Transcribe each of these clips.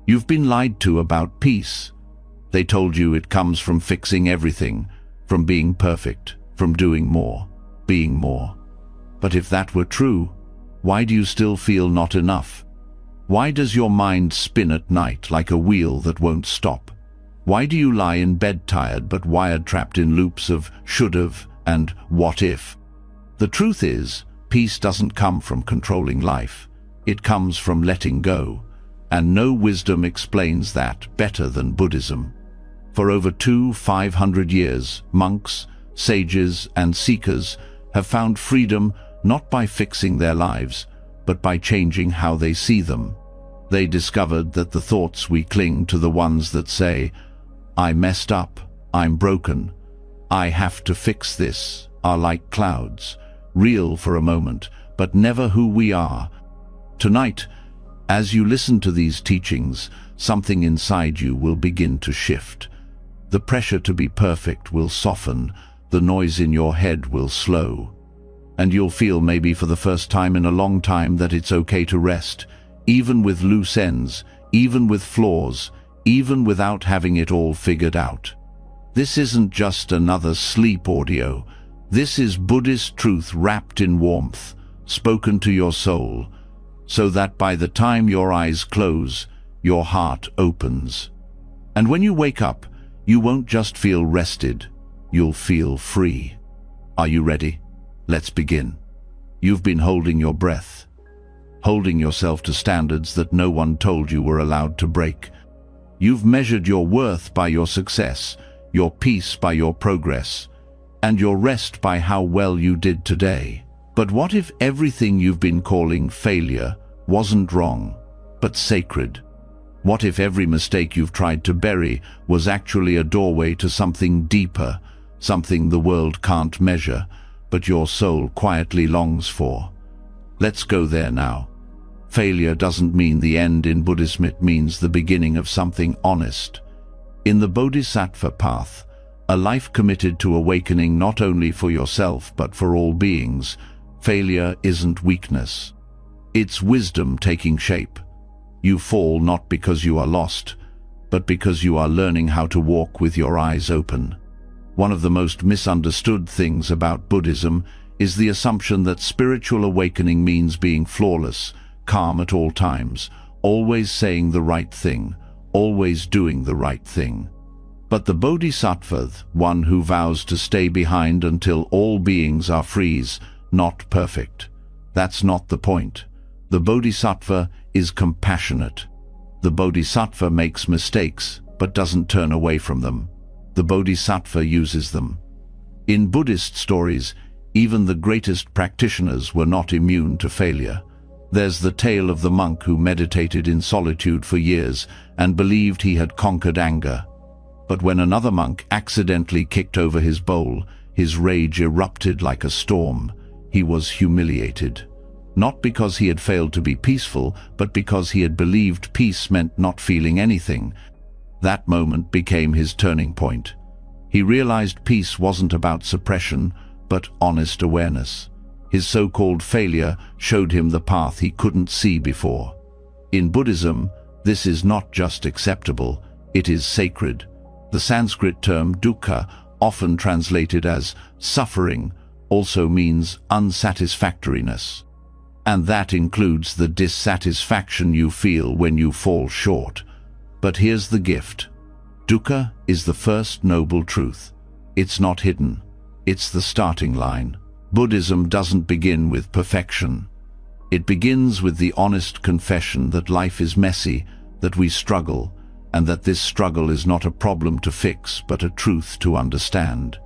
You've been lied to about peace. They told you it comes from fixing everything, from being perfect, from doing more, being more. But if that were true, why do you still feel not enough? Why does your mind spin at night like a wheel that won't stop? Why do you lie in bed tired but wired trapped in loops of should've and what if? The truth is, peace doesn't come from controlling life. It comes from letting go, and no wisdom explains that better than Buddhism. For over 500 years, monks, sages, and seekers have found freedom not by fixing their lives, but by changing how they see them. They discovered that the thoughts we cling to, the ones that say, "I messed up, I'm broken, I have to fix this," are like clouds, real for a moment, but never who we are. Tonight, as you listen to these teachings, something inside you will begin to shift. The pressure to be perfect will soften, the noise in your head will slow. And you'll feel, maybe for the first time in a long time, that it's okay to rest, even with loose ends, even with flaws, even without having it all figured out. This isn't just another sleep audio. This is Buddhist truth wrapped in warmth, spoken to your soul, so that by the time your eyes close, your heart opens. And when you wake up, you won't just feel rested, you'll feel free. Are you ready? Let's begin. You've been holding your breath, holding yourself to standards that no one told you were allowed to break. You've measured your worth by your success, your peace by your progress, and your rest by how well you did today. But what if everything you've been calling failure wasn't wrong, but sacred? What if every mistake you've tried to bury was actually a doorway to something deeper, something the world can't measure, but your soul quietly longs for? Let's go there now. Failure doesn't mean the end in Buddhism, it means the beginning of something honest. In the Bodhisattva path, a life committed to awakening not only for yourself but for all beings, failure isn't weakness. It's wisdom taking shape. You fall not because you are lost, but because you are learning how to walk with your eyes open. One of the most misunderstood things about Buddhism is the assumption that spiritual awakening means being flawless, calm at all times, always saying the right thing, always doing the right thing. But the Bodhisattva, one who vows to stay behind until all beings are free, not perfect. That's not the point. The Bodhisattva is compassionate. The Bodhisattva makes mistakes, but doesn't turn away from them. The Bodhisattva uses them. In Buddhist stories, even the greatest practitioners were not immune to failure. There's the tale of the monk who meditated in solitude for years and believed he had conquered anger. But when another monk accidentally kicked over his bowl, his rage erupted like a storm. He was humiliated. Not because he had failed to be peaceful, but because he had believed peace meant not feeling anything. That moment became his turning point. He realized peace wasn't about suppression, but honest awareness. His so-called failure showed him the path he couldn't see before. In Buddhism, this is not just acceptable, it is sacred. The Sanskrit term dukkha, often translated as suffering, also means unsatisfactoriness. And that includes the dissatisfaction you feel when you fall short. But here's the gift. Dukkha is the first noble truth. It's not hidden. It's the starting line. Buddhism doesn't begin with perfection. It begins with the honest confession that life is messy, that we struggle, and that this struggle is not a problem to fix, but a truth to understand.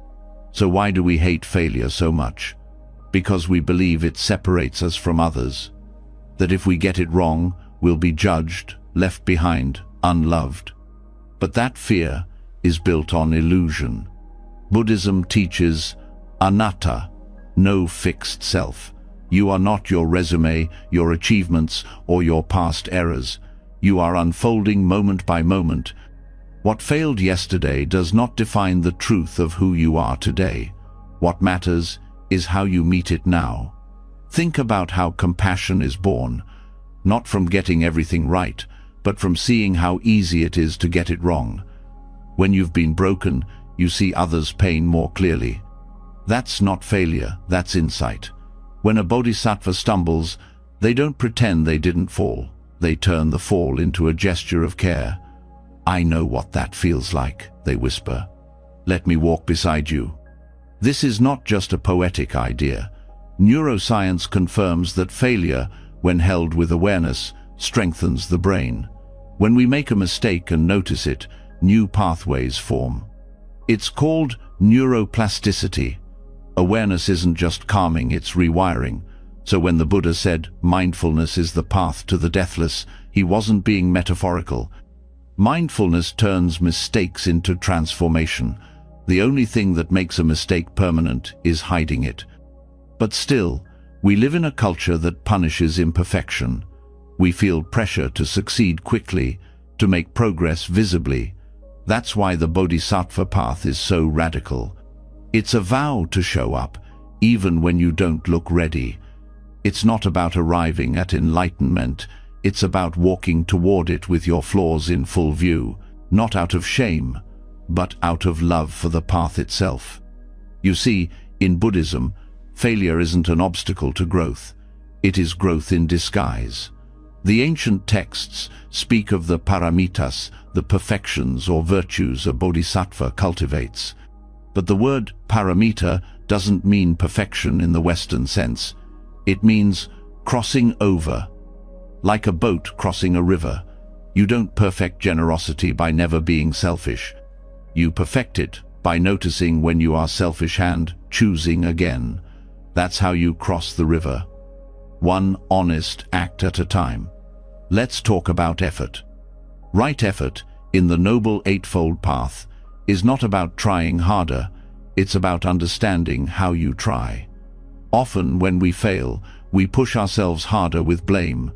So why do we hate failure so much? Because we believe it separates us from others. That if we get it wrong, we'll be judged, left behind, unloved. But that fear is built on illusion. Buddhism teaches anatta, no fixed self. You are not your resume, your achievements, or your past errors. You are unfolding moment by moment. What failed yesterday does not define the truth of who you are today. What matters is how you meet it now. Think about how compassion is born, not from getting everything right, but from seeing how easy it is to get it wrong. When you've been broken, you see others' pain more clearly. That's not failure, that's insight. When a bodhisattva stumbles, they don't pretend they didn't fall. They turn the fall into a gesture of care. "I know what that feels like," they whisper. "Let me walk beside you." This is not just a poetic idea. Neuroscience confirms that failure, when held with awareness, strengthens the brain. When we make a mistake and notice it, new pathways form. It's called neuroplasticity. Awareness isn't just calming, it's rewiring. So when the Buddha said, "Mindfulness is the path to the deathless," he wasn't being metaphorical. Mindfulness turns mistakes into transformation. The only thing that makes a mistake permanent is hiding it. But still, we live in a culture that punishes imperfection. We feel pressure to succeed quickly, to make progress visibly. That's why the Bodhisattva path is so radical. It's a vow to show up, even when you don't look ready. It's not about arriving at enlightenment. It's about walking toward it with your flaws in full view, not out of shame, but out of love for the path itself. You see, in Buddhism, failure isn't an obstacle to growth. It is growth in disguise. The ancient texts speak of the paramitas, the perfections or virtues a bodhisattva cultivates. But the word paramita doesn't mean perfection in the Western sense. It means crossing over. Like a boat crossing a river, you don't perfect generosity by never being selfish. You perfect it by noticing when you are selfish and choosing again. That's how you cross the river, one honest act at a time. Let's talk about effort. Right effort, in the Noble Eightfold Path, is not about trying harder, it's about understanding how you try. Often when we fail, we push ourselves harder with blame.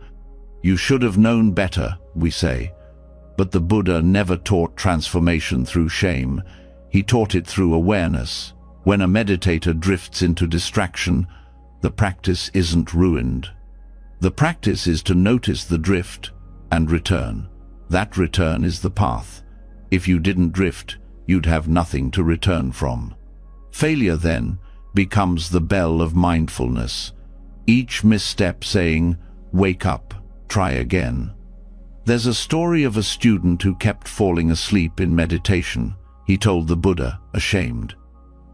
"You should have known better," we say. But the Buddha never taught transformation through shame. He taught it through awareness. When a meditator drifts into distraction, the practice isn't ruined. The practice is to notice the drift and return. That return is the path. If you didn't drift, you'd have nothing to return from. Failure, then, becomes the bell of mindfulness. Each misstep saying, "Wake up, try again." There's a story of a student who kept falling asleep in meditation. He told the Buddha, ashamed.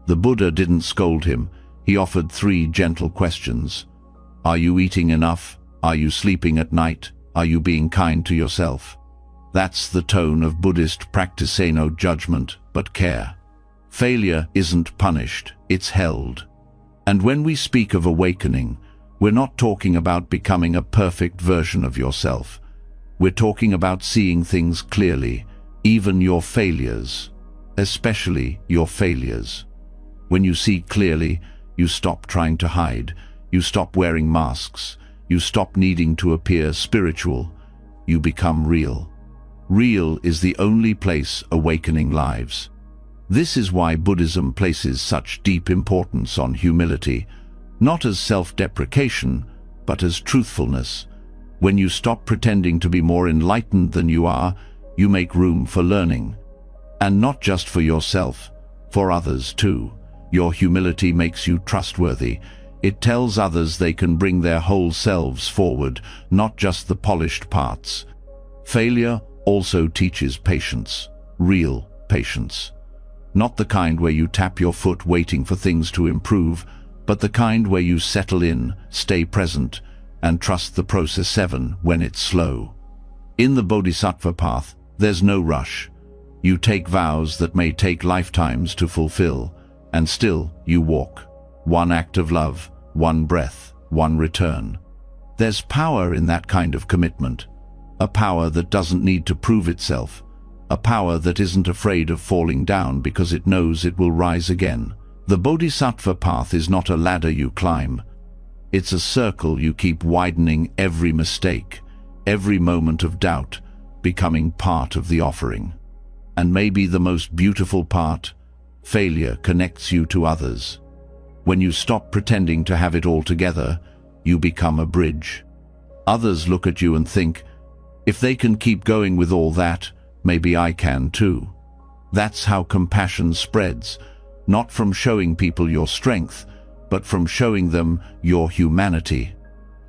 The Buddha didn't scold him. He offered 3 gentle questions. Are you eating enough? Are you sleeping at night? Are you being kind to yourself? That's the tone of Buddhist practice, no judgment, but care. Failure isn't punished, it's held. And when we speak of awakening, we're not talking about becoming a perfect version of yourself. We're talking about seeing things clearly, even your failures, especially your failures. When you see clearly, you stop trying to hide, you stop wearing masks, you stop needing to appear spiritual, you become real. Real is the only place awakening lives. This is why Buddhism places such deep importance on humility, not as self-deprecation, but as truthfulness. When you stop pretending to be more enlightened than you are, you make room for learning. And not just for yourself, for others too. Your humility makes you trustworthy. It tells others they can bring their whole selves forward, not just the polished parts. Failure also teaches patience, real patience. Not the kind where you tap your foot waiting for things to improve, but the kind where you settle in, stay present, and trust the process 7 when it's slow. In the Bodhisattva path, there's no rush. You take vows that may take lifetimes to fulfill, and still you walk. One act of love, one breath, one return. There's power in that kind of commitment. A power that doesn't need to prove itself. A power that isn't afraid of falling down because it knows it will rise again. The Bodhisattva path is not a ladder you climb. It's a circle you keep widening every mistake, every moment of doubt, becoming part of the offering. And maybe the most beautiful part, failure connects you to others. When you stop pretending to have it all together, you become a bridge. Others look at you and think, If they can keep going with all that, maybe I can too. That's how compassion spreads, not from showing people your strength, but from showing them your humanity.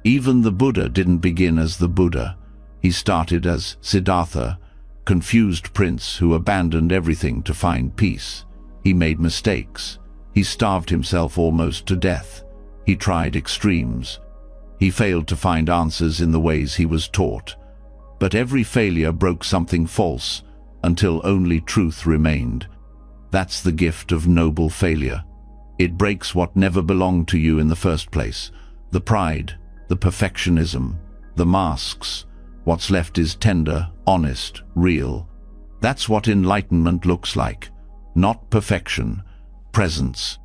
Even the Buddha didn't begin as the Buddha. He started as Siddhartha, confused prince who abandoned everything to find peace. He made mistakes. He starved himself almost to death. He tried extremes. He failed to find answers in the ways he was taught. But every failure broke something false until only truth remained. That's the gift of noble failure. It breaks what never belonged to you in the first place. The pride, the perfectionism, the masks. What's left is tender, honest, real. That's what enlightenment looks like. Not perfection, presence.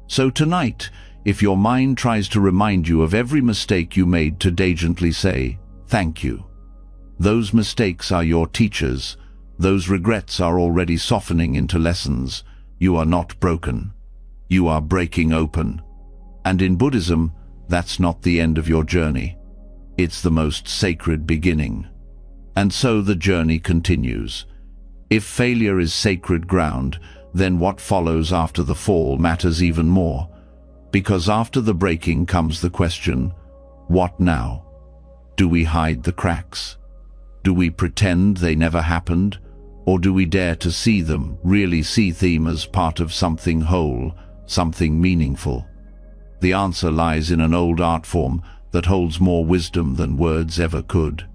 So tonight, if your mind tries to remind you of every mistake you made, today gently say, thank you. Those mistakes are your teachers. Those regrets are already softening into lessons. You are not broken. You are breaking open. And in Buddhism, that's not the end of your journey. It's the most sacred beginning. And so the journey continues. If failure is sacred ground, then what follows after the fall matters even more. Because after the breaking comes the question, what now? Do we hide the cracks? Do we pretend they never happened? Or do we dare to see them, really see them as part of something whole, something meaningful? The answer lies in an old art form that holds more wisdom than words ever could.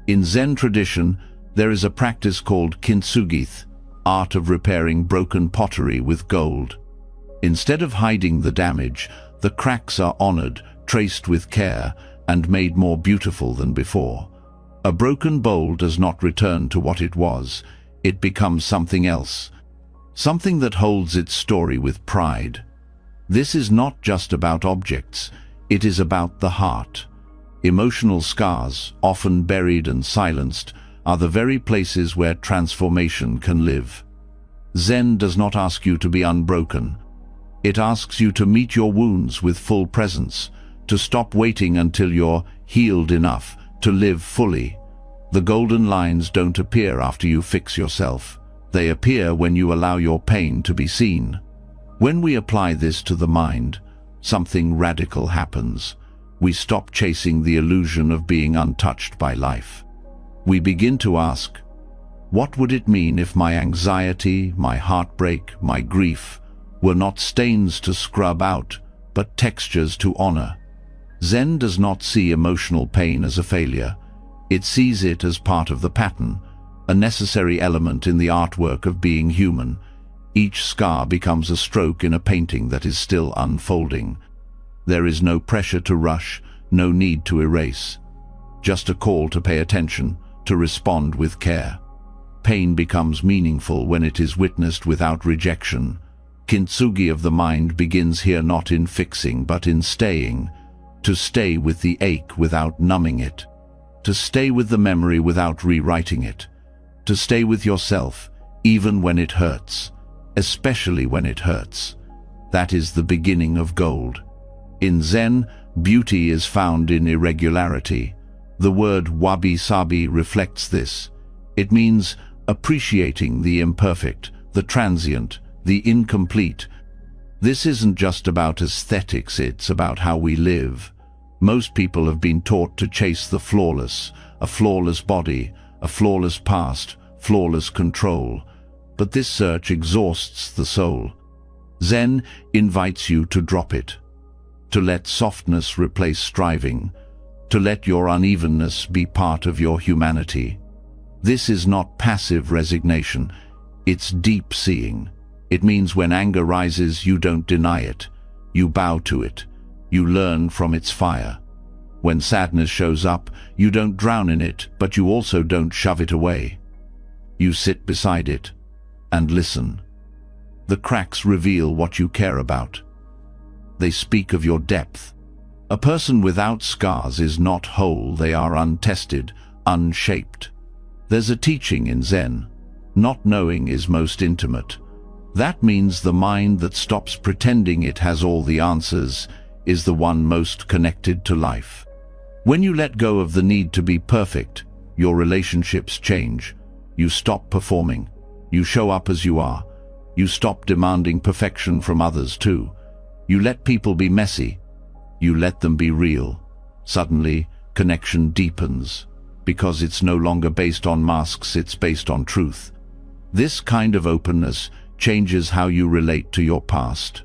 In Zen tradition, there is a practice called kintsugi, art of repairing broken pottery with gold. Instead of hiding the damage, the cracks are honored, traced with care, and made more beautiful than before. A broken bowl does not return to what it was. It becomes something else, something that holds its story with pride. This is not just about objects, it is about the heart. Emotional scars, often buried and silenced, are the very places where transformation can live. Zen does not ask you to be unbroken. It asks you to meet your wounds with full presence, to stop waiting until you're healed enough to live fully. The golden lines don't appear after you fix yourself. They appear when you allow your pain to be seen. When we apply this to the mind, something radical happens. We stop chasing the illusion of being untouched by life. We begin to ask, what would it mean if my anxiety, my heartbreak, my grief were not stains to scrub out, but textures to honor? Zen does not see emotional pain as a failure. It sees it as part of the pattern, a necessary element in the artwork of being human. Each scar becomes a stroke in a painting that is still unfolding. There is no pressure to rush, no need to erase. Just a call to pay attention, to respond with care. Pain becomes meaningful when it is witnessed without rejection. Kintsugi of the mind begins here, not in fixing but in staying. To stay with the ache without numbing it. To stay with the memory without rewriting it. To stay with yourself, even when it hurts. Especially when it hurts. That is the beginning of gold. In Zen, beauty is found in irregularity. The word wabi-sabi reflects this. It means appreciating the imperfect, the transient, the incomplete. This isn't just about aesthetics, it's about how we live. Most people have been taught to chase the flawless, a flawless body, a flawless past, flawless control. But this search exhausts the soul. Zen invites you to drop it, to let softness replace striving, to let your unevenness be part of your humanity. This is not passive resignation, it's deep seeing. It means when anger rises, you don't deny it, you bow to it, you learn from its fire. When sadness shows up, you don't drown in it, but you also don't shove it away. You sit beside it and listen. The cracks reveal what you care about. They speak of your depth. A person without scars is not whole, they are untested, unshaped. There's a teaching in Zen. Not knowing is most intimate. That means the mind that stops pretending it has all the answers is the one most connected to life. When you let go of the need to be perfect, your relationships change. You stop performing. You show up as you are. You stop demanding perfection from others too. You let people be messy. You let them be real. Suddenly, connection deepens, because it's no longer based on masks, it's based on truth. This kind of openness changes how you relate to your past.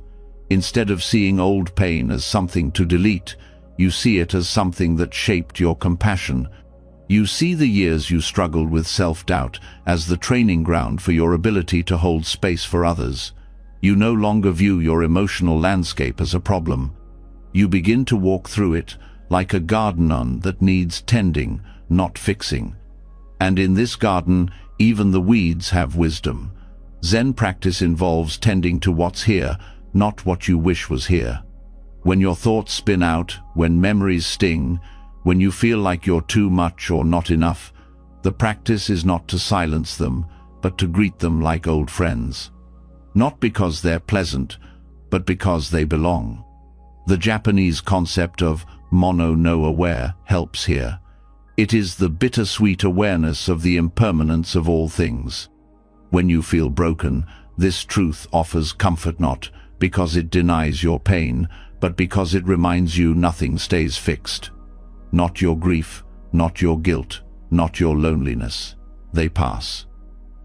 Instead of seeing old pain as something to delete, you see it as something that shaped your compassion. You see the years you struggled with self-doubt as the training ground for your ability to hold space for others. You no longer view your emotional landscape as a problem. You begin to walk through it like a garden that needs tending, not fixing. And in this garden, even the weeds have wisdom. Zen practice involves tending to what's here, not what you wish was here. When your thoughts spin out, when memories sting, when you feel like you're too much or not enough, the practice is not to silence them, but to greet them like old friends. Not because they're pleasant, but because they belong. The Japanese concept of mono no aware helps here. It is the bittersweet awareness of the impermanence of all things. When you feel broken, this truth offers comfort not because it denies your pain, but because it reminds you nothing stays fixed. Not your grief, not your guilt, not your loneliness. They pass.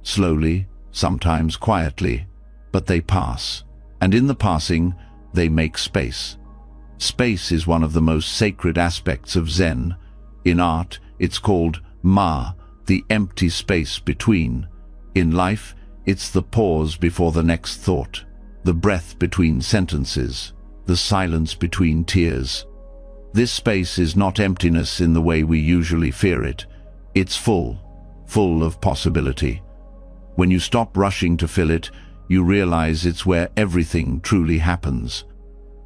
Slowly, sometimes quietly, but they pass. And in the passing, they make space. Space is one of the most sacred aspects of Zen. In art, it's called ma, the empty space between. In life, it's the pause before the next thought, the breath between sentences, the silence between tears. This space is not emptiness in the way we usually fear it. It's full of possibility. When you stop rushing to fill it, you realize it's where everything truly happens.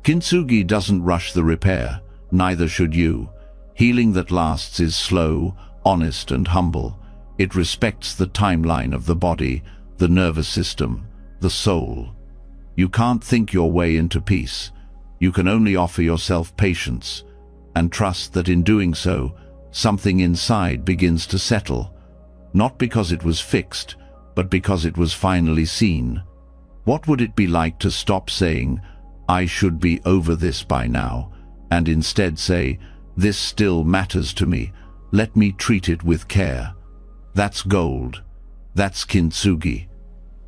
Kintsugi doesn't rush the repair, neither should you. Healing that lasts is slow, honest, and humble. It respects the timeline of the body, the nervous system, the soul. You can't think your way into peace. You can only offer yourself patience, and trust that in doing so, something inside begins to settle, not because it was fixed, but because it was finally seen. What would it be like to stop saying, "I should be over this by now," and instead say, "This still matters to me. Let me treat it with care." That's gold. That's kintsugi.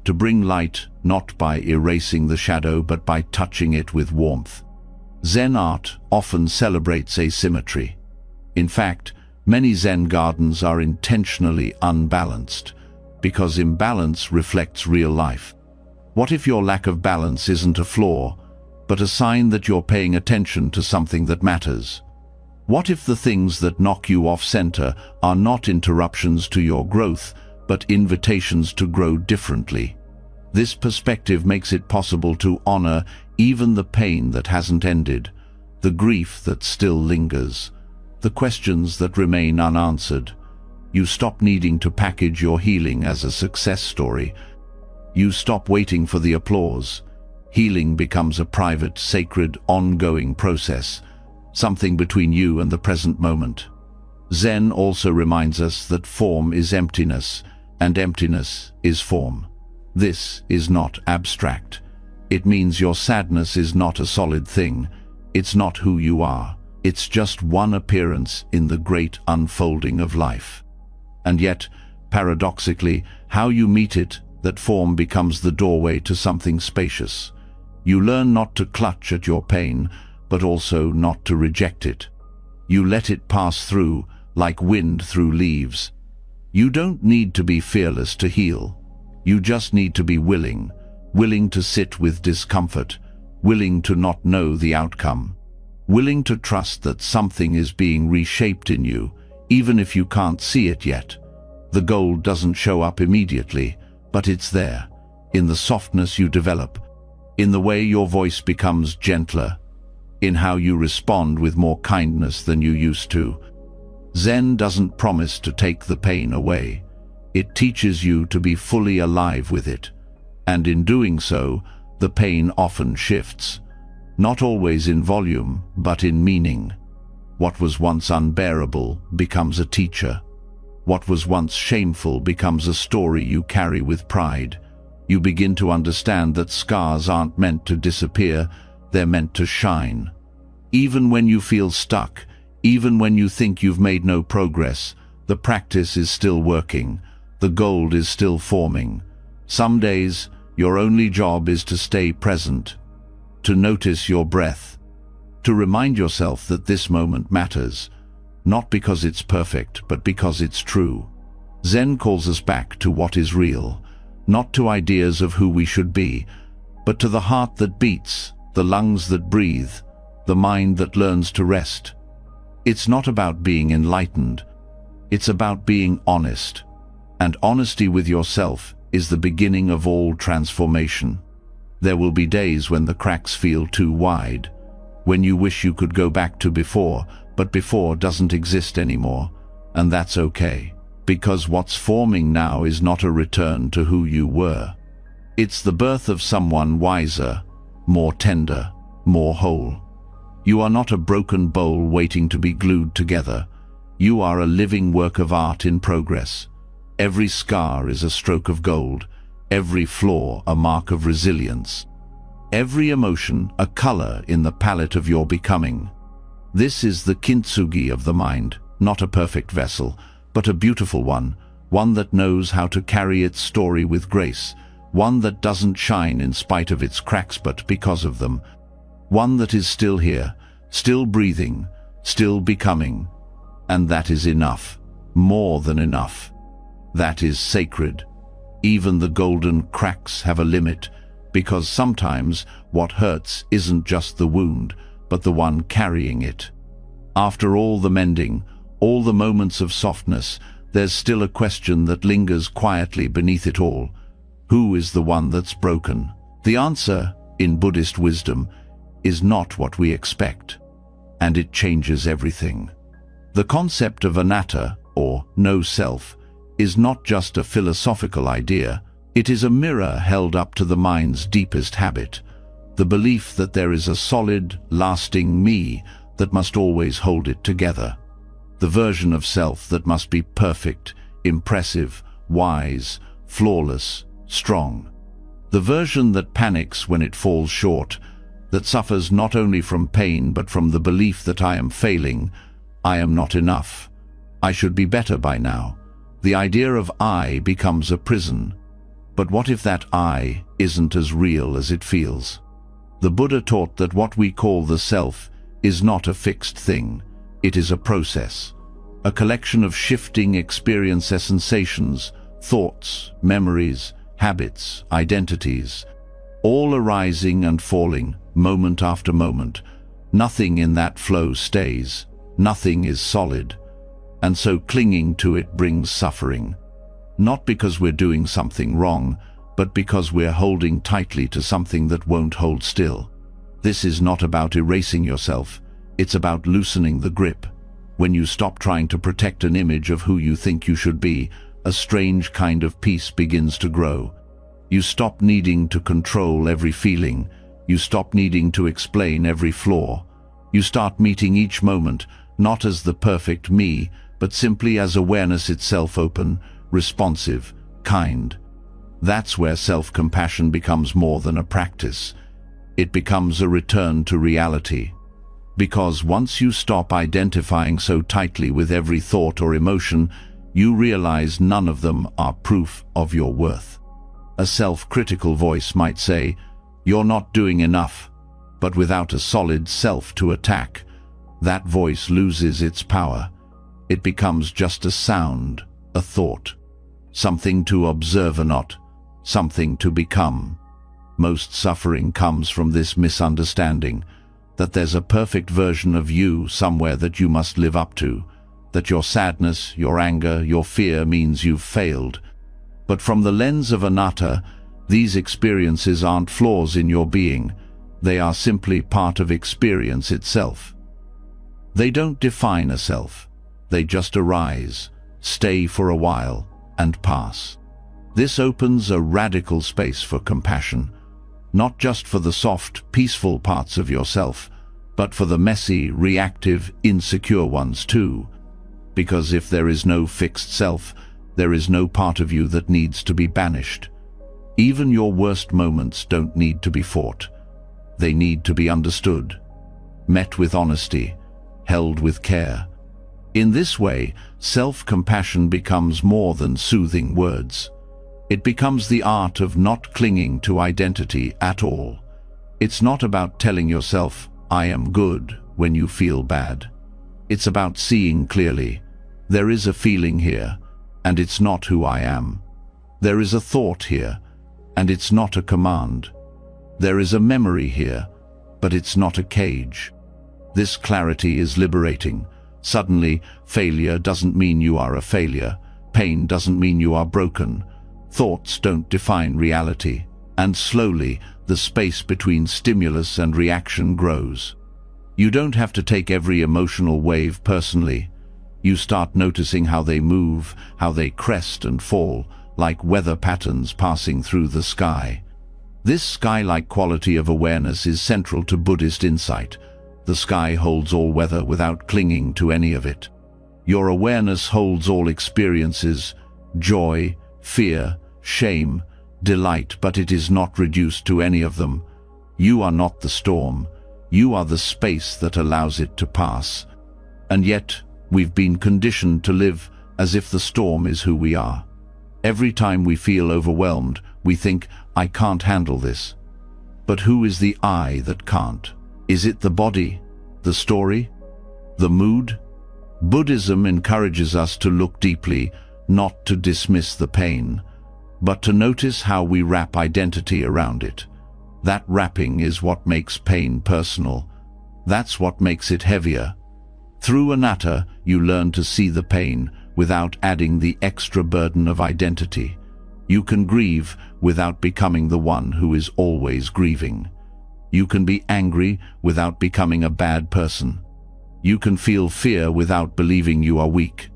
To bring light not by erasing the shadow, but by touching it with warmth. Zen art often celebrates asymmetry. In fact, many Zen gardens are intentionally unbalanced, because imbalance reflects real life. What if your lack of balance isn't a flaw, but a sign that you're paying attention to something that matters? What if the things that knock you off center are not interruptions to your growth, but invitations to grow differently? This perspective makes it possible to honor even the pain that hasn't ended, the grief that still lingers, the questions that remain unanswered. You stop needing to package your healing as a success story. You stop waiting for the applause. Healing becomes a private, sacred, ongoing process, something between you and the present moment. Zen also reminds us that form is emptiness, and emptiness is form. This is not abstract. It means your sadness is not a solid thing. It's not who you are. It's just one appearance in the great unfolding of life. And yet, paradoxically, how you meet it, that form becomes the doorway to something spacious. You learn not to clutch at your pain, but also not to reject it. You let it pass through, like wind through leaves. You don't need to be fearless to heal. You just need to be willing to sit with discomfort, willing to not know the outcome, willing to trust that something is being reshaped in you, even if you can't see it yet. The gold doesn't show up immediately, but it's there, in the softness you develop, in the way your voice becomes gentler, in how you respond with more kindness than you used to. Zen doesn't promise to take the pain away. It teaches you to be fully alive with it. And in doing so, the pain often shifts. Not always in volume, but in meaning. What was once unbearable becomes a teacher. What was once shameful becomes a story you carry with pride. You begin to understand that scars aren't meant to disappear, they're meant to shine. Even when you feel stuck, even when you think you've made no progress, the practice is still working, the gold is still forming. Some days, your only job is to stay present, to notice your breath, to remind yourself that this moment matters, not because it's perfect, but because it's true. Zen calls us back to what is real, not to ideas of who we should be, but to the heart that beats, the lungs that breathe, the mind that learns to rest. It's not about being enlightened, it's about being honest. And honesty with yourself is the beginning of all transformation. There will be days when the cracks feel too wide, when you wish you could go back to before, but before doesn't exist anymore, and that's okay. Because what's forming now is not a return to who you were. It's the birth of someone wiser, more tender, more whole. You are not a broken bowl waiting to be glued together. You are a living work of art in progress. Every scar is a stroke of gold, every flaw a mark of resilience, every emotion a color in the palette of your becoming. This is the kintsugi of the mind, not a perfect vessel, but a beautiful one that knows how to carry its story with grace, one that doesn't shine in spite of its cracks but because of them, one that is still here, still breathing, still becoming. And that is enough, more than enough. That is sacred. Even the golden cracks have a limit, because sometimes what hurts isn't just the wound, but the one carrying it. After all the mending, all the moments of softness, there's still a question that lingers quietly beneath it all. Who is the one that's broken? The answer, in Buddhist wisdom, is not what we expect, and it changes everything. The concept of anatta, or no self, is not just a philosophical idea, it is a mirror held up to the mind's deepest habit, the belief that there is a solid, lasting me that must always hold it together. The version of self that must be perfect, impressive, wise, flawless, strong. The version that panics when it falls short, that suffers not only from pain but from the belief that I am failing, I am not enough, I should be better by now. The idea of I becomes a prison. But what if that I isn't as real as it feels? The Buddha taught that what we call the self is not a fixed thing. It is a process, a collection of shifting experience sensations, thoughts, memories, habits, identities, all arising and falling, moment after moment. Nothing in that flow stays, nothing is solid, and so clinging to it brings suffering. Not because we're doing something wrong, but because we're holding tightly to something that won't hold still. This is not about erasing yourself, it's about loosening the grip. When you stop trying to protect an image of who you think you should be, a strange kind of peace begins to grow. You stop needing to control every feeling, you stop needing to explain every flaw. You start meeting each moment, not as the perfect me, but simply as awareness itself, open, responsive, kind. That's where self-compassion becomes more than a practice. It becomes a return to reality. Because once you stop identifying so tightly with every thought or emotion, you realize none of them are proof of your worth. A self-critical voice might say, "You're not doing enough," but without a solid self to attack, that voice loses its power. It becomes just a sound, a thought, something to observe or not, something to become. Most suffering comes from this misunderstanding, that there's a perfect version of you somewhere that you must live up to, that your sadness, your anger, your fear means you've failed. But from the lens of anatta, these experiences aren't flaws in your being, they are simply part of experience itself. They don't define a self, they just arise, stay for a while, and pass. This opens a radical space for compassion, not just for the soft, peaceful parts of yourself, but for the messy, reactive, insecure ones too. Because if there is no fixed self, there is no part of you that needs to be banished. Even your worst moments don't need to be fought. They need to be understood, met with honesty, held with care. In this way, self-compassion becomes more than soothing words. It becomes the art of not clinging to identity at all. It's not about telling yourself, "I am good," when you feel bad. It's about seeing clearly. There is a feeling here, and it's not who I am. There is a thought here, and it's not a command. There is a memory here, but it's not a cage. This clarity is liberating. Suddenly, failure doesn't mean you are a failure. Pain doesn't mean you are broken. Thoughts don't define reality. And slowly, the space between stimulus and reaction grows. You don't have to take every emotional wave personally. You start noticing how they move, how they crest and fall, like weather patterns passing through the sky. This sky-like quality of awareness is central to Buddhist insight. The sky holds all weather without clinging to any of it. Your awareness holds all experiences, joy, fear, shame, delight, but it is not reduced to any of them. You are not the storm. You are the space that allows it to pass. And yet, we've been conditioned to live as if the storm is who we are. Every time we feel overwhelmed, we think, "I can't handle this." But who is the I that can't? Is it the body, the story, the mood? Buddhism encourages us to look deeply, not to dismiss the pain, but to notice how we wrap identity around it. That wrapping is what makes pain personal. That's what makes it heavier. Through anatta, you learn to see the pain without adding the extra burden of identity. You can grieve without becoming the one who is always grieving. You can be angry without becoming a bad person. You can feel fear without believing you are weak.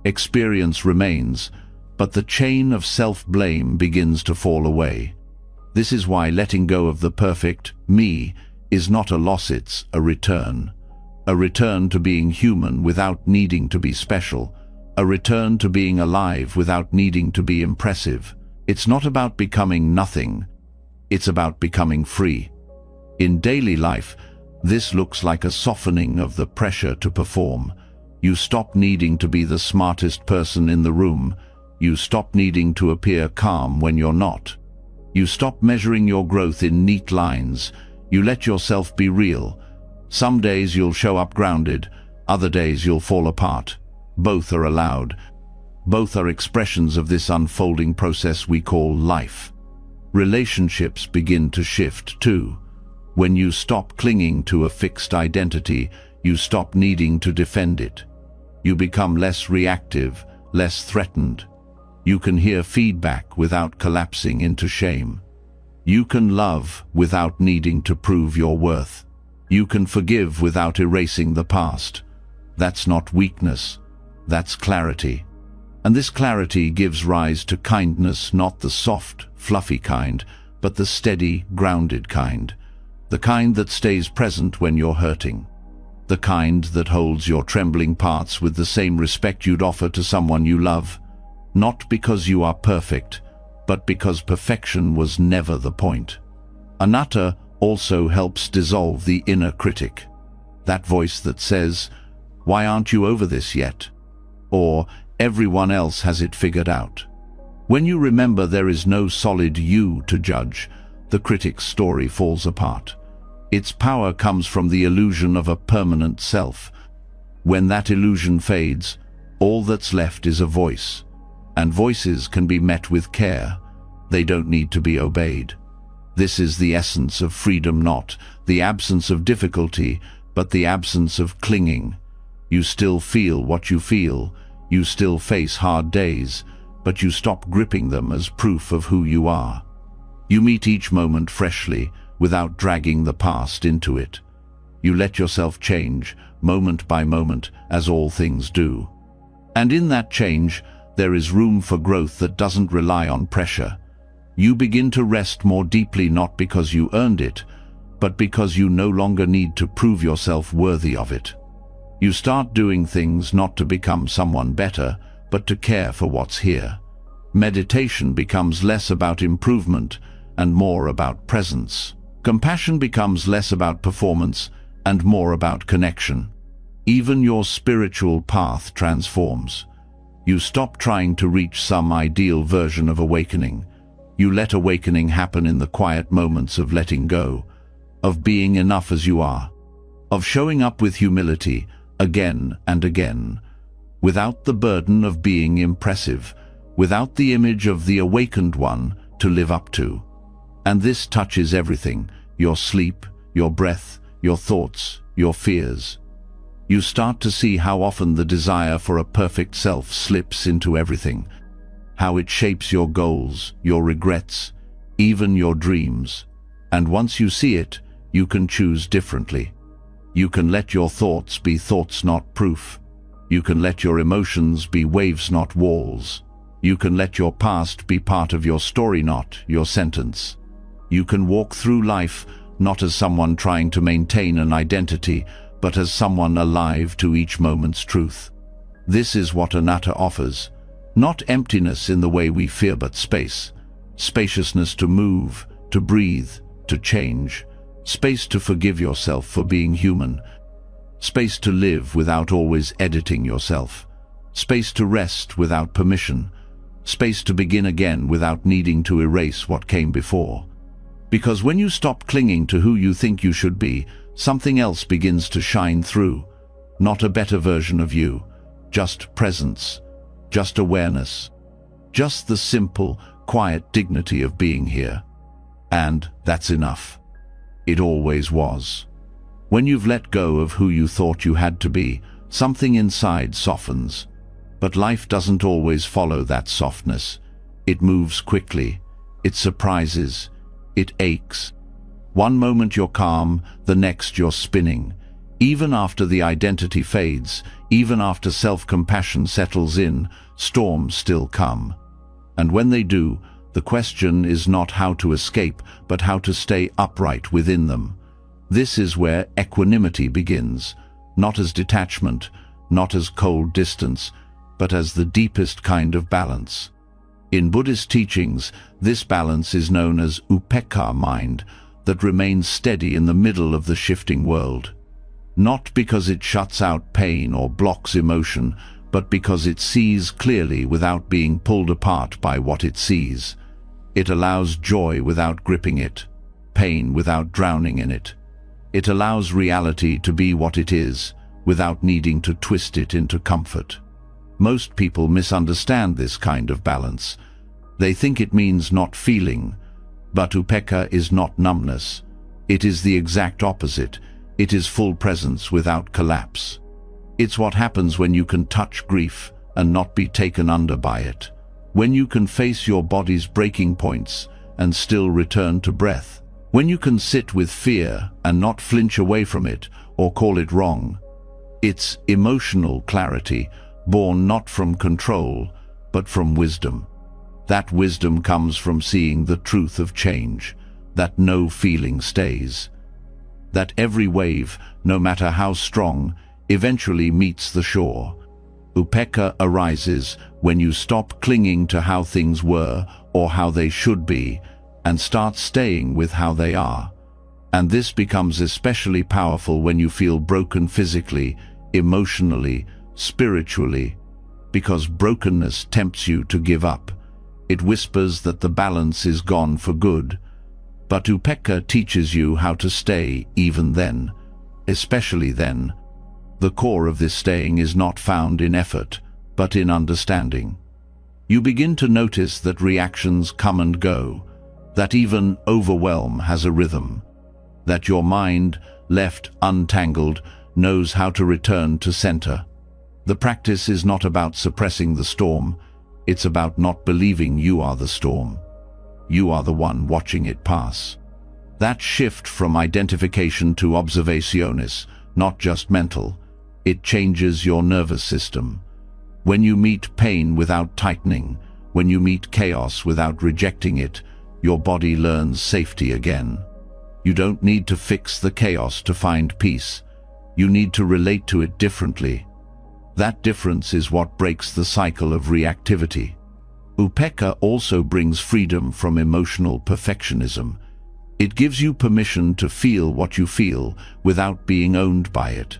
Experience remains, but the chain of self-blame begins to fall away. This is why letting go of the perfect me is not a loss, it's a return. A return to being human without needing to be special. A return to being alive without needing to be impressive. It's not about becoming nothing. It's about becoming free. In daily life, this looks like a softening of the pressure to perform. You stop needing to be the smartest person in the room. You stop needing to appear calm when you're not. You stop measuring your growth in neat lines. You let yourself be real. Some days you'll show up grounded, other days you'll fall apart. Both are allowed. Both are expressions of this unfolding process we call life. Relationships begin to shift too. When you stop clinging to a fixed identity, you stop needing to defend it. You become less reactive, less threatened. You can hear feedback without collapsing into shame. You can love without needing to prove your worth. You can forgive without erasing the past. That's not weakness, that's clarity. And this clarity gives rise to kindness, not the soft, fluffy kind, but the steady, grounded kind. The kind that stays present when you're hurting. The kind that holds your trembling parts with the same respect you'd offer to someone you love. Not because you are perfect, but because perfection was never the point. Anatta also helps dissolve the inner critic. That voice that says, "Why aren't you over this yet?" Or, "Everyone else has it figured out." When you remember there is no solid you to judge, the critic's story falls apart. Its power comes from the illusion of a permanent self. When that illusion fades, all that's left is a voice. And voices can be met with care. They don't need to be obeyed. This is the essence of freedom, not the absence of difficulty, but the absence of clinging. You still feel what you feel. You still face hard days, but you stop gripping them as proof of who you are. You meet each moment freshly, without dragging the past into it. You let yourself change, moment by moment, as all things do. And in that change, there is room for growth that doesn't rely on pressure. You begin to rest more deeply, not because you earned it, but because you no longer need to prove yourself worthy of it. You start doing things not to become someone better, but to care for what's here. Meditation becomes less about improvement and more about presence. Compassion becomes less about performance and more about connection. Even your spiritual path transforms. You stop trying to reach some ideal version of awakening. You let awakening happen in the quiet moments of letting go, of being enough as you are, of showing up with humility again and again, without the burden of being impressive, without the image of the awakened one to live up to. And this touches everything: your sleep, your breath, your thoughts, your fears. You start to see how often the desire for a perfect self slips into everything, how it shapes your goals, your regrets, even your dreams. And once you see it, you can choose differently. You can let your thoughts be thoughts, not proof. You can let your emotions be waves, not walls. You can let your past be part of your story, not your sentence. You can walk through life not as someone trying to maintain an identity, but as someone alive to each moment's truth. This is what anatta offers. Not emptiness in the way we fear, but space. Spaciousness to move, to breathe, to change. Space to forgive yourself for being human. Space to live without always editing yourself. Space to rest without permission. Space to begin again without needing to erase what came before. Because when you stop clinging to who you think you should be, something else begins to shine through. Not a better version of you, just presence, just awareness, just the simple, quiet dignity of being here. And that's enough. It always was. When you've let go of who you thought you had to be, something inside softens. But life doesn't always follow that softness. It moves quickly. It surprises. It aches. One moment you're calm, the next you're spinning. Even after the identity fades, even after self-compassion settles in, storms still come. And when they do, the question is not how to escape, but how to stay upright within them. This is where equanimity begins, not as detachment, not as cold distance, but as the deepest kind of balance. In Buddhist teachings, this balance is known as upekkha mind, that remains steady in the middle of the shifting world. Not because it shuts out pain or blocks emotion, but because it sees clearly without being pulled apart by what it sees. It allows joy without gripping it, pain without drowning in it. It allows reality to be what it is, without needing to twist it into comfort. Most people misunderstand this kind of balance. They think it means not feeling, but upekkha is not numbness. It is the exact opposite. It is full presence without collapse. It's what happens when you can touch grief and not be taken under by it. When you can face your body's breaking points and still return to breath. When you can sit with fear and not flinch away from it or call it wrong. It's emotional clarity, born not from control, but from wisdom. That wisdom comes from seeing the truth of change, that no feeling stays. That every wave, no matter how strong, eventually meets the shore. Upekkha arises when you stop clinging to how things were or how they should be, and start staying with how they are. And this becomes especially powerful when you feel broken physically, emotionally, spiritually, because brokenness tempts you to give up. It whispers that the balance is gone for good. But upekkha teaches you how to stay even then, especially then. The core of this staying is not found in effort, but in understanding. You begin to notice that reactions come and go, that even overwhelm has a rhythm, that your mind, left untangled, knows how to return to center. The practice is not about suppressing the storm. It's about not believing you are the storm. You are the one watching it pass. That shift from identification to observationis, not just mental, it changes your nervous system. When you meet pain without tightening, when you meet chaos without rejecting it, your body learns safety again. You don't need to fix the chaos to find peace. You need to relate to it differently. That difference is what breaks the cycle of reactivity. Upekkha also brings freedom from emotional perfectionism. It gives you permission to feel what you feel without being owned by it.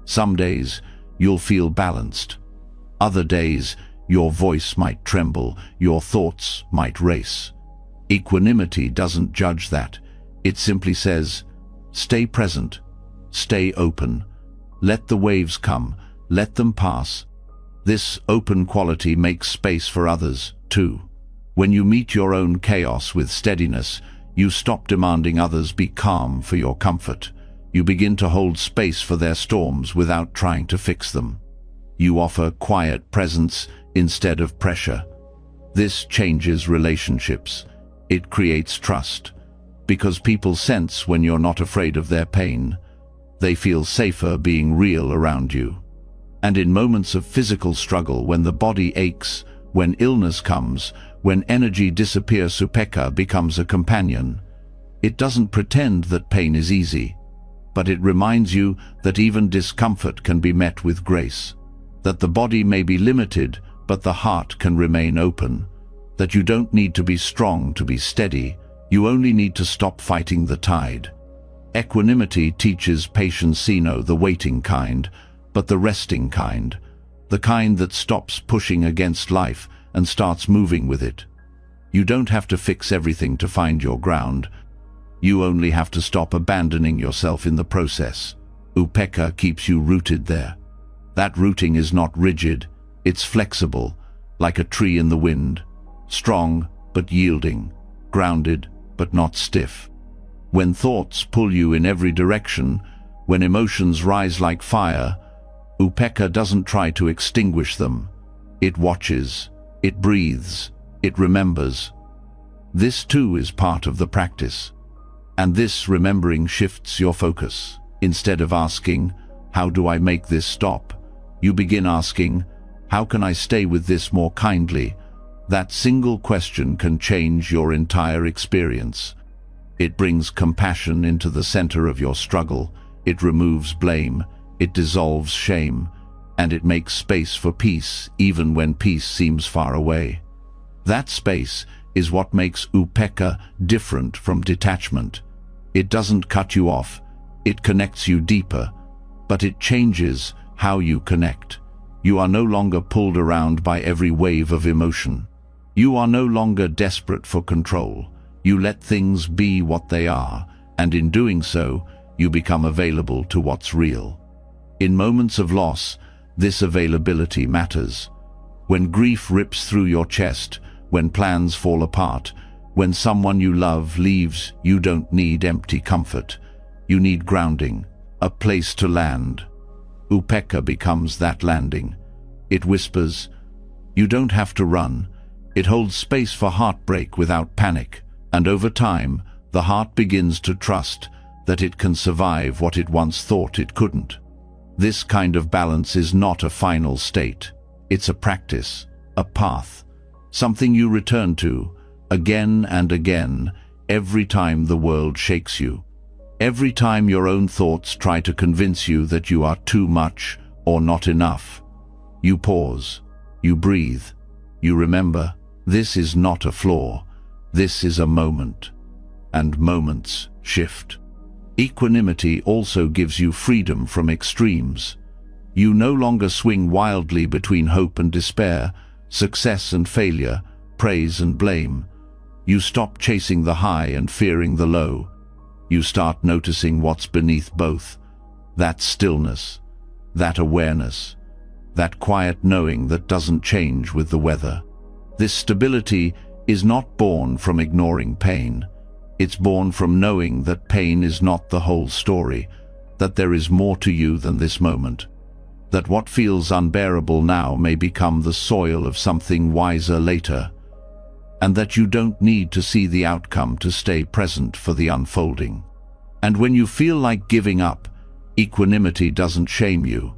Some days, you'll feel balanced. Other days, your voice might tremble, your thoughts might race. Equanimity doesn't judge that. It simply says, stay present, stay open, let the waves come, let them pass. This open quality makes space for others, too. When you meet your own chaos with steadiness, you stop demanding others be calm for your comfort. You begin to hold space for their storms without trying to fix them. You offer quiet presence instead of pressure. This changes relationships. It creates trust. Because people sense when you're not afraid of their pain. They feel safer being real around you. And in moments of physical struggle, when the body aches, when illness comes, when energy disappears, Upekkha becomes a companion. It doesn't pretend that pain is easy, but it reminds you that even discomfort can be met with grace. That the body may be limited, but the heart can remain open. That you don't need to be strong to be steady, you only need to stop fighting the tide. Equanimity teaches patience, the waiting kind, but the resting kind. The kind that stops pushing against life and starts moving with it. You don't have to fix everything to find your ground. You only have to stop abandoning yourself in the process. Upekkha keeps you rooted there. That rooting is not rigid, it's flexible, like a tree in the wind. Strong, but yielding. Grounded, but not stiff. When thoughts pull you in every direction, when emotions rise like fire, Upekkha doesn't try to extinguish them. It watches, it breathes, it remembers. This too is part of the practice. And this remembering shifts your focus. Instead of asking, how do I make this stop? You begin asking, how can I stay with this more kindly? That single question can change your entire experience. It brings compassion into the center of your struggle. It removes blame. It dissolves shame. And it makes space for peace, even when peace seems far away. That space is what makes Upekkha different from detachment. It doesn't cut you off. It connects you deeper. But it changes how you connect. You are no longer pulled around by every wave of emotion. You are no longer desperate for control. You let things be what they are, and in doing so, you become available to what's real. In moments of loss, this availability matters. When grief rips through your chest, when plans fall apart, when someone you love leaves, you don't need empty comfort. You need grounding, a place to land. Upekkha becomes that landing. It whispers, you don't have to run. It holds space for heartbreak without panic, and over time, the heart begins to trust that it can survive what it once thought it couldn't. This kind of balance is not a final state. It's a practice, a path, something you return to again and again, every time the world shakes you. Every time your own thoughts try to convince you that you are too much or not enough. You pause, you breathe, you remember, this is not a flaw, this is a moment. And moments shift. Equanimity also gives you freedom from extremes. You no longer swing wildly between hope and despair, success and failure, praise and blame. You stop chasing the high and fearing the low. You start noticing what's beneath both. That stillness, that awareness, that quiet knowing that doesn't change with the weather. This stability is not born from ignoring pain. It's born from knowing that pain is not the whole story, that there is more to you than this moment, that what feels unbearable now may become the soil of something wiser later, and that you don't need to see the outcome to stay present for the unfolding. And when you feel like giving up, equanimity doesn't shame you.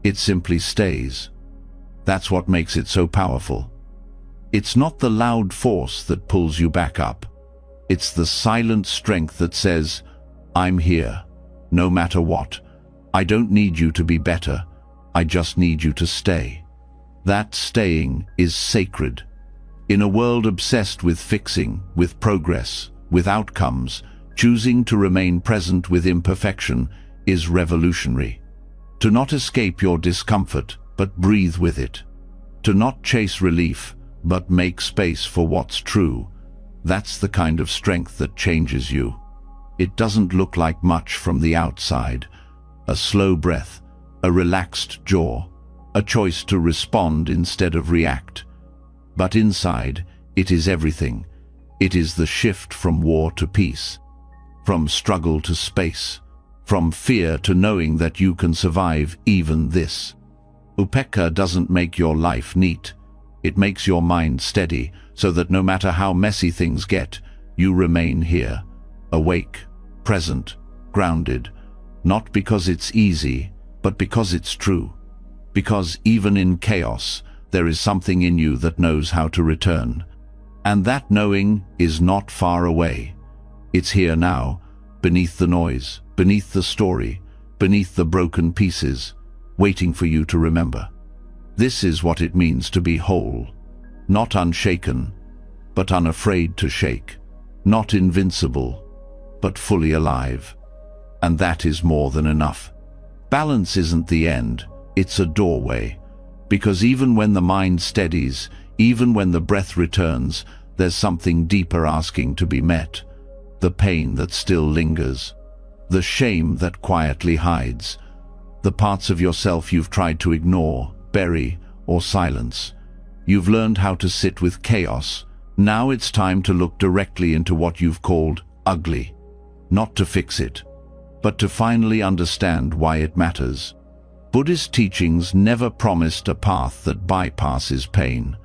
It simply stays. That's what makes it so powerful. It's not the loud force that pulls you back up. It's the silent strength that says, I'm here, no matter what. I don't need you to be better. I just need you to stay. That staying is sacred. In a world obsessed with fixing, with progress, with outcomes, choosing to remain present with imperfection is revolutionary. To not escape your discomfort, but breathe with it. To not chase relief, but make space for what's true. That's the kind of strength that changes you. It doesn't look like much from the outside. A slow breath, a relaxed jaw, a choice to respond instead of react. But inside, it is everything. It is the shift from war to peace, from struggle to space, from fear to knowing that you can survive even this. Upekkha doesn't make your life neat. It makes your mind steady, so that no matter how messy things get, you remain here, awake, present, grounded, not because it's easy, but because it's true. Because even in chaos, there is something in you that knows how to return. And that knowing is not far away. It's here now, beneath the noise, beneath the story, beneath the broken pieces, waiting for you to remember. This is what it means to be whole. Not unshaken, but unafraid to shake. Not invincible, but fully alive. And that is more than enough. Balance isn't the end, it's a doorway. Because even when the mind steadies, even when the breath returns, there's something deeper asking to be met. The pain that still lingers. The shame that quietly hides. The parts of yourself you've tried to ignore, bury, or silence. You've learned how to sit with chaos. Now it's time to look directly into what you've called ugly. Not to fix it, but to finally understand why it matters. Buddhist teachings never promised a path that bypasses pain.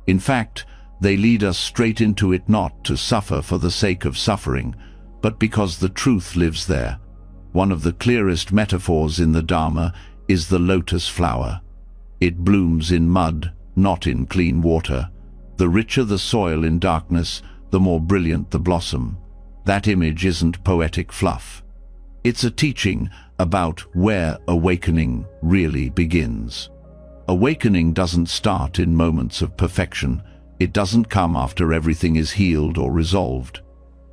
In fact, they lead us straight into it, not to suffer for the sake of suffering, but because the truth lives there. One of the clearest metaphors in the Dharma is the lotus flower. It blooms in mud, not in clean water. The richer the soil in darkness, the more brilliant the blossom. That image isn't poetic fluff. It's a teaching about where awakening really begins. Awakening doesn't start in moments of perfection. It doesn't come after everything is healed or resolved.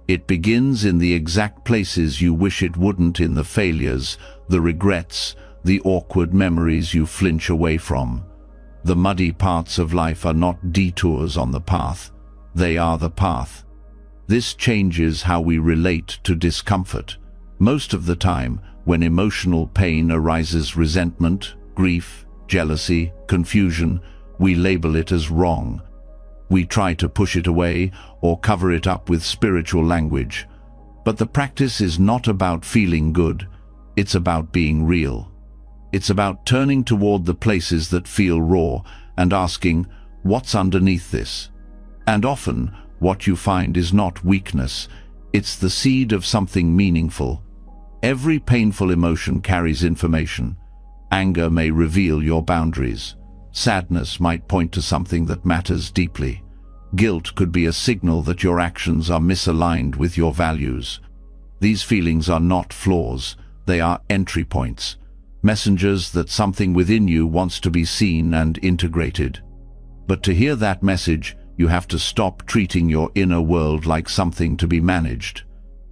It begins in the exact places you wish it wouldn't, in the failures, the regrets, the awkward memories you flinch away from. The muddy parts of life are not detours on the path. They are the path. This changes how we relate to discomfort. Most of the time, when emotional pain arises, resentment, grief, jealousy, confusion, we label it as wrong. We try to push it away or cover it up with spiritual language. But the practice is not about feeling good. It's about being real. It's about turning toward the places that feel raw and asking, what's underneath this? And often, what you find is not weakness. It's the seed of something meaningful. Every painful emotion carries information. Anger may reveal your boundaries. Sadness might point to something that matters deeply. Guilt could be a signal that your actions are misaligned with your values. These feelings are not flaws, they are entry points, messengers that something within you wants to be seen and integrated. But to hear that message, you have to stop treating your inner world like something to be managed.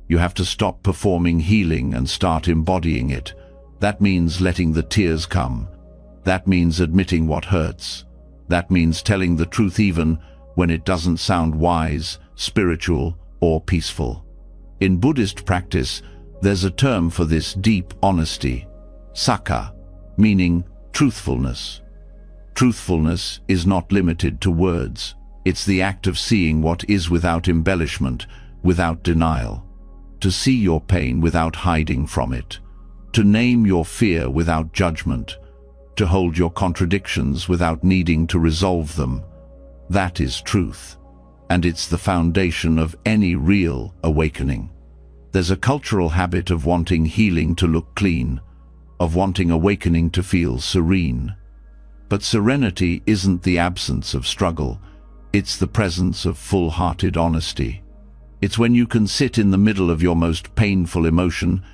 You have to stop performing healing and start embodying it. That means letting the tears come. That means admitting what hurts. That means telling the truth even when it doesn't sound wise, spiritual, or peaceful. In Buddhist practice, there's a term for this deep honesty, sakha, meaning truthfulness. Truthfulness is not limited to words. It's the act of seeing what is without embellishment, without denial. To see your pain without hiding from it. To name your fear without judgment. To hold your contradictions without needing to resolve them. That is truth. And it's the foundation of any real awakening. There's a cultural habit of wanting healing to look clean, of wanting awakening to feel serene. But serenity isn't the absence of struggle. It's the presence of full-hearted honesty. It's when you can sit in the middle of your most painful emotion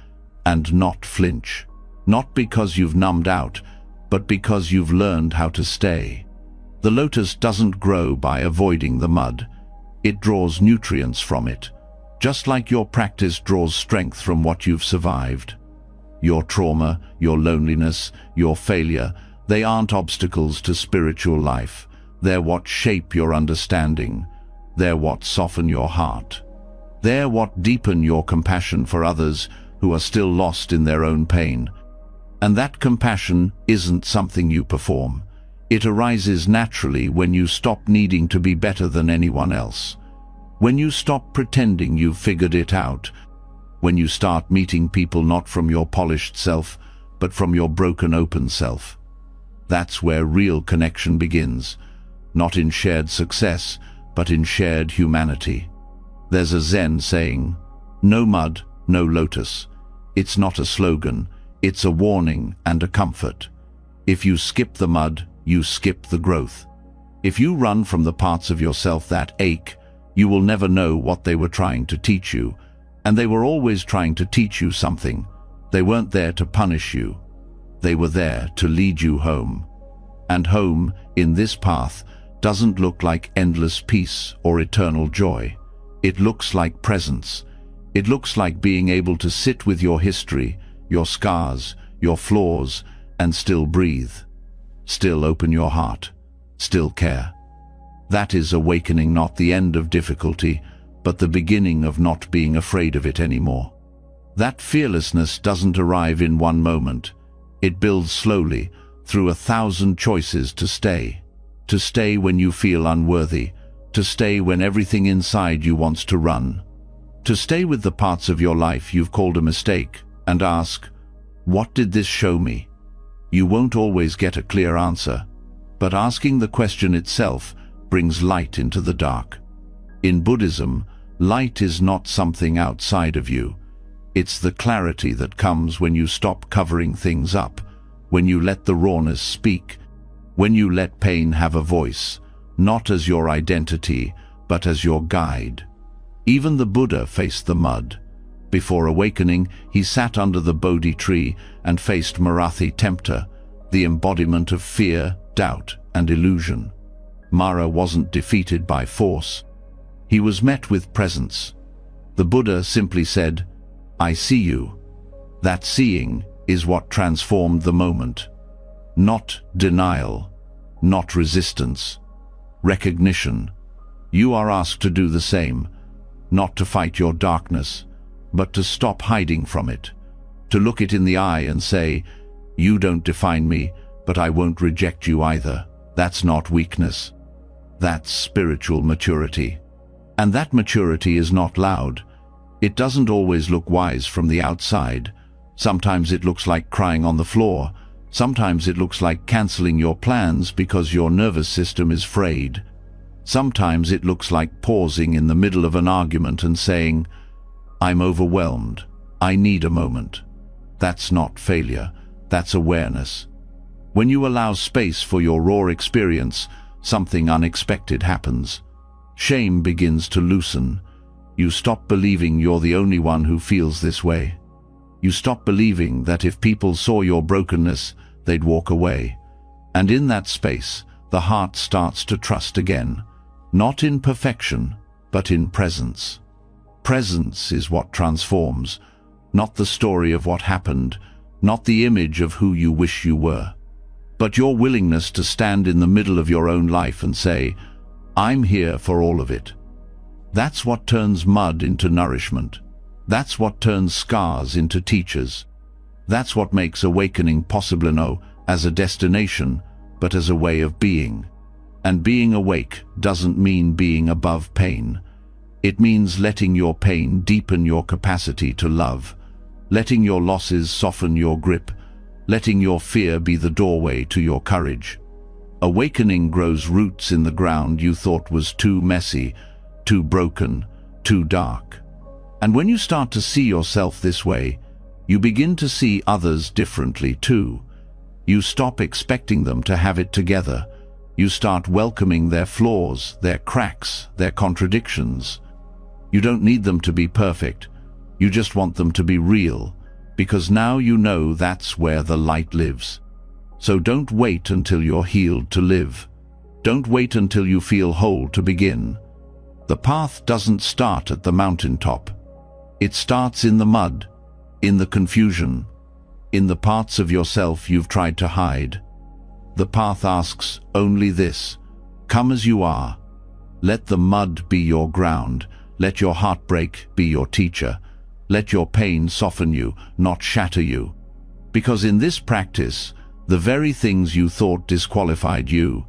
and not flinch. Not because you've numbed out, but because you've learned how to stay. The lotus doesn't grow by avoiding the mud. It draws nutrients from it, just like your practice draws strength from what you've survived. Your trauma, your loneliness, your failure, they aren't obstacles to spiritual life. They're what shape your understanding. They're what soften your heart. They're what deepen your compassion for others who are still lost in their own pain. And that compassion isn't something you perform. It arises naturally when you stop needing to be better than anyone else. When you stop pretending you've figured it out. When you start meeting people not from your polished self, but from your broken open self. That's where real connection begins. Not in shared success, but in shared humanity. There's a Zen saying, "No mud, no lotus." It's not a slogan, it's a warning and a comfort. If you skip the mud, you skip the growth. If you run from the parts of yourself that ache, you will never know what they were trying to teach you. And they were always trying to teach you something. They weren't there to punish you. They were there to lead you home. And home, in this path, doesn't look like endless peace or eternal joy. It looks like presence. It looks like being able to sit with your history, your scars, your flaws, and still breathe. Still open your heart. Still care. That is awakening, not the end of difficulty, but the beginning of not being afraid of it anymore. That fearlessness doesn't arrive in one moment. It builds slowly, through 1,000 choices to stay. To stay when you feel unworthy. To stay when everything inside you wants to run. To stay with the parts of your life you've called a mistake, and ask, what did this show me? You won't always get a clear answer, but asking the question itself brings light into the dark. In Buddhism, light is not something outside of you. It's the clarity that comes when you stop covering things up, when you let the rawness speak, when you let pain have a voice, not as your identity, but as your guide. Even the Buddha faced the mud. Before awakening, he sat under the Bodhi tree and faced Marathi tempter, the embodiment of fear, doubt, and illusion. Mara wasn't defeated by force. He was met with presence. The Buddha simply said, "I see you." That seeing is what transformed the moment. Not denial, not resistance. Recognition. You are asked to do the same, not to fight your darkness, but to stop hiding from it, to look it in the eye and say, "You don't define me, but I won't reject you either." That's not weakness. That's spiritual maturity. And that maturity is not loud. It doesn't always look wise from the outside. Sometimes it looks like crying on the floor. Sometimes it looks like canceling your plans because your nervous system is frayed. Sometimes it looks like pausing in the middle of an argument and saying, "I'm overwhelmed. I need a moment." That's not failure. That's awareness. When you allow space for your raw experience, something unexpected happens. Shame begins to loosen. You stop believing you're the only one who feels this way. You stop believing that if people saw your brokenness, they'd walk away. And in that space, the heart starts to trust again. Not in perfection, but in presence. Presence is what transforms, not the story of what happened, not the image of who you wish you were, but your willingness to stand in the middle of your own life and say, "I'm here for all of it." That's what turns mud into nourishment. That's what turns scars into teachers. That's what makes awakening possible, no as a destination, but as a way of being. And being awake doesn't mean being above pain. It means letting your pain deepen your capacity to love, letting your losses soften your grip, letting your fear be the doorway to your courage. Awakening grows roots in the ground you thought was too messy, too broken, too dark. And when you start to see yourself this way, you begin to see others differently too. You stop expecting them to have it together. You start welcoming their flaws, their cracks, their contradictions. You don't need them to be perfect. You just want them to be real. because now you know that's where the light lives. So don't wait until you're healed to live. Don't wait until you feel whole to begin. The path doesn't start at the mountaintop. It starts in the mud, in the confusion, in the parts of yourself you've tried to hide. The path asks only this: come as you are. Let the mud be your ground. Let your heartbreak be your teacher. Let your pain soften you, not shatter you. Because in this practice, the very things you thought disqualified you,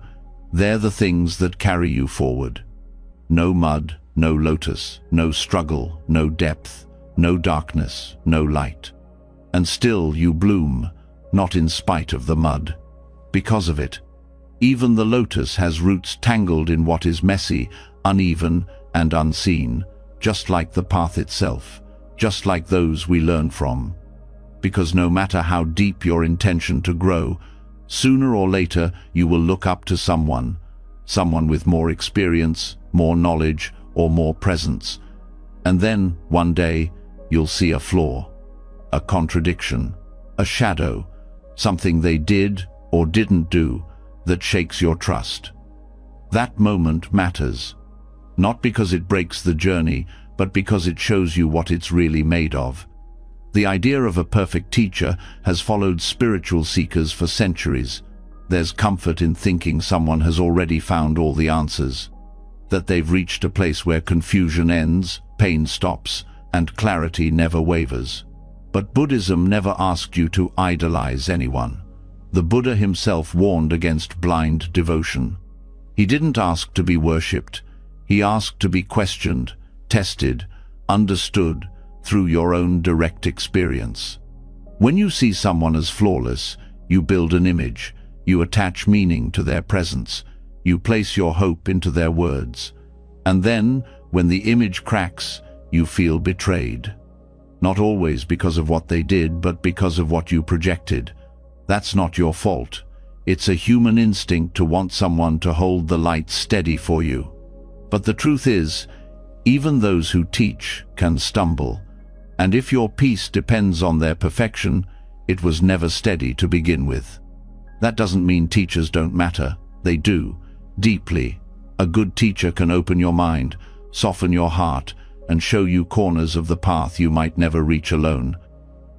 they're the things that carry you forward. No mud, no lotus, no struggle, no depth, no darkness, no light. And still you bloom, not in spite of the mud. Because of it. Even the lotus has roots tangled in what is messy, uneven, and unseen, just like the path itself, just like those we learn from. Because no matter how deep your intention to grow, sooner or later you will look up to someone with more experience, more knowledge, or more presence. And then, one day, you'll see a flaw, a contradiction, a shadow, something they did or didn't do that shakes your trust. That moment matters, not because it breaks the journey, but because it shows you what it's really made of. The idea of a perfect teacher has followed spiritual seekers for centuries. There's comfort in thinking someone has already found all the answers, that they've reached a place where confusion ends, pain stops, and clarity never wavers. But Buddhism never asked you to idolize anyone. The Buddha himself warned against blind devotion. He didn't ask to be worshipped. He asked to be questioned, tested, understood through your own direct experience. When you see someone as flawless, you build an image, you attach meaning to their presence, you place your hope into their words. And then, when the image cracks, you feel betrayed. Not always because of what they did, but because of what you projected. That's not your fault. It's a human instinct to want someone to hold the light steady for you. But the truth is, even those who teach can stumble. And if your peace depends on their perfection, it was never steady to begin with. That doesn't mean teachers don't matter. They do, deeply. A good teacher can open your mind, soften your heart, and show you corners of the path you might never reach alone.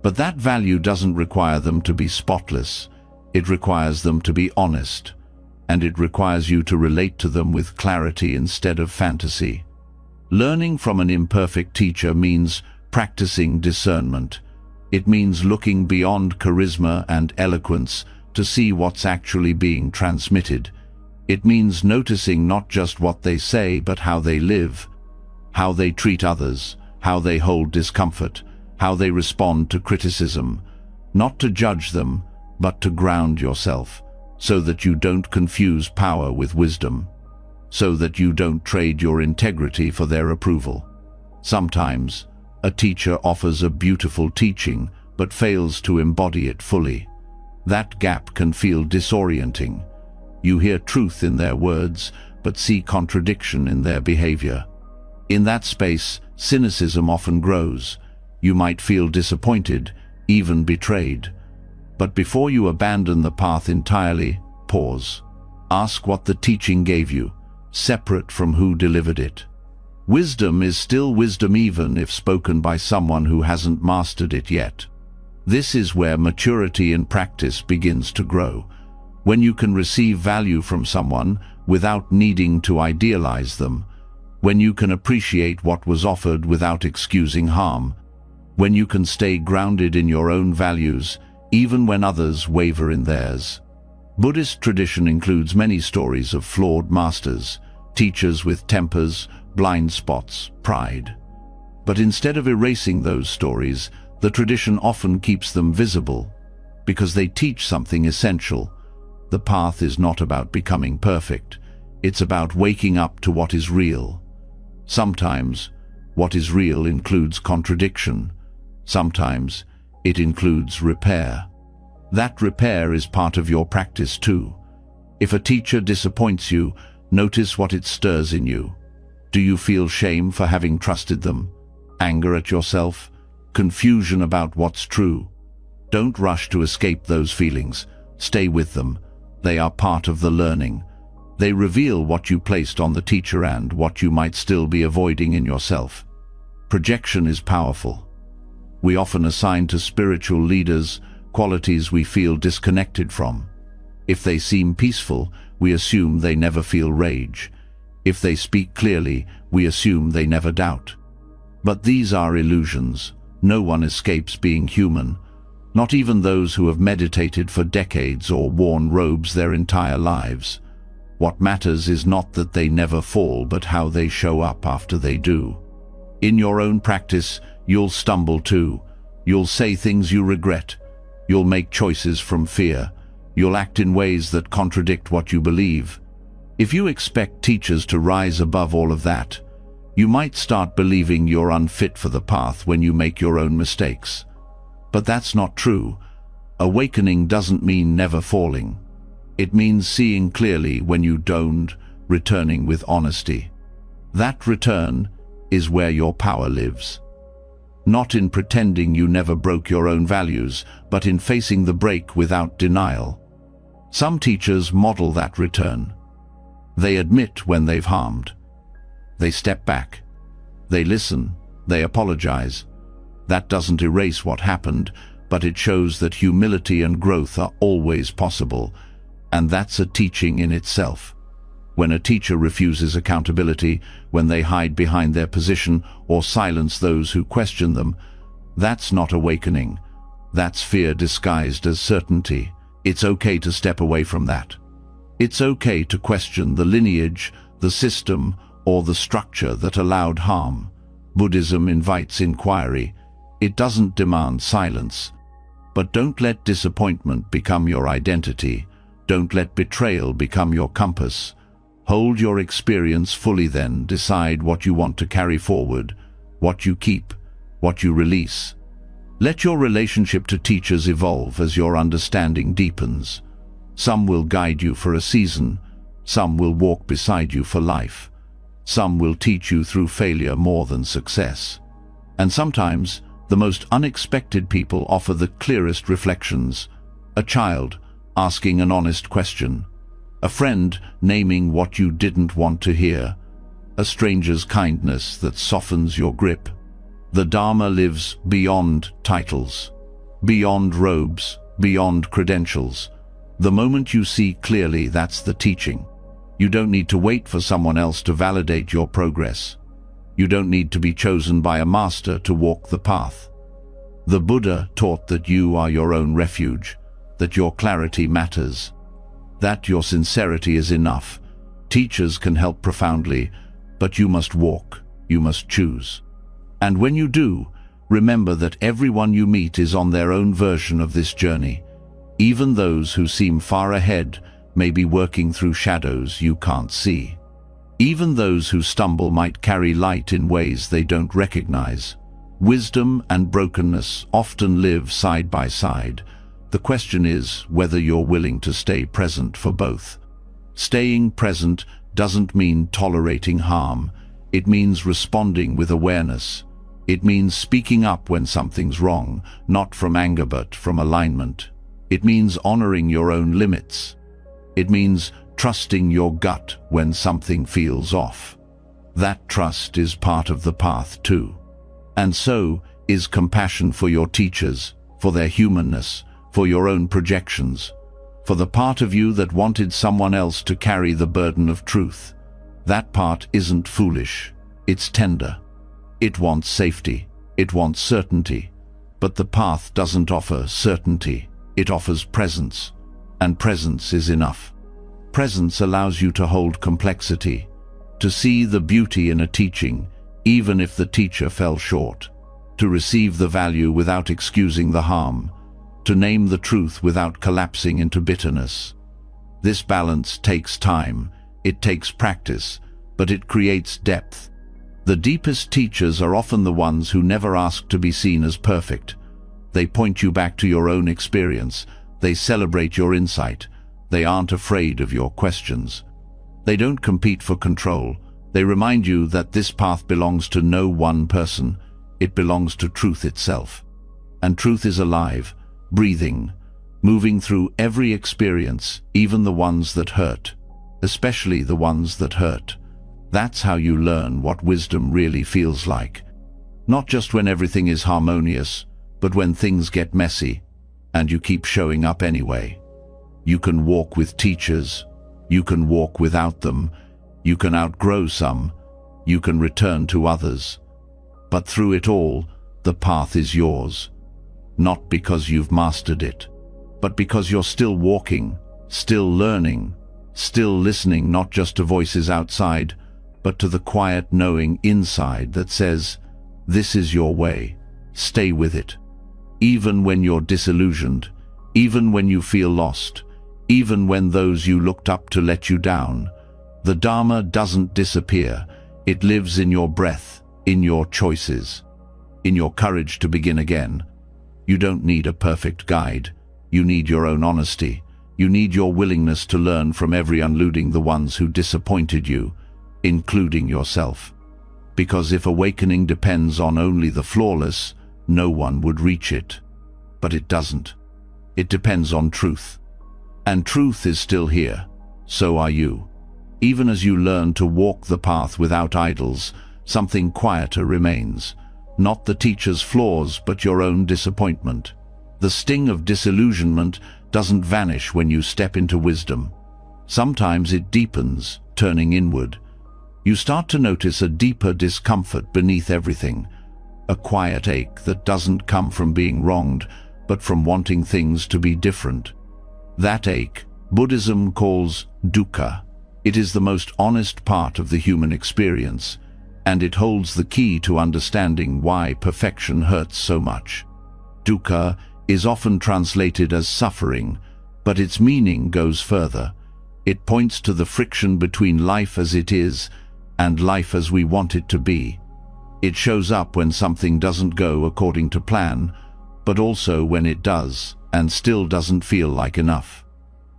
But that value doesn't require them to be spotless. It requires them to be honest, and it requires you to relate to them with clarity instead of fantasy. Learning from an imperfect teacher means practicing discernment. It means looking beyond charisma and eloquence to see what's actually being transmitted. It means noticing not just what they say, but how they live, how they treat others, how they hold discomfort, how they respond to criticism. Not to judge them, but to ground yourself, so that you don't confuse power with wisdom, so that you don't trade your integrity for their approval. Sometimes, a teacher offers a beautiful teaching, but fails to embody it fully. That gap can feel disorienting. You hear truth in their words, but see contradiction in their behavior. In that space, cynicism often grows. You might feel disappointed, even betrayed. But before you abandon the path entirely, pause. Ask what the teaching gave you, separate from who delivered it. Wisdom is still wisdom even if spoken by someone who hasn't mastered it yet. This is where maturity in practice begins to grow. When you can receive value from someone without needing to idealize them. When you can appreciate what was offered without excusing harm. When you can stay grounded in your own values, even when others waver in theirs. Buddhist tradition includes many stories of flawed masters, teachers with tempers, blind spots, pride. But instead of erasing those stories, the tradition often keeps them visible, because they teach something essential. The path is not about becoming perfect. It's about waking up to what is real. Sometimes, what is real includes contradiction. Sometimes, it includes repair. That repair is part of your practice too. If a teacher disappoints you, notice what it stirs in you. Do you feel shame for having trusted them? Anger at yourself? confusion about what's true. Don't rush to escape those feelings. Stay with them. They are part of the learning. They reveal what you placed on the teacher and what you might still be avoiding in yourself. Projection is powerful. We often assign to spiritual leaders qualities we feel disconnected from. If they seem peaceful, we assume they never feel rage. If they speak clearly, we assume they never doubt. But these are illusions. No one escapes being human, not even those who have meditated for decades or worn robes their entire lives. What matters is not that they never fall, but how they show up after they do. In your own practice, you'll stumble too. You'll say things you regret. You'll make choices from fear. You'll act in ways that contradict what you believe. If you expect teachers to rise above all of that, you might start believing you're unfit for the path when you make your own mistakes. But that's not true. Awakening doesn't mean never falling. It means seeing clearly when you don't, returning with honesty. That return is where your power lives. Not in pretending you never broke your own values, but in facing the break without denial. Some teachers model that return. They admit when they've harmed. They step back. They listen. They apologize. That doesn't erase what happened, but it shows that humility and growth are always possible, and that's a teaching in itself. When a teacher refuses accountability, when they hide behind their position or silence those who question them, that's not awakening. That's fear disguised as certainty. It's okay to step away from that. It's okay to question the lineage, the system, or the structure that allowed harm. Buddhism invites inquiry. It doesn't demand silence. But don't let disappointment become your identity. Don't let betrayal become your compass. Hold your experience fully, then decide what you want to carry forward, what you keep, what you release. Let your relationship to teachers evolve as your understanding deepens. Some will guide you for a season. Some will walk beside you for life. Some will teach you through failure more than success. And sometimes, the most unexpected people offer the clearest reflections. A child asking an honest question. A friend naming what you didn't want to hear. A stranger's kindness that softens your grip. The Dharma lives beyond titles, beyond robes, beyond credentials. The moment you see clearly, that's the teaching. You don't need to wait for someone else to validate your progress. You don't need to be chosen by a master to walk the path. The Buddha taught that you are your own refuge, that your clarity matters, that your sincerity is enough. Teachers can help profoundly, but you must walk, you must choose. And when you do, remember that everyone you meet is on their own version of this journey. Even those who seem far ahead may be working through shadows you can't see. Even those who stumble might carry light in ways they don't recognize. Wisdom and brokenness often live side by side. The question is whether you're willing to stay present for both. Staying present doesn't mean tolerating harm. It means responding with awareness. It means speaking up when something's wrong, not from anger but from alignment. It means honoring your own limits. It means trusting your gut when something feels off. That trust is part of the path too. And so is compassion for your teachers, for their humanness, for your own projections, for the part of you that wanted someone else to carry the burden of truth. That part isn't foolish, it's tender. It wants safety, it wants certainty, but the path doesn't offer certainty, it offers presence, and presence is enough. Presence allows you to hold complexity, to see the beauty in a teaching, even if the teacher fell short, to receive the value without excusing the harm, to name the truth without collapsing into bitterness. This balance takes time, it takes practice, but it creates depth. The deepest teachers are often the ones who never ask to be seen as perfect. They point you back to your own experience, they celebrate your insight, they aren't afraid of your questions. They don't compete for control, they remind you that this path belongs to no one person. It belongs to truth itself. And truth is alive, breathing, moving through every experience, even the ones that hurt, especially the ones that hurt. That's how you learn what wisdom really feels like. Not just when everything is harmonious, but when things get messy, and you keep showing up anyway. You can walk with teachers, you can walk without them, you can outgrow some, you can return to others. But through it all, the path is yours. Not because you've mastered it, but because you're still walking, still learning, still listening not just to voices outside, but to the quiet knowing inside that says, this is your way, stay with it. Even when you're disillusioned, even when you feel lost, even when those you looked up to let you down, the Dharma doesn't disappear. It lives in your breath, in your choices, in your courage to begin again. You don't need a perfect guide. You need your own honesty. You need your willingness to learn from every unloading the ones who disappointed you, including yourself. Because if awakening depends on only the flawless, no one would reach it. But it doesn't. It depends on truth. And truth is still here. So are you. Even as you learn to walk the path without idols, something quieter remains. Not the teacher's flaws, but your own disappointment. The sting of disillusionment doesn't vanish when you step into wisdom. Sometimes it deepens, turning inward. You start to notice a deeper discomfort beneath everything. A quiet ache that doesn't come from being wronged, but from wanting things to be different. That ache, Buddhism calls dukkha. It is the most honest part of the human experience, and it holds the key to understanding why perfection hurts so much. Dukkha is often translated as suffering, but its meaning goes further. It points to the friction between life as it is and life as we want it to be. It shows up when something doesn't go according to plan, but also when it does and still doesn't feel like enough.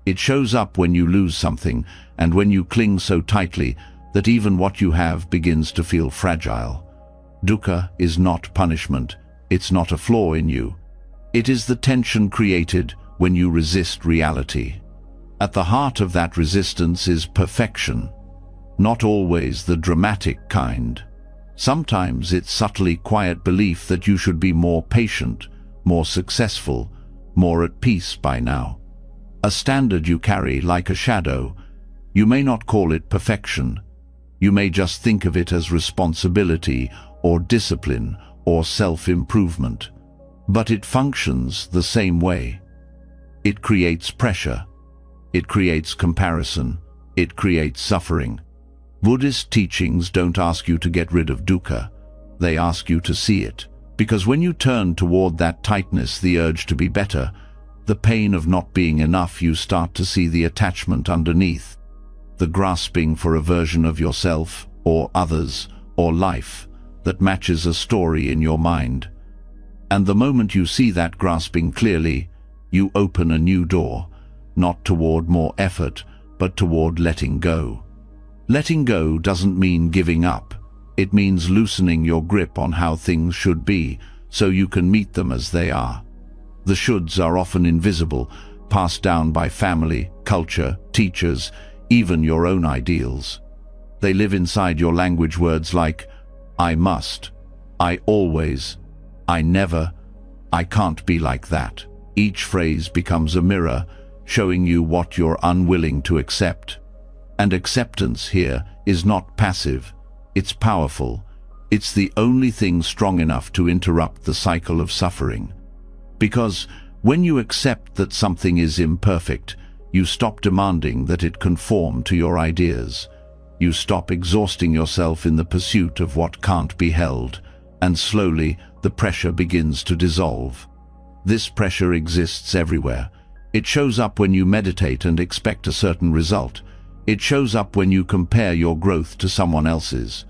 It shows up when you lose something and when you cling so tightly that even what you have begins to feel fragile. Dukkha is not punishment. It's not a flaw in you. It is the tension created when you resist reality. At the heart of that resistance is perfection. Not always the dramatic kind. Sometimes it's subtly quiet belief that you should be more patient, more successful, more at peace by now. A standard you carry like a shadow. You may not call it perfection. You may just think of it as responsibility or discipline or self-improvement. But it functions the same way. It creates pressure. It creates comparison. It creates suffering. Buddhist teachings don't ask you to get rid of dukkha. They ask you to see it. Because when you turn toward that tightness, the urge to be better, the pain of not being enough, you start to see the attachment underneath. The grasping for a version of yourself, or others, or life, that matches a story in your mind. And the moment you see that grasping clearly, you open a new door, not toward more effort, but toward letting go. Letting go doesn't mean giving up. It means loosening your grip on how things should be, so you can meet them as they are. The shoulds are often invisible, passed down by family, culture, teachers, even your own ideals. They live inside your language, words like, I must, I always, I never, I can't be like that. Each phrase becomes a mirror, showing you what you're unwilling to accept. And acceptance here is not passive. It's powerful. It's the only thing strong enough to interrupt the cycle of suffering. Because when you accept that something is imperfect, you stop demanding that it conform to your ideas. You stop exhausting yourself in the pursuit of what can't be held, and slowly the pressure begins to dissolve. This pressure exists everywhere. It shows up when you meditate and expect a certain result. It shows up when you compare your growth to someone else's.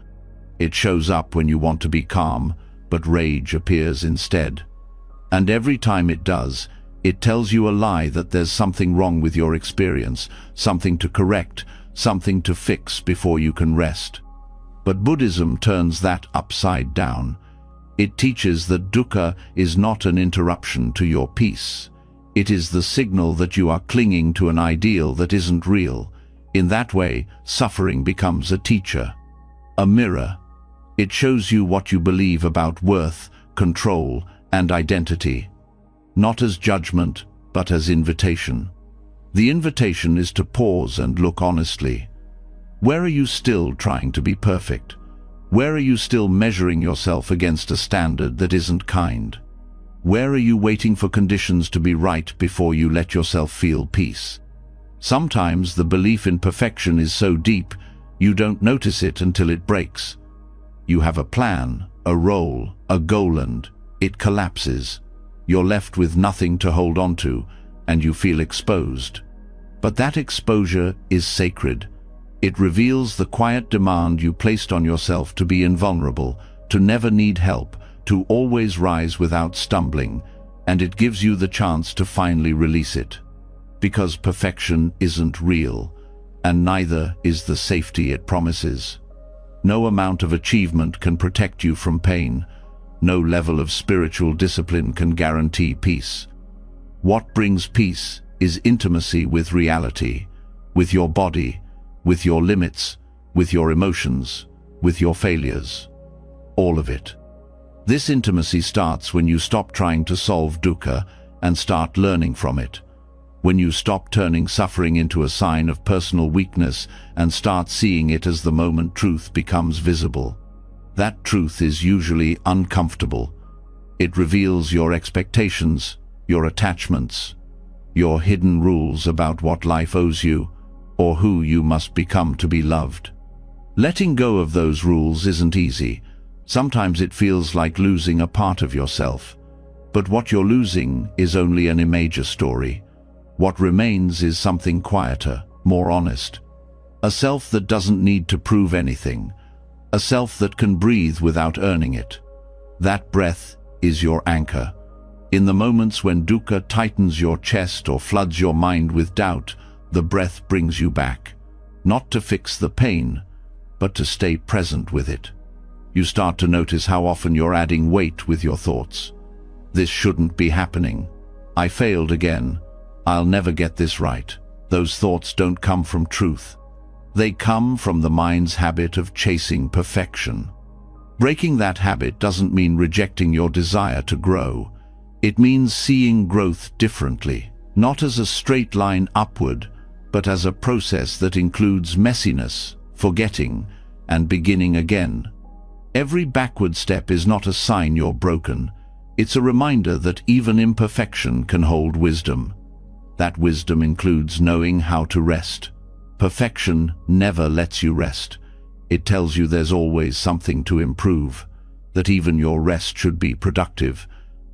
It shows up when you want to be calm, but rage appears instead. And every time it does, it tells you a lie that there's something wrong with your experience, something to correct, something to fix before you can rest. But Buddhism turns that upside down. It teaches that dukkha is not an interruption to your peace. It is the signal that you are clinging to an ideal that isn't real. In that way, suffering becomes a teacher, a mirror. It shows you what you believe about worth, control, and identity, not as judgment, but as invitation. The invitation is to pause and look honestly. Where are you still trying to be perfect? Where are you still measuring yourself against a standard that isn't kind? Where are you waiting for conditions to be right before you let yourself feel peace? Sometimes the belief in perfection is so deep, you don't notice it until it breaks. You have a plan, a role, a goal, and it collapses. You're left with nothing to hold on to, and you feel exposed. But that exposure is sacred. It reveals the quiet demand you placed on yourself to be invulnerable, to never need help, to always rise without stumbling, and it gives you the chance to finally release it. Because perfection isn't real, and neither is the safety it promises. No amount of achievement can protect you from pain. No level of spiritual discipline can guarantee peace. What brings peace is intimacy with reality, with your body, with your limits, with your emotions, with your failures. All of it. This intimacy starts when you stop trying to solve dukkha and start learning from it. When you stop turning suffering into a sign of personal weakness and start seeing it as the moment truth becomes visible. That truth is usually uncomfortable. It reveals your expectations, your attachments, your hidden rules about what life owes you, or who you must become to be loved. Letting go of those rules isn't easy. Sometimes it feels like losing a part of yourself. But what you're losing is only an imaginary story. What remains is something quieter, more honest. A self that doesn't need to prove anything. A self that can breathe without earning it. That breath is your anchor. In the moments when dukkha tightens your chest or floods your mind with doubt, the breath brings you back. Not to fix the pain, but to stay present with it. You start to notice how often you're adding weight with your thoughts. This shouldn't be happening. I failed again. I'll never get this right. Those thoughts don't come from truth. They come from the mind's habit of chasing perfection. Breaking that habit doesn't mean rejecting your desire to grow. It means seeing growth differently, not as a straight line upward, but as a process that includes messiness, forgetting, and beginning again. Every backward step is not a sign you're broken. It's a reminder that even imperfection can hold wisdom. That wisdom includes knowing how to rest. Perfection never lets you rest. It tells you there's always something to improve, that even your rest should be productive,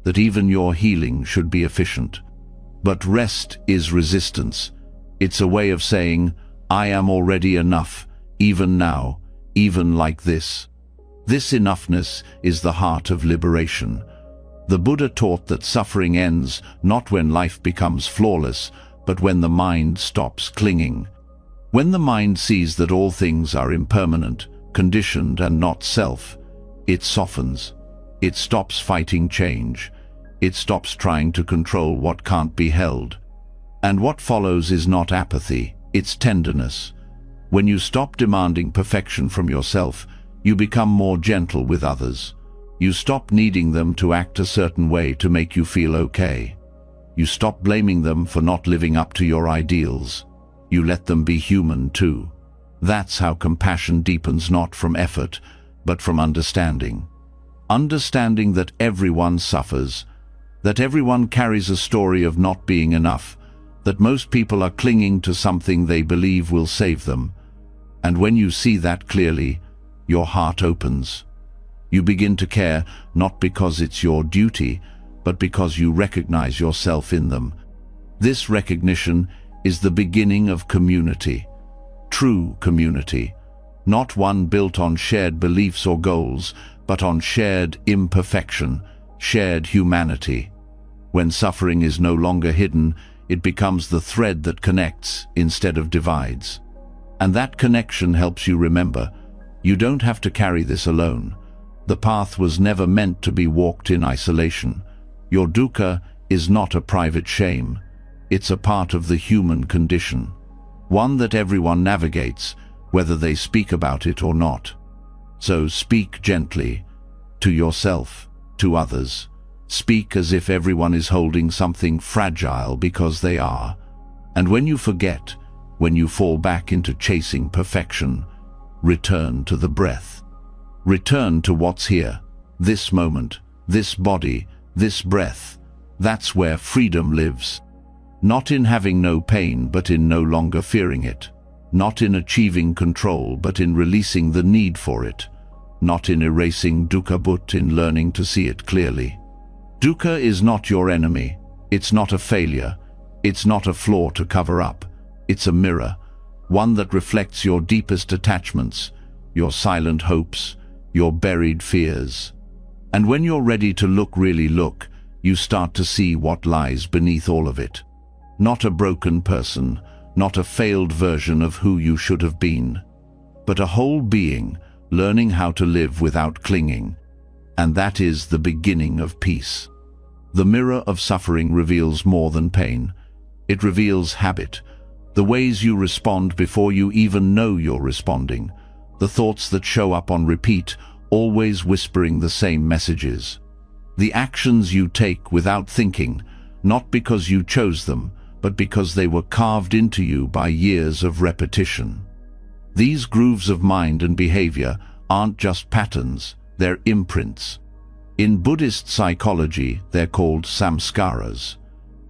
that even your healing should be efficient. But rest is resistance. It's a way of saying, I am already enough, even now, even like this. This enoughness is the heart of liberation. The Buddha taught that suffering ends not when life becomes flawless, but when the mind stops clinging. When the mind sees that all things are impermanent, conditioned, and not self, it softens. It stops fighting change. It stops trying to control what can't be held. And what follows is not apathy, it's tenderness. When you stop demanding perfection from yourself, you become more gentle with others. You stop needing them to act a certain way to make you feel okay. You stop blaming them for not living up to your ideals. You let them be human too. That's how compassion deepens, not from effort, but from understanding. Understanding that everyone suffers, that everyone carries a story of not being enough, that most people are clinging to something they believe will save them. And when you see that clearly, your heart opens. You begin to care, not because it's your duty, but because you recognize yourself in them. This recognition is the beginning of community. True community. Not one built on shared beliefs or goals, but on shared imperfection, shared humanity. When suffering is no longer hidden, it becomes the thread that connects instead of divides. And that connection helps you remember, you don't have to carry this alone. The path was never meant to be walked in isolation. Your dukkha is not a private shame. It's a part of the human condition, one that everyone navigates, whether they speak about it or not. So speak gently, to yourself, to others. Speak as if everyone is holding something fragile, because they are. And when you forget, when you fall back into chasing perfection, return to the breath. Return to what's here, this moment, this body, this breath. That's where freedom lives. Not in having no pain, but in no longer fearing it. Not in achieving control, but in releasing the need for it. Not in erasing dukkha, but in learning to see it clearly. Dukkha is not your enemy. It's not a failure. It's not a flaw to cover up. It's a mirror, one that reflects your deepest attachments, your silent hopes, your buried fears. And when you're ready to really look, you start to see what lies beneath all of it. Not a broken person, not a failed version of who you should have been, but a whole being learning how to live without clinging. And that is the beginning of peace. The mirror of suffering reveals more than pain. It reveals habit, the ways you respond before you even know you're responding, the thoughts that show up on repeat, always whispering the same messages. The actions you take without thinking, not because you chose them, but because they were carved into you by years of repetition. These grooves of mind and behavior aren't just patterns, they're imprints. In Buddhist psychology, they're called samskaras,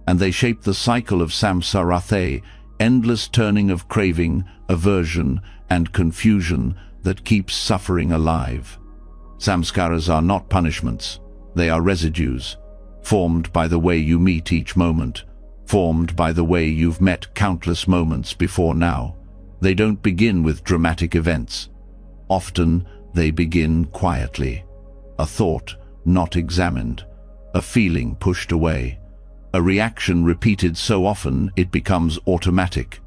and they shape the cycle of samsara, endless turning of craving, aversion, and confusion that keeps suffering alive. Samskaras are not punishments. They are residues, formed by the way you meet each moment, formed by the way you've met countless moments before now. They don't begin with dramatic events. Often, they begin quietly. A thought not examined, a feeling pushed away, a reaction repeated so often it becomes automatic.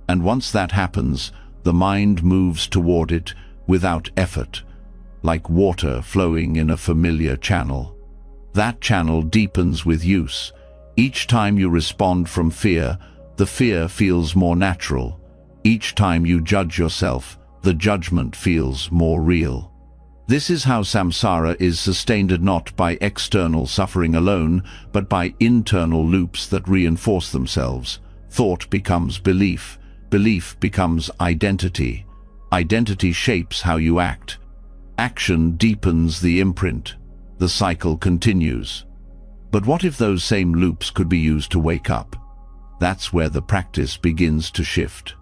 And once that happens, the mind moves toward it without effort, like water flowing in a familiar channel. That channel deepens with use. Each time you respond from fear, the fear feels more natural. Each time you judge yourself, the judgment feels more real. This is how samsara is sustained, not by external suffering alone, but by internal loops that reinforce themselves. Thought becomes belief. Belief becomes identity. Identity shapes how you act. Action deepens the imprint. The cycle continues. But what if those same loops could be used to wake up? That's where the practice begins to shift.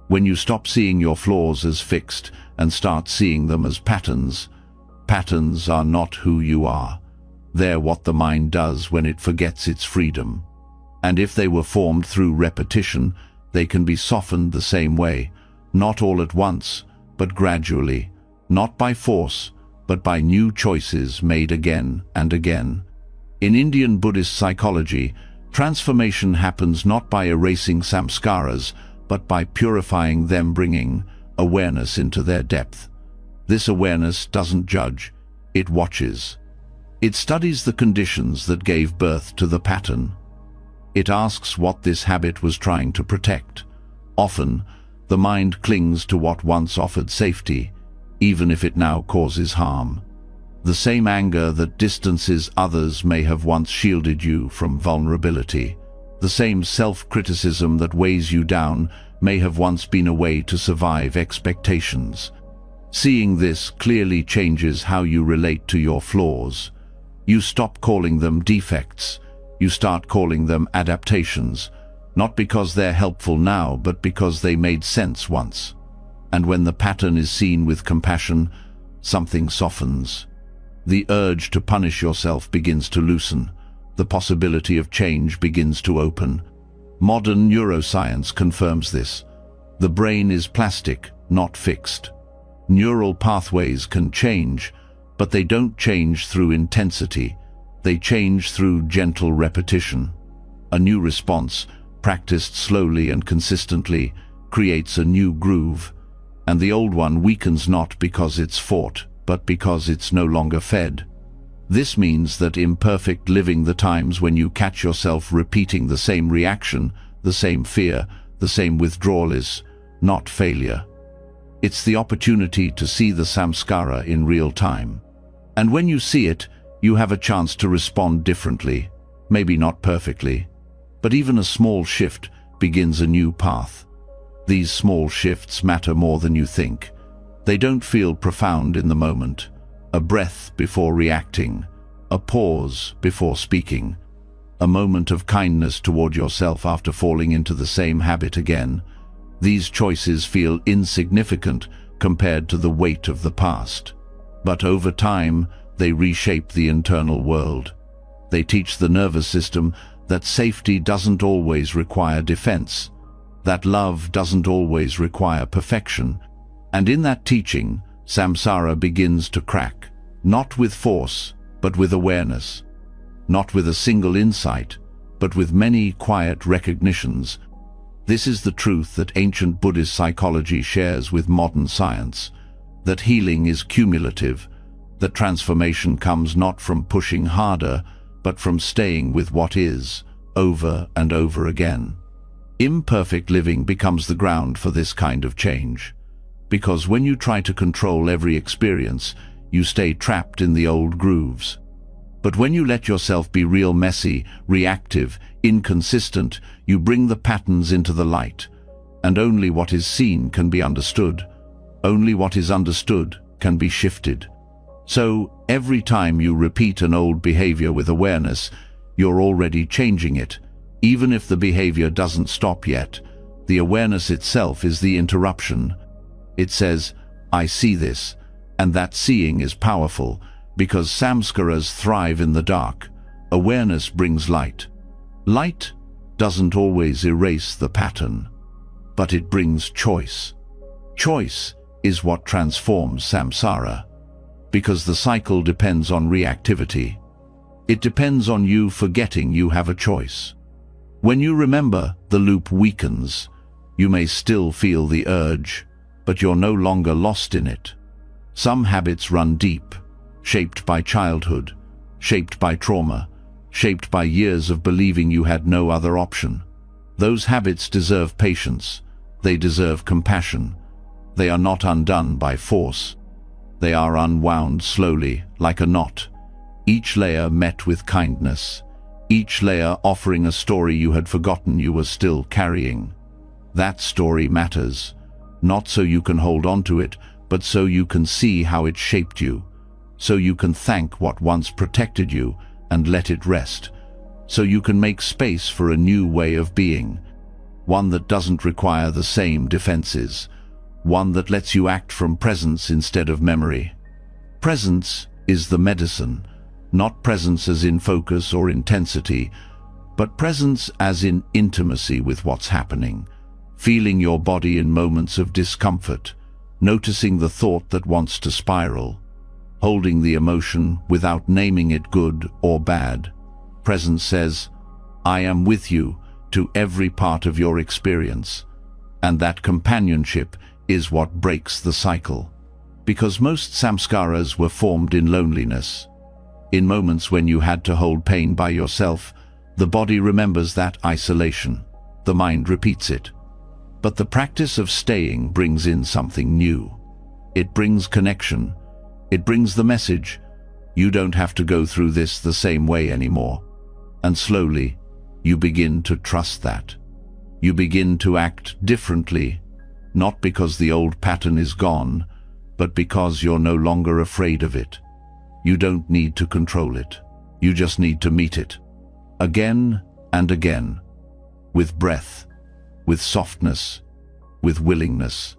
When you stop seeing your flaws as fixed and start seeing them as patterns. Patterns are not who you are. They're what the mind does when it forgets its freedom. And if they were formed through repetition, they can be softened the same way, not all at once, but gradually, not by force, but by new choices made again and again. In Indian Buddhist psychology, transformation happens not by erasing samskaras, but by purifying them, bringing awareness into their depth. This awareness doesn't judge, it watches. It studies the conditions that gave birth to the pattern. It asks what this habit was trying to protect. Often, the mind clings to what once offered safety, even if it now causes harm. The same anger that distances others may have once shielded you from vulnerability. The same self-criticism that weighs you down may have once been a way to survive expectations. Seeing this clearly changes how you relate to your flaws. You stop calling them defects. You start calling them adaptations, not because they're helpful now, but because they made sense once. And when the pattern is seen with compassion, something softens. The urge to punish yourself begins to loosen. The possibility of change begins to open. Modern neuroscience confirms this. The brain is plastic, not fixed. Neural pathways can change, but they don't change through intensity. They change through gentle repetition. A new response, practiced slowly and consistently, creates a new groove, and the old one weakens not because it's fought, but because it's no longer fed. This means that imperfect living, the times when you catch yourself repeating the same reaction, the same fear, the same withdrawal, is not failure. It's the opportunity to see the samskara in real time. And when you see it, you have a chance to respond differently, maybe not perfectly, but even a small shift begins a new path. These small shifts matter more than you think. They don't feel profound in the moment. A breath before reacting, a pause before speaking, a moment of kindness toward yourself after falling into the same habit again. These choices feel insignificant compared to the weight of the past. But over time, they reshape the internal world. They teach the nervous system that safety doesn't always require defense, that love doesn't always require perfection. And in that teaching, samsara begins to crack, not with force, but with awareness, not with a single insight, but with many quiet recognitions. This is the truth that ancient Buddhist psychology shares with modern science, that healing is cumulative, that transformation comes not from pushing harder, but from staying with what is, over and over again. Imperfect living becomes the ground for this kind of change, because when you try to control every experience, you stay trapped in the old grooves. But when you let yourself be real, messy, reactive, inconsistent, you bring the patterns into the light, and only what is seen can be understood. Only what is understood can be shifted. So, every time you repeat an old behavior with awareness, you're already changing it. Even if the behavior doesn't stop yet, the awareness itself is the interruption. It says, I see this, and that seeing is powerful, because samskaras thrive in the dark. Awareness brings light. Light doesn't always erase the pattern, but it brings choice. Choice is what transforms samsara, because the cycle depends on reactivity. It depends on you forgetting you have a choice. When you remember, the loop weakens. You may still feel the urge, but you're no longer lost in it. Some habits run deep, shaped by childhood, shaped by trauma, shaped by years of believing you had no other option. Those habits deserve patience. They deserve compassion. They are not undone by force. They are unwound slowly, like a knot, each layer met with kindness, each layer offering a story you had forgotten you were still carrying. That story matters, not so you can hold on to it, but so you can see how it shaped you, so you can thank what once protected you and let it rest, so you can make space for a new way of being, one that doesn't require the same defenses, one that lets you act from presence instead of memory. Presence is the medicine, not presence as in focus or intensity, but presence as in intimacy with what's happening, feeling your body in moments of discomfort, noticing the thought that wants to spiral, holding the emotion without naming it good or bad. Presence says, I am with you to every part of your experience, and that companionship is what breaks the cycle. Because most samskaras were formed in loneliness. In moments when you had to hold pain by yourself, the body remembers that isolation. The mind repeats it. But the practice of staying brings in something new. It brings connection. It brings the message, you don't have to go through this the same way anymore. And slowly, you begin to trust that. You begin to act differently, not because the old pattern is gone, but because you're no longer afraid of it. You don't need to control it. You just need to meet it. Again and again. With breath, with softness, with willingness.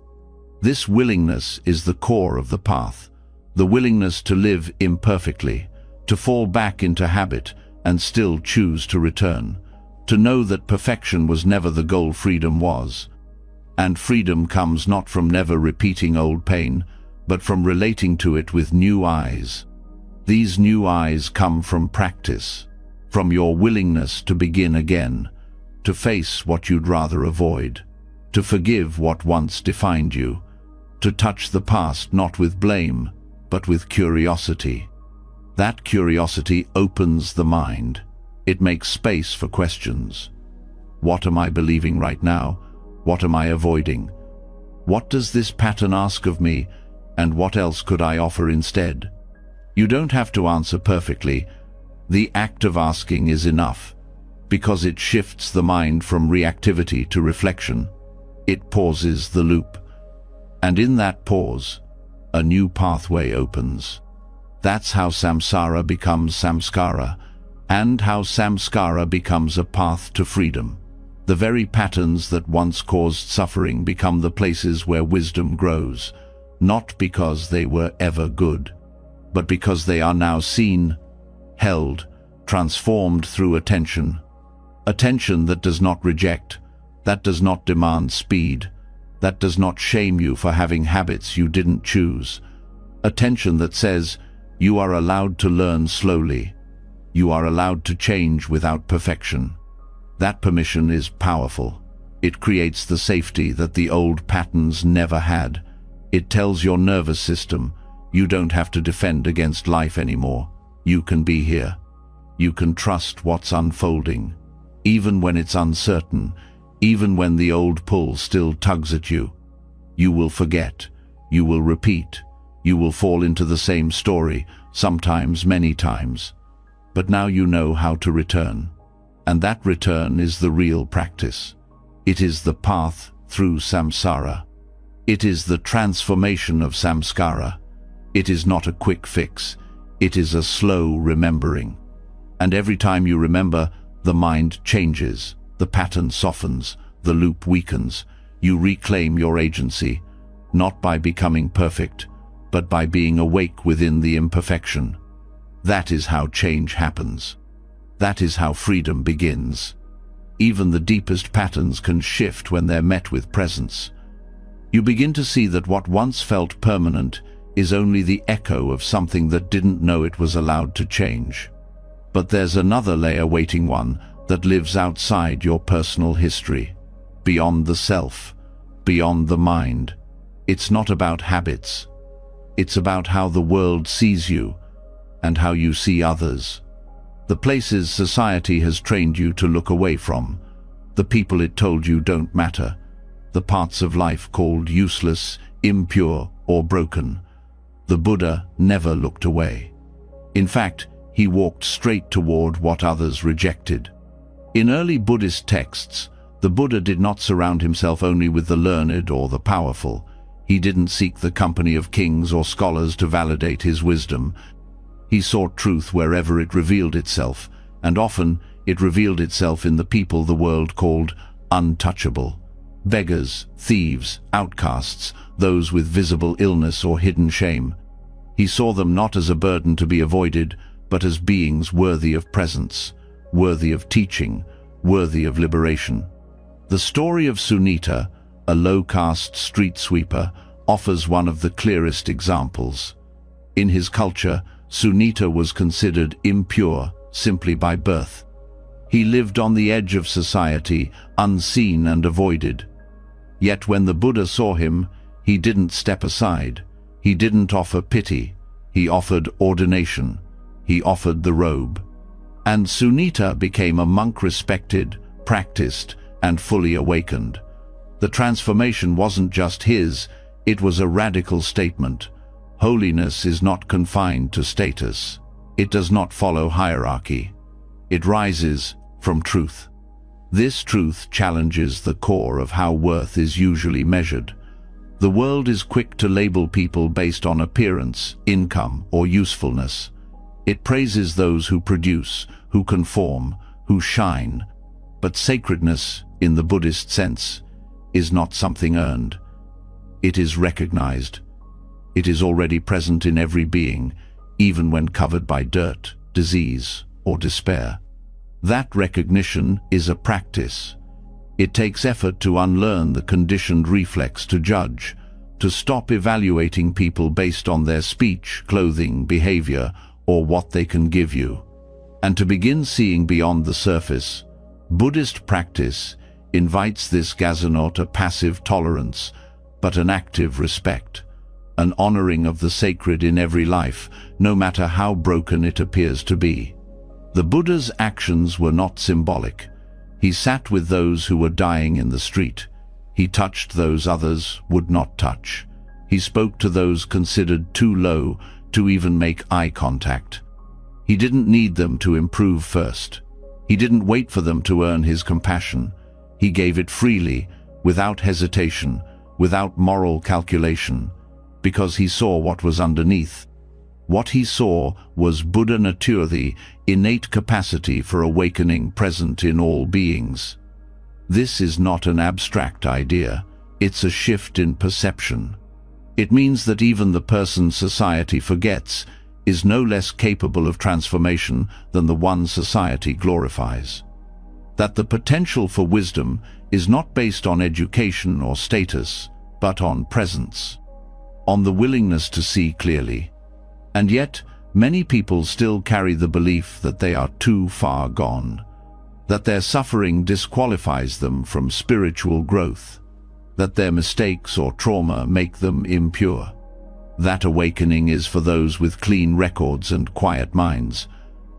This willingness is the core of the path. The willingness to live imperfectly, to fall back into habit and still choose to return. To know that perfection was never the goal, freedom was. And freedom comes not from never repeating old pain, but from relating to it with new eyes. These new eyes come from practice, from your willingness to begin again, to face what you'd rather avoid, to forgive what once defined you, to touch the past not with blame, but with curiosity. That curiosity opens the mind. It makes space for questions. What am I believing right now? What am I avoiding? What does this pattern ask of me, and what else could I offer instead? You don't have to answer perfectly. The act of asking is enough, because it shifts the mind from reactivity to reflection. It pauses the loop. And in that pause, a new pathway opens. That's how samsara becomes samskara, and how samskara becomes a path to freedom. The very patterns that once caused suffering become the places where wisdom grows, not because they were ever good, but because they are now seen, held, transformed through attention. Attention that does not reject, that does not demand speed, that does not shame you for having habits you didn't choose. Attention that says, you are allowed to learn slowly. You are allowed to change without perfection. That permission is powerful. It creates the safety that the old patterns never had. It tells your nervous system, you don't have to defend against life anymore. You can be here. You can trust what's unfolding, even when it's uncertain, even when the old pull still tugs at you. You will forget. You will repeat. You will fall into the same story, sometimes many times. But now you know how to return. And that return is the real practice. It is the path through samsara. It is the transformation of samskara. It is not a quick fix. It is a slow remembering. And every time you remember, the mind changes, the pattern softens, the loop weakens. You reclaim your agency, not by becoming perfect, but by being awake within the imperfection. That is how change happens. That is how freedom begins. Even the deepest patterns can shift when they're met with presence. You begin to see that what once felt permanent is only the echo of something that didn't know it was allowed to change. But there's another layer waiting, one that lives outside your personal history, beyond the self, beyond the mind. It's not about habits. It's about how the world sees you and how you see others. The places society has trained you to look away from, the people it told you don't matter, the parts of life called useless, impure, or broken. The Buddha never looked away. In fact, he walked straight toward what others rejected. In early Buddhist texts, the Buddha did not surround himself only with the learned or the powerful. He didn't seek the company of kings or scholars to validate his wisdom. He sought truth wherever it revealed itself, and often it revealed itself in the people the world called untouchable. Beggars, thieves, outcasts, those with visible illness or hidden shame. He saw them not as a burden to be avoided, but as beings worthy of presence, worthy of teaching, worthy of liberation. The story of Sunita, a low-caste street sweeper, offers one of the clearest examples. In his culture, Sunita was considered impure simply by birth. He lived on the edge of society, unseen and avoided. Yet when the Buddha saw him, he didn't step aside. He didn't offer pity. He offered ordination. He offered the robe. And Sunita became a monk, respected, practiced, and fully awakened. The transformation wasn't just his, it was a radical statement. Holiness is not confined to status. It does not follow hierarchy. It rises from truth. This truth challenges the core of how worth is usually measured. The world is quick to label people based on appearance, income, or usefulness. It praises those who produce, who conform, who shine. But sacredness, in the Buddhist sense, is not something earned. It is recognized. It is already present in every being, even when covered by dirt, disease, or despair. That recognition is a practice. It takes effort to unlearn the conditioned reflex to judge, to stop evaluating people based on their speech, clothing, behavior, or what they can give you, and to begin seeing beyond the surface. Buddhist practice invites this not a passive tolerance, but an active respect. an honoring of the sacred in every life, no matter how broken it appears to be. The Buddha's actions were not symbolic. He sat with those who were dying in the street. He touched those others would not touch. He spoke to those considered too low to even make eye contact. He didn't need them to improve first. He didn't wait for them to earn his compassion. He gave it freely, without hesitation, without moral calculation, because he saw what was underneath. What he saw was Buddha nature, the innate capacity for awakening present in all beings. This is not an abstract idea. It's a shift in perception. It means that even the person society forgets is no less capable of transformation than the one society glorifies. That the potential for wisdom is not based on education or status, but on presence, on the willingness to see clearly. And yet, many people still carry the belief that they are too far gone, that their suffering disqualifies them from spiritual growth, that their mistakes or trauma make them impure. That awakening is for those with clean records and quiet minds.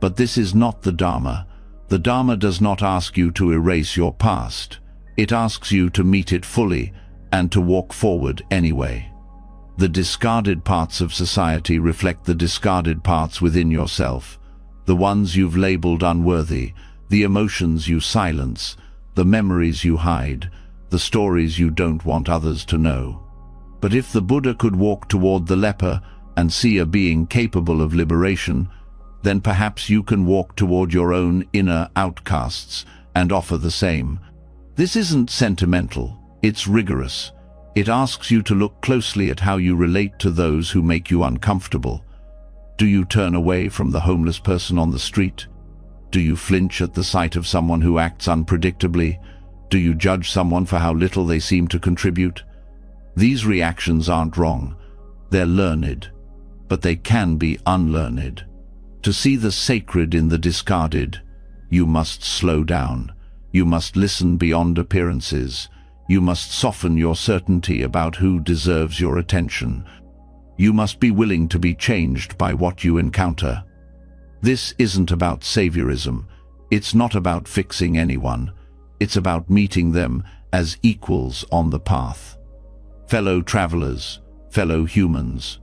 But this is not the Dharma. The Dharma does not ask you to erase your past. It asks you to meet it fully and to walk forward anyway. The discarded parts of society reflect the discarded parts within yourself, the ones you've labeled unworthy, the emotions you silence, the memories you hide, the stories you don't want others to know. But if the Buddha could walk toward the leper and see a being capable of liberation, then perhaps you can walk toward your own inner outcasts and offer the same. This isn't sentimental, it's rigorous. It asks you to look closely at how you relate to those who make you uncomfortable. Do you turn away from the homeless person on the street? Do you flinch at the sight of someone who acts unpredictably? Do you judge someone for how little they seem to contribute? These reactions aren't wrong. They're learned, but they can be unlearned. To see the sacred in the discarded, you must slow down. You must listen beyond appearances. You must soften your certainty about who deserves your attention. You must be willing to be changed by what you encounter. This isn't about saviorism. It's not about fixing anyone. It's about meeting them as equals on the path. Fellow travelers, fellow humans.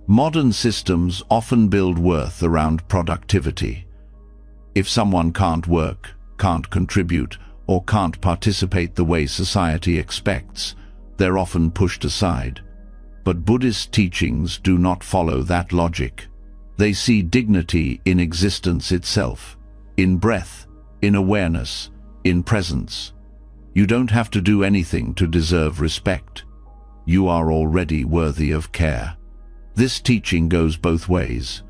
Modern systems often build worth around productivity. If someone can't work, can't contribute, or can't participate the way society expects, they're often pushed aside. But Buddhist teachings do not follow that logic. They see dignity in existence itself, in breath, in awareness, in presence. You don't have to do anything to deserve respect. You are already worthy of care. This teaching goes both ways.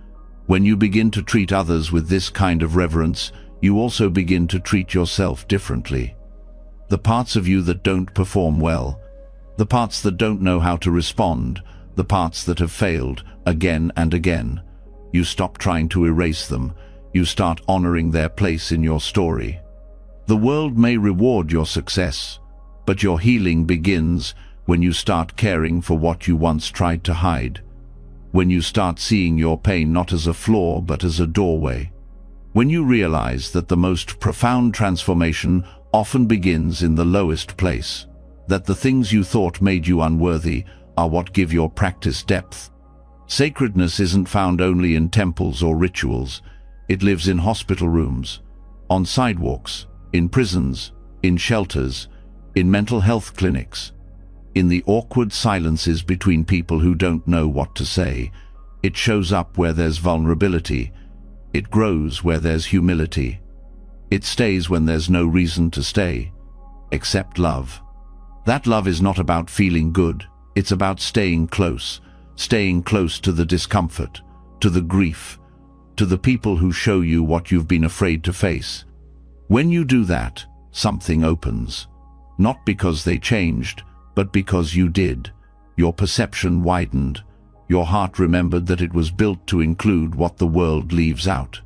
When you begin to treat others with this kind of reverence, you also begin to treat yourself differently. The parts of you that don't perform well, the parts that don't know how to respond, the parts that have failed again and again, you stop trying to erase them. You start honoring their place in your story. The world may reward your success, but your healing begins when you start caring for what you once tried to hide. When you start seeing your pain not as a flaw but as a doorway. When you realize that the most profound transformation often begins in the lowest place, that the things you thought made you unworthy are what give your practice depth. Sacredness isn't found only in temples or rituals. It lives in hospital rooms, on sidewalks, in prisons, in shelters, in mental health clinics, in the awkward silences between people who don't know what to say. It shows up where there's vulnerability. It grows where there's humility. It stays when there's no reason to stay, except love. That love is not about feeling good. It's about staying close to the discomfort, to the grief, to the people who show you what you've been afraid to face. When you do that, something opens. Not because they changed, but because you did. Your perception widened. Your heart remembered that it was built to include what the world leaves out.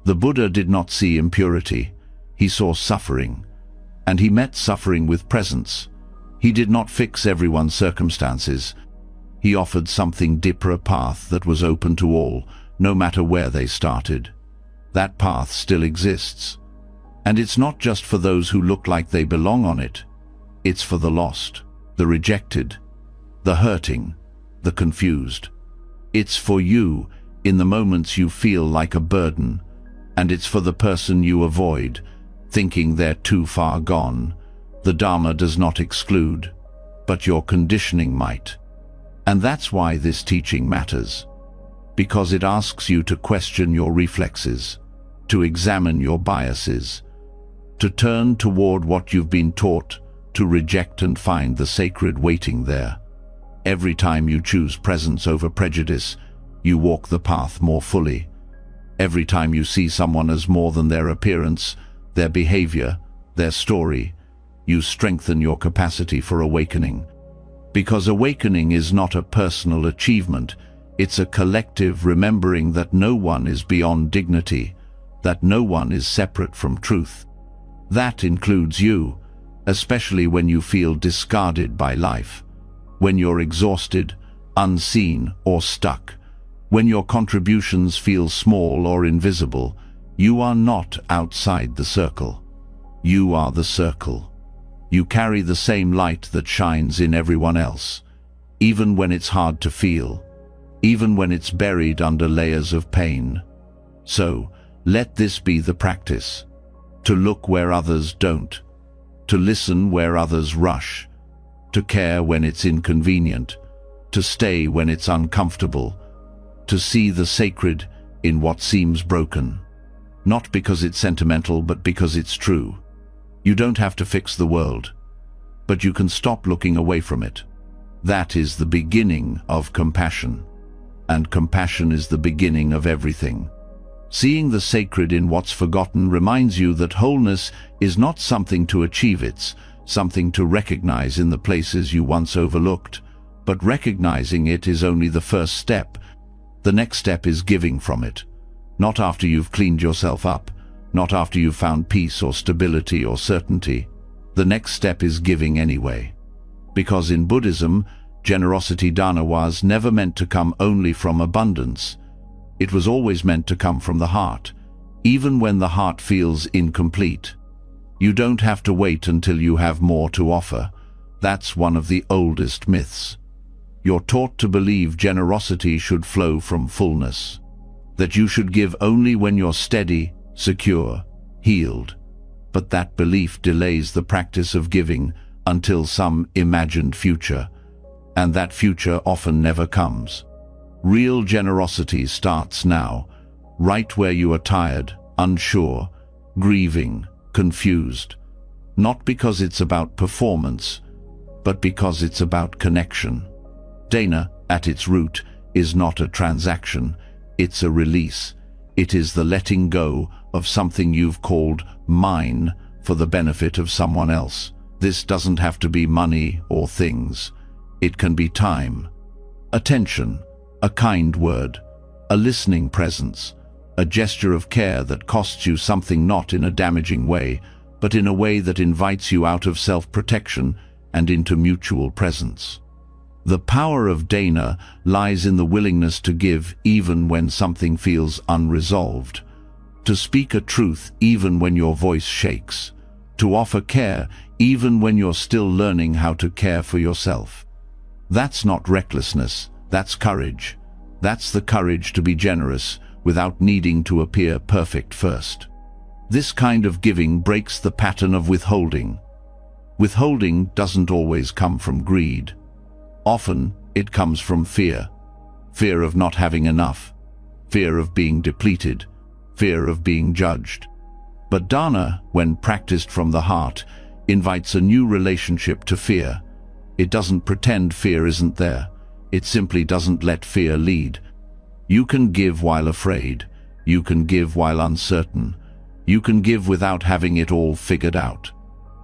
The Buddha did not see impurity. He saw suffering. And he met suffering with presence. He did not fix everyone's circumstances. He offered something deeper, a path that was open to all, no matter where they started. That path still exists. And it's not just for those who look like they belong on it. It's for the lost, the rejected, the hurting, the confused. It's for you in the moments you feel like a burden, and it's for the person you avoid, thinking they're too far gone. The Dharma does not exclude, but your conditioning might. And that's why this teaching matters, because it asks you to question your reflexes, to examine your biases, to turn toward what you've been taught, to reject and find the sacred waiting there. Every time you choose presence over prejudice, you walk the path more fully. Every time you see someone as more than their appearance, their behavior, their story, you strengthen your capacity for awakening. Because awakening is not a personal achievement, it's a collective remembering that no one is beyond dignity, that no one is separate from truth. That includes you, especially when you feel discarded by life, when you're exhausted, unseen, or stuck. When your contributions feel small or invisible, you are not outside the circle. You are the circle. You carry the same light that shines in everyone else, even when it's hard to feel, even when it's buried under layers of pain. So, let this be the practice: to look where others don't, to listen where others rush, to care when it's inconvenient, to stay when it's uncomfortable, to see the sacred in what seems broken. Not because it's sentimental, but because it's true. You don't have to fix the world, but you can stop looking away from it. That is the beginning of compassion. And compassion is the beginning of everything. Seeing the sacred in what's forgotten reminds you that wholeness is not something to achieve, it's something to recognize in the places you once overlooked. But recognizing it is only the first step. The next step is giving from it. Not after you've cleaned yourself up, not after you've found peace or stability or certainty. The next step is giving anyway. Because in Buddhism, generosity dana was never meant to come only from abundance. It was always meant to come from the heart, even when the heart feels incomplete. You don't have to wait until you have more to offer. That's one of the oldest myths. You're taught to believe generosity should flow from fullness, that you should give only when you're steady, secure, healed. But that belief delays the practice of giving until some imagined future, and that future often never comes. Real generosity starts now, right where you are tired, unsure, grieving, confused. Not because it's about performance, but because it's about connection. Dana, at its root, is not a transaction, it's a release. It is the letting go of something you've called mine for the benefit of someone else. This doesn't have to be money or things. It can be time, attention, a kind word, a listening presence, a gesture of care that costs you something, not in a damaging way, but in a way that invites you out of self-protection and into mutual presence. The power of dana lies in the willingness to give even when something feels unresolved, to speak a truth even when your voice shakes, to offer care even when you're still learning how to care for yourself. That's not recklessness, that's courage. That's the courage to be generous without needing to appear perfect first. This kind of giving breaks the pattern of withholding. Withholding doesn't always come from greed. Often, it comes from fear. Fear of not having enough. Fear of being depleted. Fear of being judged. But dana, when practiced from the heart, invites a new relationship to fear. It doesn't pretend fear isn't there. It simply doesn't let fear lead. You can give while afraid. You can give while uncertain. You can give without having it all figured out.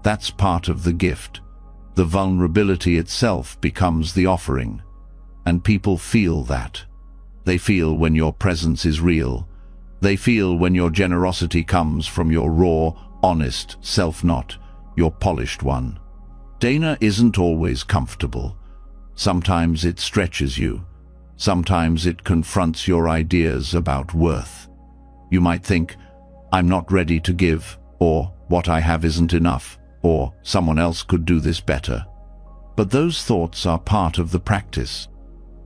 That's part of the gift. The vulnerability itself becomes the offering. And people feel that. They feel when your presence is real. They feel when your generosity comes from your raw, honest self, not your polished one. Dana isn't always comfortable. Sometimes it stretches you. Sometimes it confronts your ideas about worth. You might think, I'm not ready to give, or what I have isn't enough, or someone else could do this better. But those thoughts are part of the practice.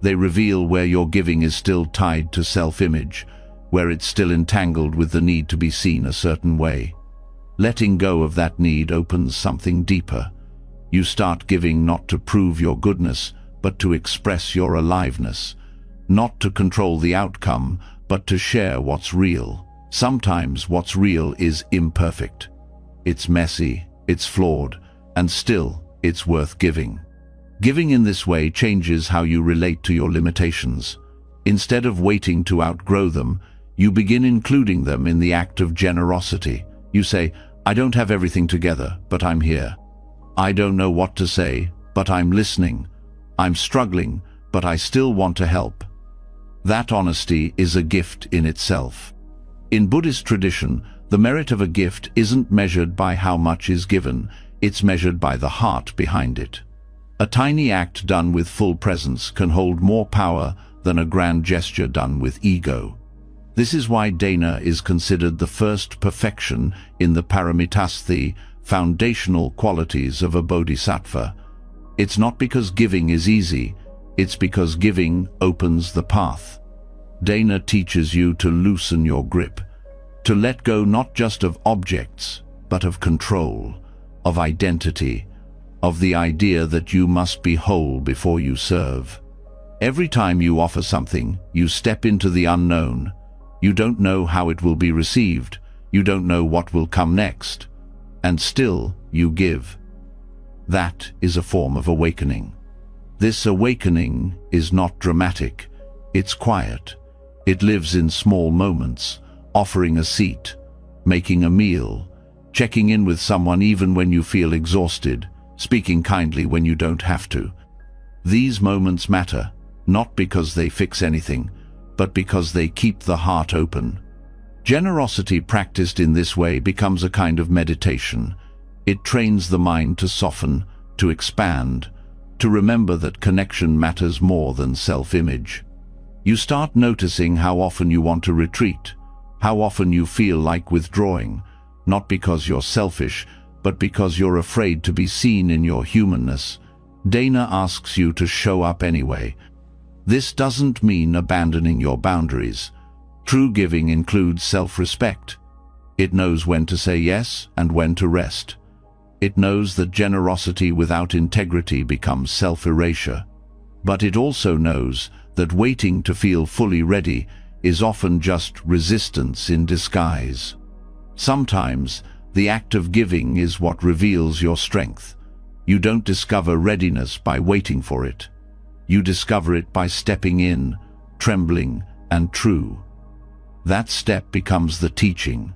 They reveal where your giving is still tied to self-image, where it's still entangled with the need to be seen a certain way. Letting go of that need opens something deeper. You start giving not to prove your goodness, but to express your aliveness. Not to control the outcome, but to share what's real. Sometimes what's real is imperfect. It's messy, it's flawed, and still, it's worth giving. Giving in this way changes how you relate to your limitations. Instead of waiting to outgrow them, you begin including them in the act of generosity. You say, I don't have everything together, but I'm here. I don't know what to say, but I'm listening. I'm struggling, but I still want to help. That honesty is a gift in itself. In Buddhist tradition, the merit of a gift isn't measured by how much is given, it's measured by the heart behind it. A tiny act done with full presence can hold more power than a grand gesture done with ego. This is why dana is considered the first perfection in the paramitasthi, foundational qualities of a bodhisattva. It's not because giving is easy, it's because giving opens the path. Dana teaches you to loosen your grip, to let go not just of objects, but of control, of identity, of the idea that you must be whole before you serve. Every time you offer something, you step into the unknown. You don't know how it will be received. You don't know what will come next. And still, you give. That is a form of awakening. This awakening is not dramatic. It's quiet. It lives in small moments, offering a seat, making a meal, checking in with someone even when you feel exhausted, speaking kindly when you don't have to. These moments matter, not because they fix anything, but because they keep the heart open. Generosity practiced in this way becomes a kind of meditation. It trains the mind to soften, to expand, to remember that connection matters more than self-image. You start noticing how often you want to retreat, how often you feel like withdrawing, not because you're selfish, but because you're afraid to be seen in your humanness. Dana asks you to show up anyway. This doesn't mean abandoning your boundaries. True giving includes self-respect. It knows when to say yes and when to rest. It knows that generosity without integrity becomes self-erasure. But it also knows that waiting to feel fully ready is often just resistance in disguise. Sometimes, the act of giving is what reveals your strength. You don't discover readiness by waiting for it. You discover it by stepping in, trembling and true. That step becomes the teaching,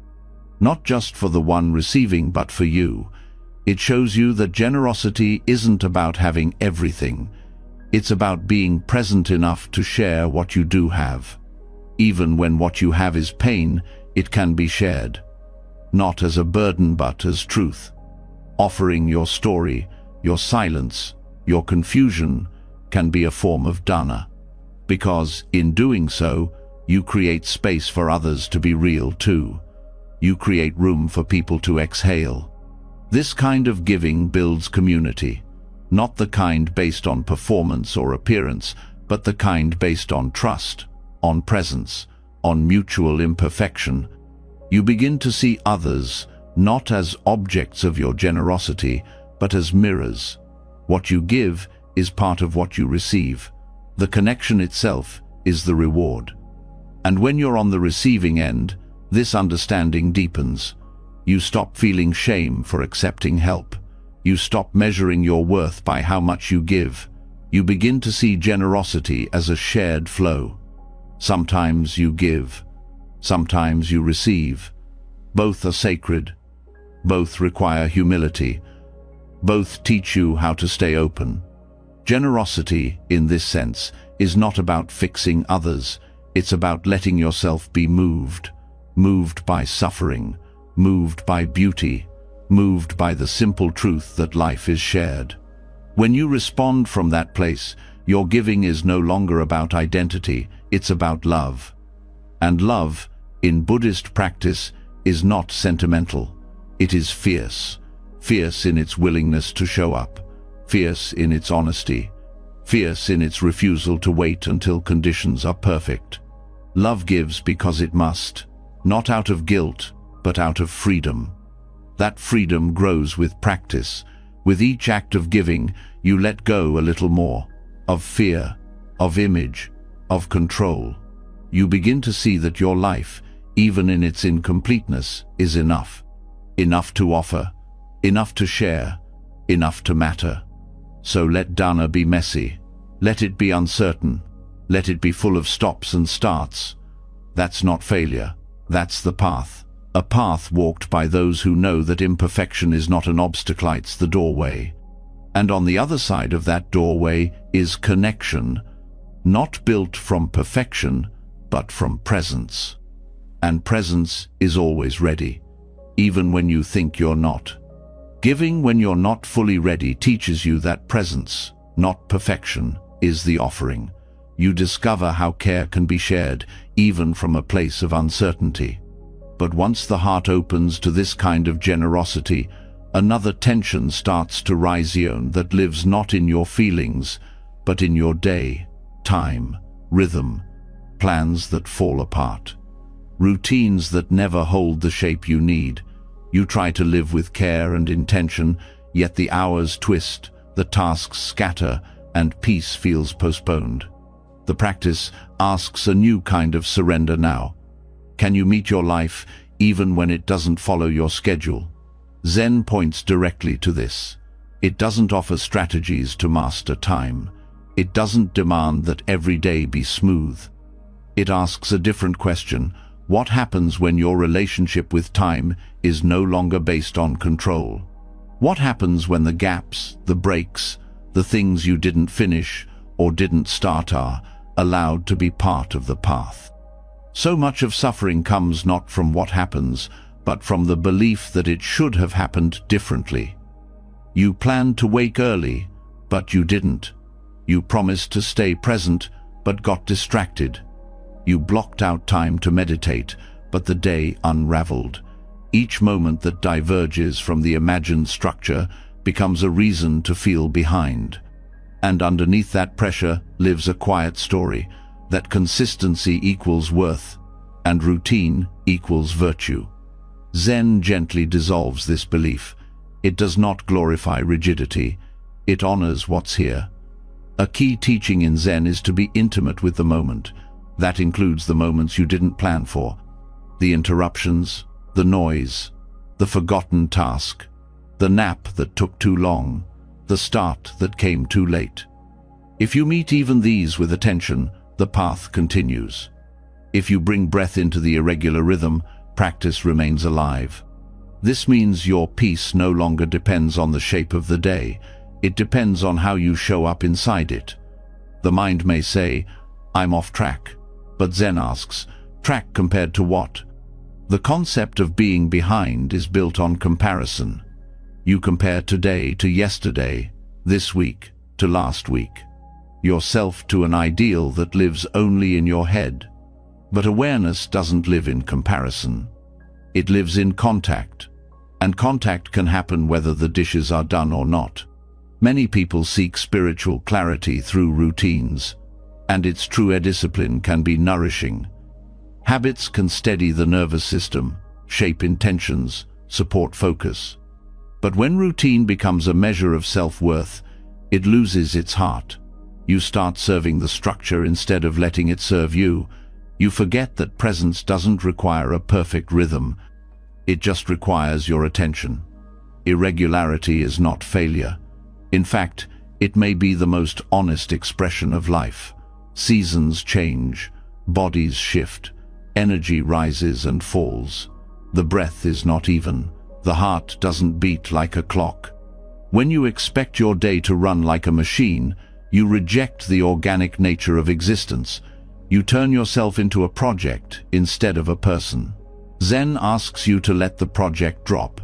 not just for the one receiving but for you. It shows you that generosity isn't about having everything. It's about being present enough to share what you do have. Even when what you have is pain, it can be shared. Not as a burden but as truth. Offering your story, your silence, your confusion can be a form of dana. Because in doing so, you create space for others to be real too. You create room for people to exhale. This kind of giving builds community. Not the kind based on performance or appearance, but the kind based on trust, on presence, on mutual imperfection. You begin to see others not as objects of your generosity, but as mirrors. What you give is part of what you receive. The connection itself is the reward. And when you're on the receiving end, this understanding deepens. You stop feeling shame for accepting help. You stop measuring your worth by how much you give. You begin to see generosity as a shared flow. Sometimes you give, sometimes you receive. Both are sacred. Both require humility. Both teach you how to stay open. Generosity, in this sense, is not about fixing others. It's about letting yourself be moved. Moved by suffering. Moved by beauty. Moved by the simple truth that life is shared. When you respond from that place, your giving is no longer about identity, it's about love. And love, in Buddhist practice, is not sentimental. It is fierce. Fierce in its willingness to show up. Fierce in its honesty. Fierce in its refusal to wait until conditions are perfect. Love gives because it must, not out of guilt, but out of freedom. That freedom grows with practice. With each act of giving, you let go a little more, of fear, of image, of control. You begin to see that your life, even in its incompleteness, is enough. Enough to offer, enough to share, enough to matter. So let dana be messy. Let it be uncertain. Let it be full of stops and starts. That's not failure. That's the path. A path walked by those who know that imperfection is not an obstacle, it's the doorway. And on the other side of that doorway is connection, not built from perfection, but from presence. And presence is always ready, even when you think you're not. Giving when you're not fully ready teaches you that presence, not perfection, is the offering. You discover how care can be shared, even from a place of uncertainty. But once the heart opens to this kind of generosity, another tension starts to rise that lives not in your feelings, but in your day, time, rhythm, plans that fall apart. Routines that never hold the shape you need. You try to live with care and intention, yet the hours twist, the tasks scatter, and peace feels postponed. The practice asks a new kind of surrender now. Can you meet your life even when it doesn't follow your schedule? Zen points directly to this. It doesn't offer strategies to master time. It doesn't demand that every day be smooth. It asks a different question. What happens when your relationship with time is no longer based on control? What happens when the gaps, the breaks, the things you didn't finish or didn't start are allowed to be part of the path? So much of suffering comes not from what happens, but from the belief that it should have happened differently. You planned to wake early, but you didn't. You promised to stay present, but got distracted. You blocked out time to meditate, but the day unraveled. Each moment that diverges from the imagined structure becomes a reason to feel behind. And underneath that pressure lives a quiet story, that consistency equals worth, and routine equals virtue. Zen gently dissolves this belief. It does not glorify rigidity. It honors what's here. A key teaching in Zen is to be intimate with the moment. That includes the moments you didn't plan for, the interruptions, the noise, the forgotten task, the nap that took too long, the start that came too late. If you meet even these with attention, the path continues. If you bring breath into the irregular rhythm, practice remains alive. This means your peace no longer depends on the shape of the day. It depends on how you show up inside it. The mind may say, I'm off track. But Zen asks, track compared to what? The concept of being behind is built on comparison. You compare today to yesterday, this week to last week, yourself to an ideal that lives only in your head. But awareness doesn't live in comparison. It lives in contact, and contact can happen whether the dishes are done or not. Many people seek spiritual clarity through routines, and its true discipline can be nourishing. Habits can steady the nervous system, shape intentions, support focus. But when routine becomes a measure of self-worth, it loses its heart. You start serving the structure instead of letting it serve you. You forget that presence doesn't require a perfect rhythm. It just requires your attention. Irregularity is not failure. In fact, it may be the most honest expression of life. Seasons change, bodies shift, energy rises and falls. The breath is not even. The heart doesn't beat like a clock. When you expect your day to run like a machine, you reject the organic nature of existence. You turn yourself into a project instead of a person. Zen asks you to let the project drop.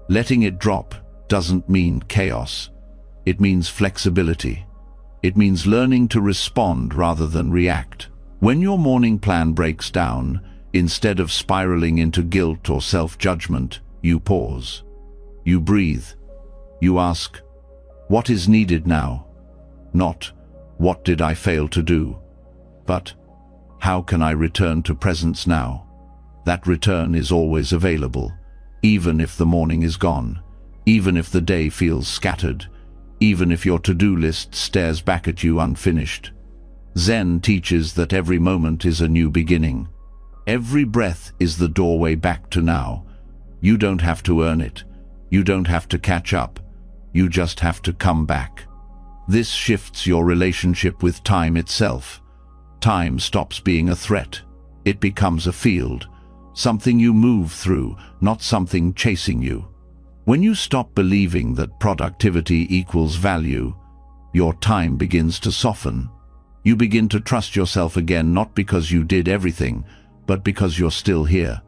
Letting it drop doesn't mean chaos. It means flexibility. It means learning to respond rather than react. When your morning plan breaks down, instead of spiraling into guilt or self-judgment, you pause. You breathe. You ask, what is needed now? Not, what did I fail to do? But, how can I return to presence now? That return is always available, even if the morning is gone, even if the day feels scattered, even if your to-do list stares back at you unfinished. Zen teaches that every moment is a new beginning. Every breath is the doorway back to now. You don't have to earn it. You don't have to catch up. You just have to come back. This shifts your relationship with time itself. Time stops being a threat. It becomes a field, something you move through, not something chasing you. When you stop believing that productivity equals value, your time begins to soften. You begin to trust yourself again, not because you did everything, but because you're still here.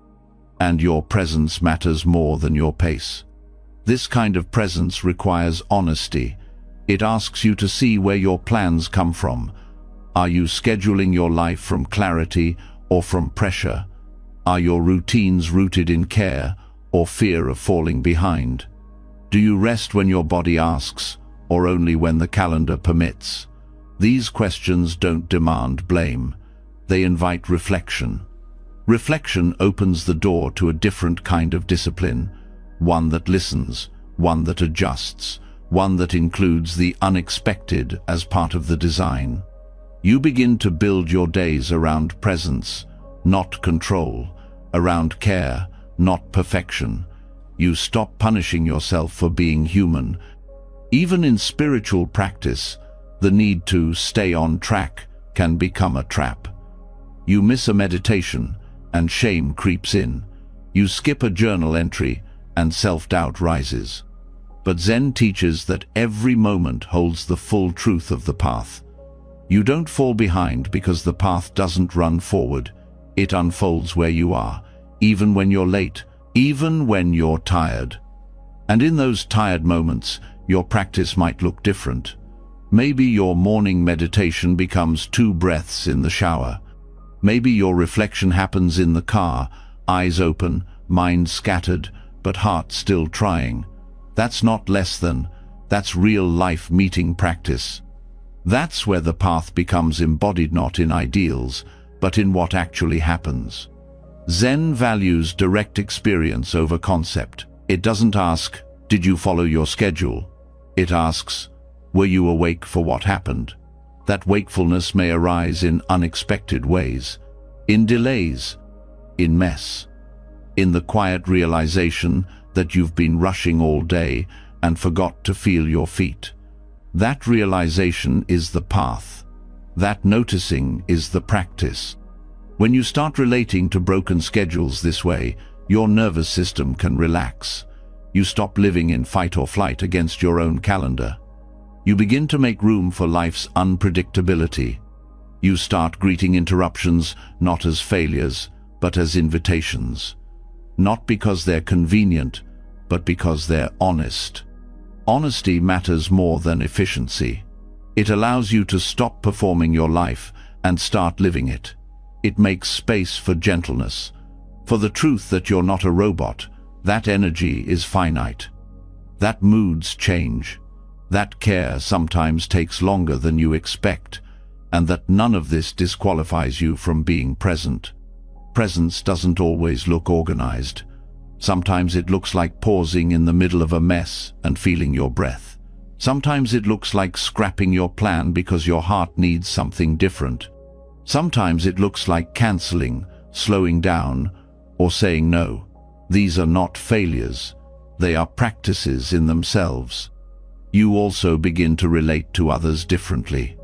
And your presence matters more than your pace. This kind of presence requires honesty. It asks you to see where your plans come from. Are you scheduling your life from clarity or from pressure? Are your routines rooted in care or fear of falling behind? Do you rest when your body asks, or only when the calendar permits? These questions don't demand blame. They invite reflection. Reflection opens the door to a different kind of discipline, one that listens, one that adjusts, one that includes the unexpected as part of the design. You begin to build your days around presence, not control, around care, not perfection. You stop punishing yourself for being human. Even in spiritual practice, the need to stay on track can become a trap. You miss a meditation, and shame creeps in. You skip a journal entry, and self-doubt rises. But Zen teaches that every moment holds the full truth of the path. You don't fall behind because the path doesn't run forward. It unfolds where you are, even when you're late, even when you're tired. And in those tired moments, your practice might look different. Maybe your morning meditation becomes 2 breaths in the shower. Maybe your reflection happens in the car, eyes open, mind scattered, but heart still trying. That's not less than, that's real life meeting practice. That's where the path becomes embodied, not in ideals, but in what actually happens. Zen values direct experience over concept. It doesn't ask, did you follow your schedule? It asks, were you awake for what happened? That wakefulness may arise in unexpected ways, in delays, in mess, in the quiet realization that you've been rushing all day and forgot to feel your feet. That realization is the path. That noticing is the practice. When you start relating to broken schedules this way, your nervous system can relax. You stop living in fight or flight against your own calendar. You begin to make room for life's unpredictability. You start greeting interruptions not as failures, but as invitations. Not because they're convenient, but because they're honest. Honesty matters more than efficiency. It allows you to stop performing your life and start living it. It makes space for gentleness, for the truth that you're not a robot. That energy is finite. That moods change. That care sometimes takes longer than you expect, and that none of this disqualifies you from being present. Presence doesn't always look organized. Sometimes it looks like pausing in the middle of a mess and feeling your breath. Sometimes it looks like scrapping your plan because your heart needs something different. Sometimes it looks like canceling, slowing down, or saying no. These are not failures. They are practices in themselves. You also begin to relate to others differently.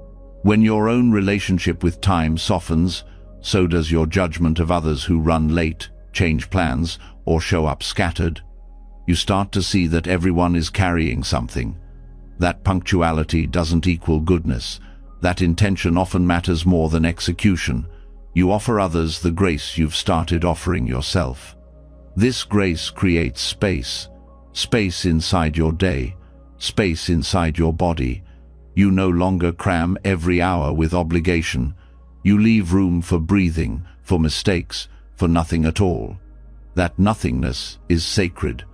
When your own relationship with time softens, so does your judgment of others who run late, change plans, or show up scattered. You start to see that everyone is carrying something. That punctuality doesn't equal goodness. That intention often matters more than execution. You offer others the grace you've started offering yourself. This grace creates space inside your day, space inside your body. You no longer cram every hour with obligation. You leave room for breathing, for mistakes, for nothing at all. That nothingness is sacred.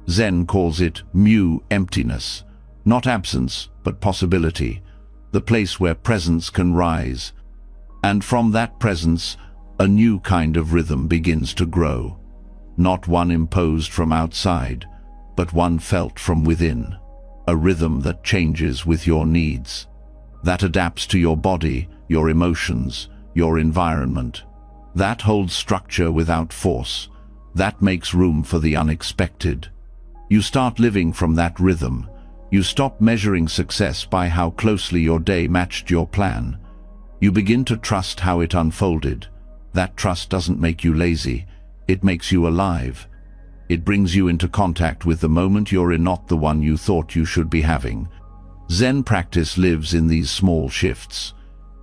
Zen calls it mu emptiness, not absence, but possibility, the place where presence can rise. And from that presence, a new kind of rhythm begins to grow. Not one imposed from outside, but one felt from within. A rhythm that changes with your needs, that adapts to your body, your emotions, your environment. That holds structure without force. That makes room for the unexpected. You start living from that rhythm. You stop measuring success by how closely your day matched your plan. You begin to trust how it unfolded. That trust doesn't make you lazy. It makes you alive. It brings you into contact with the moment you're in, not the one you thought you should be having. Zen practice lives in these small shifts,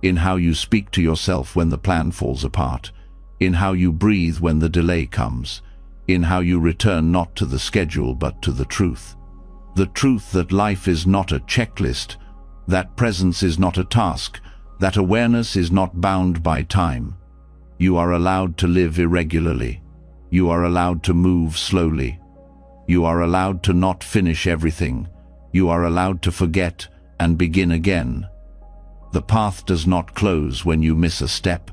in how you speak to yourself when the plan falls apart, in how you breathe when the delay comes, in how you return not to the schedule but to the truth. The truth that life is not a checklist, that presence is not a task, that awareness is not bound by time. You are allowed to live irregularly. You are allowed to move slowly. You are allowed to not finish everything. You are allowed to forget and begin again. The path does not close when you miss a step.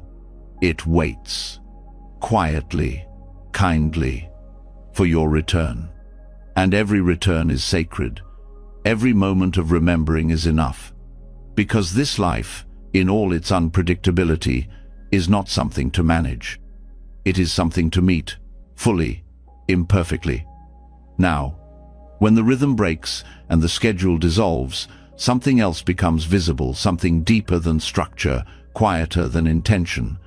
It waits, quietly, kindly, for your return. And every return is sacred. Every moment of remembering is enough. Because this life, in all its unpredictability, is not something to manage. It is something to meet, fully, imperfectly. Now, when the rhythm breaks and the schedule dissolves, something else becomes visible, something deeper than structure, quieter than intention.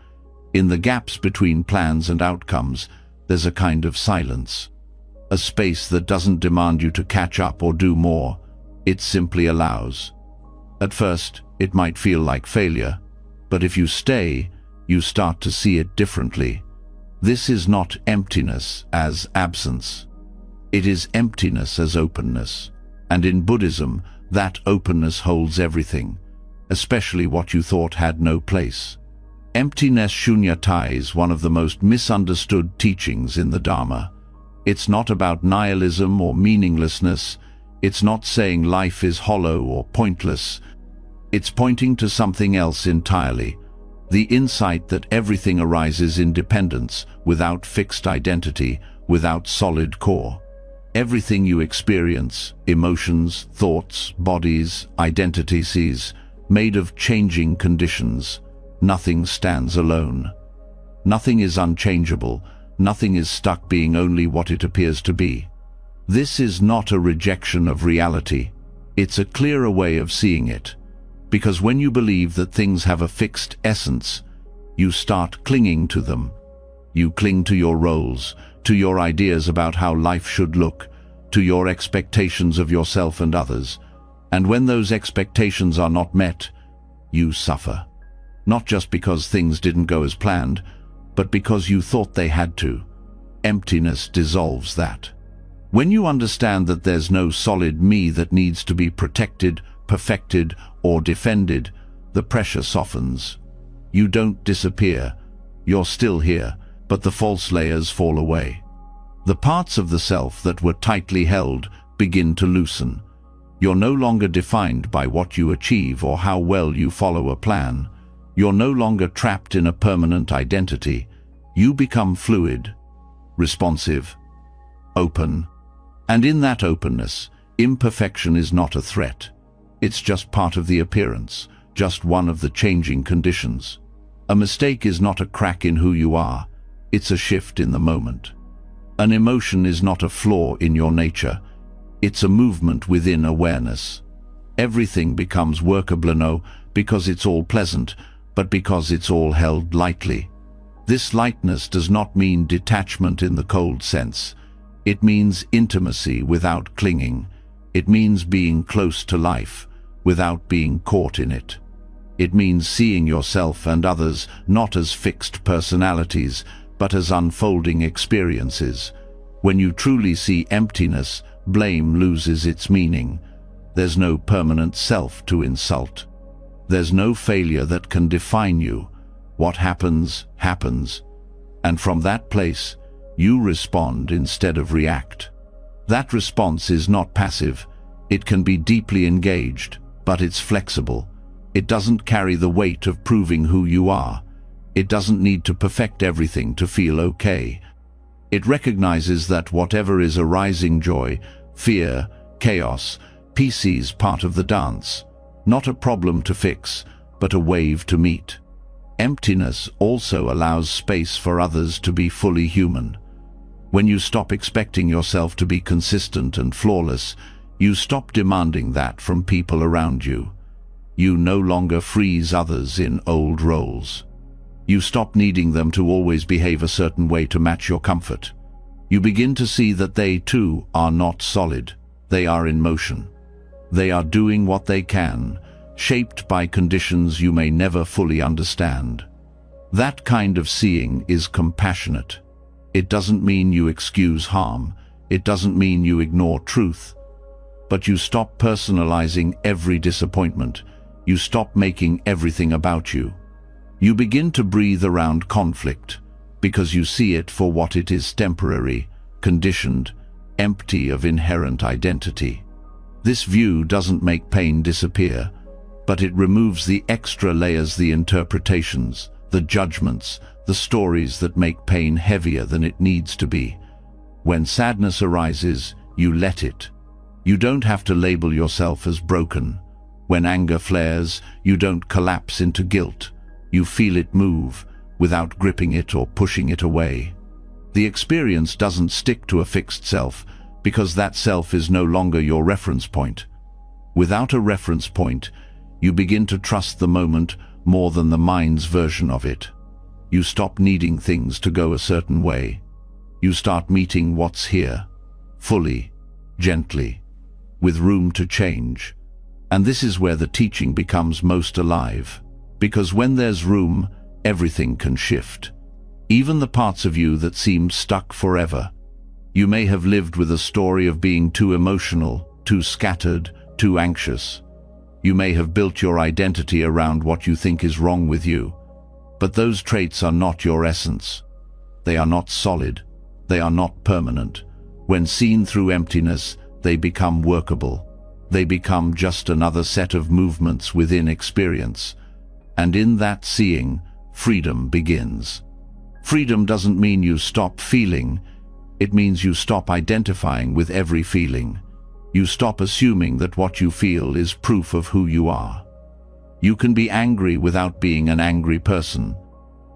In the gaps between plans and outcomes, there's a kind of silence. A space that doesn't demand you to catch up or do more. It simply allows. At first, it might feel like failure, but if you stay, you start to see it differently. This is not emptiness as absence. It is emptiness as openness. And in Buddhism, that openness holds everything, especially what you thought had no place. Emptiness shunyata is one of the most misunderstood teachings in the Dharma. It's not about nihilism or meaninglessness. It's not saying life is hollow or pointless. It's pointing to something else entirely. The insight that everything arises in dependence, without fixed identity, without solid core. Everything you experience, emotions, thoughts, bodies, identities, made of changing conditions. Nothing stands alone. Nothing is unchangeable. Nothing is stuck being only what it appears to be. This is not a rejection of reality. It's a clearer way of seeing it. Because when you believe that things have a fixed essence, you start clinging to them. You cling to your roles, to your ideas about how life should look, to your expectations of yourself and others. And when those expectations are not met, you suffer. Not just because things didn't go as planned, but because you thought they had to. Emptiness dissolves that. When you understand that there's no solid me that needs to be protected, perfected, or defended, the pressure softens. You don't disappear. You're still here, but the false layers fall away. The parts of the self that were tightly held begin to loosen. You're no longer defined by what you achieve or how well you follow a plan. You're no longer trapped in a permanent identity. You become fluid, responsive, open. And in that openness, imperfection is not a threat. It's just part of the appearance, just one of the changing conditions. A mistake is not a crack in who you are. It's a shift in the moment. An emotion is not a flaw in your nature. It's a movement within awareness. Everything becomes workable no because it's all pleasant, but because it's all held lightly. This lightness does not mean detachment in the cold sense. It means intimacy without clinging. It means being close to life, without being caught in it. It means seeing yourself and others not as fixed personalities, but as unfolding experiences. When you truly see emptiness, blame loses its meaning. There's no permanent self to insult. There's no failure that can define you. What happens, happens. And from that place, you respond instead of react. That response is not passive. It can be deeply engaged, but it's flexible. It doesn't carry the weight of proving who you are. It doesn't need to perfect everything to feel okay. It recognizes that whatever is arising, joy, fear, chaos, peace, is part of the dance. Not a problem to fix, but a wave to meet. Emptiness also allows space for others to be fully human. When you stop expecting yourself to be consistent and flawless, you stop demanding that from people around you. You no longer freeze others in old roles. You stop needing them to always behave a certain way to match your comfort. You begin to see that they, too, are not solid. They are in motion. They are doing what they can, shaped by conditions you may never fully understand. That kind of seeing is compassionate. It doesn't mean you excuse harm. It doesn't mean you ignore truth. But you stop personalizing every disappointment. You stop making everything about you. You begin to breathe around conflict, because you see it for what it is: temporary, conditioned, empty of inherent identity. This view doesn't make pain disappear, but it removes the extra layers, the interpretations, the judgments, the stories that make pain heavier than it needs to be. When sadness arises, you let it. You don't have to label yourself as broken. When anger flares, you don't collapse into guilt. You feel it move, without gripping it or pushing it away. The experience doesn't stick to a fixed self, because that self is no longer your reference point. Without a reference point, you begin to trust the moment more than the mind's version of it. You stop needing things to go a certain way. You start meeting what's here, fully, gently, with room to change. And this is where the teaching becomes most alive. Because when there's room, everything can shift. Even the parts of you that seem stuck forever. You may have lived with a story of being too emotional, too scattered, too anxious. You may have built your identity around what you think is wrong with you. But those traits are not your essence. They are not solid. They are not permanent. When seen through emptiness, they become workable. They become just another set of movements within experience. And in that seeing, freedom begins. Freedom doesn't mean you stop feeling. It means you stop identifying with every feeling. You stop assuming that what you feel is proof of who you are. You can be angry without being an angry person.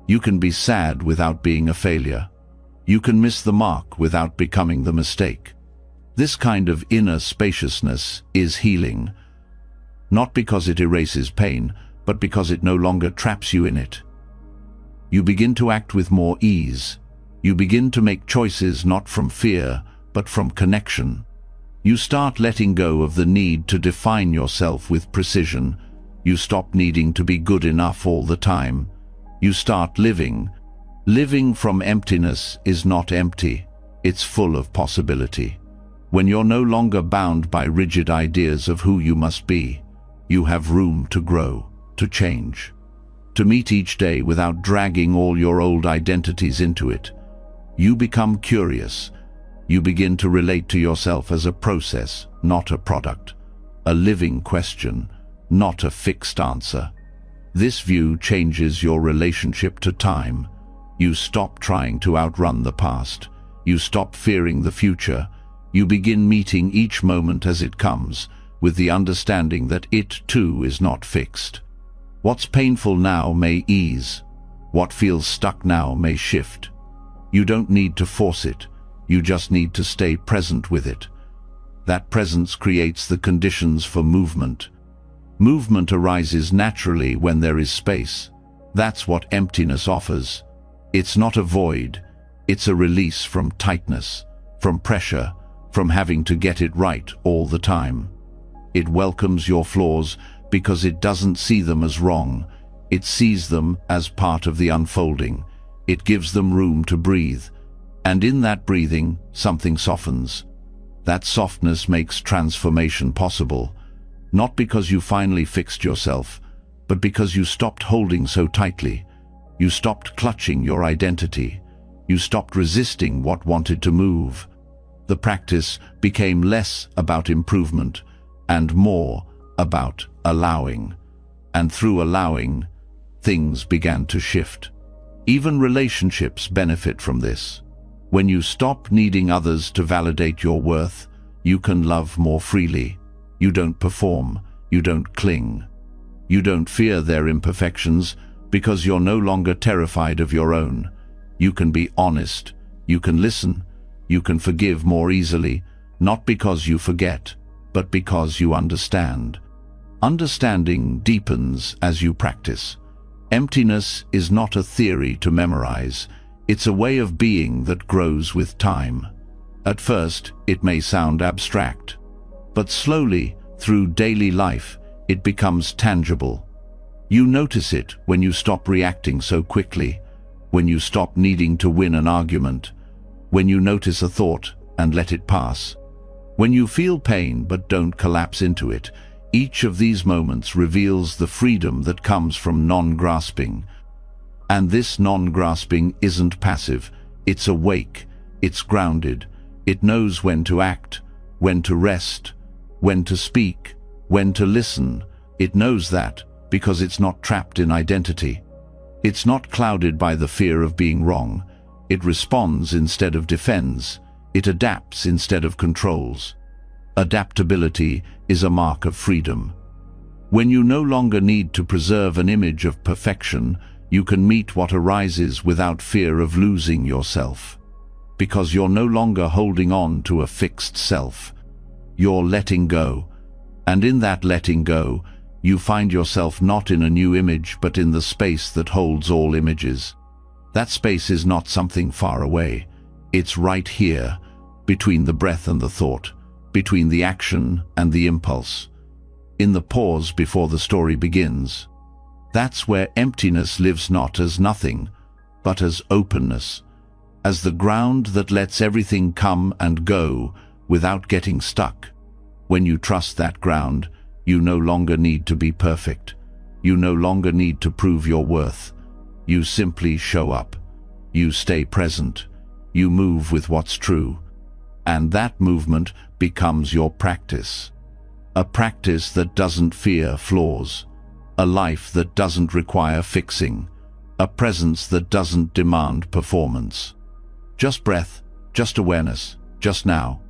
You can be sad without being a failure. You can miss the mark without becoming the mistake. This kind of inner spaciousness is healing, not because it erases pain, but because it no longer traps you in it. You begin to act with more ease. You begin to make choices not from fear, but from connection. You start letting go of the need to define yourself with precision. You stop needing to be good enough all the time. You start living. Living from emptiness is not empty. It's full of possibility. When you're no longer bound by rigid ideas of who you must be, you have room to grow, to change, to meet each day without dragging all your old identities into it. You become curious. You begin to relate to yourself as a process, not a product, a living question, not a fixed answer. This view changes your relationship to time. You stop trying to outrun the past. You stop fearing the future. You begin meeting each moment as it comes, with the understanding that it too is not fixed. What's painful now may ease. What feels stuck now may shift. You don't need to force it. You just need to stay present with it. That presence creates the conditions for movement. Movement arises naturally when there is space. That's what emptiness offers. It's not a void. It's a release from tightness, from pressure, from having to get it right all the time. It welcomes your flaws because it doesn't see them as wrong. It sees them as part of the unfolding. It gives them room to breathe. And in that breathing, something softens. That softness makes transformation possible, not because you finally fixed yourself, but because you stopped holding so tightly. You stopped clutching your identity. You stopped resisting what wanted to move. The practice became less about improvement and more about allowing. And through allowing, things began to shift. Even relationships benefit from this. When you stop needing others to validate your worth, you can love more freely. You don't perform. You don't cling. You don't fear their imperfections because you're no longer terrified of your own. You can be honest. You can listen. You can forgive more easily, not because you forget, but because you understand. Understanding deepens as you practice. Emptiness is not a theory to memorize. It's a way of being that grows with time. At first, it may sound abstract, but slowly, through daily life, it becomes tangible. You notice it when you stop reacting so quickly, when you stop needing to win an argument, when you notice a thought and let it pass, when you feel pain but don't collapse into it. Each of these moments reveals the freedom that comes from non-grasping. And this non-grasping isn't passive, it's awake, it's grounded. It knows when to act, when to rest, when to speak, when to listen. It knows that because it's not trapped in identity. It's not clouded by the fear of being wrong. It responds instead of defends. It adapts instead of controls. Adaptability is a mark of freedom. When you no longer need to preserve an image of perfection, you can meet what arises without fear of losing yourself. Because you're no longer holding on to a fixed self. You're letting go. And in that letting go, you find yourself not in a new image but in the space that holds all images. That space is not something far away. It's right here, between the breath and the thought, between the action and the impulse. In the pause before the story begins. That's where emptiness lives, not as nothing, but as openness, as the ground that lets everything come and go without getting stuck. When you trust that ground, you no longer need to be perfect. You no longer need to prove your worth. You simply show up. You stay present. You move with what's true. And that movement becomes your practice. A practice that doesn't fear flaws. A life that doesn't require fixing. A presence that doesn't demand performance. Just breath, just awareness, just now.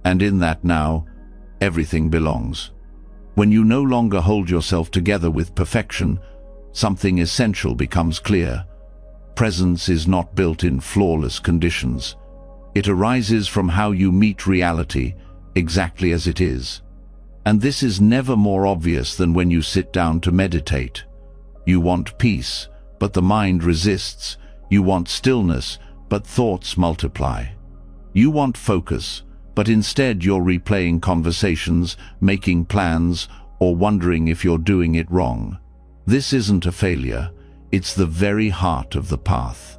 And in that now, everything belongs. When you no longer hold yourself together with perfection, something essential becomes clear. Presence is not built in flawless conditions. It arises from how you meet reality exactly as it is. And this is never more obvious than when you sit down to meditate. You want peace, but the mind resists. You want stillness, but thoughts multiply. You want focus, but instead you're replaying conversations, making plans, or wondering if you're doing it wrong. This isn't a failure, it's the very heart of the path.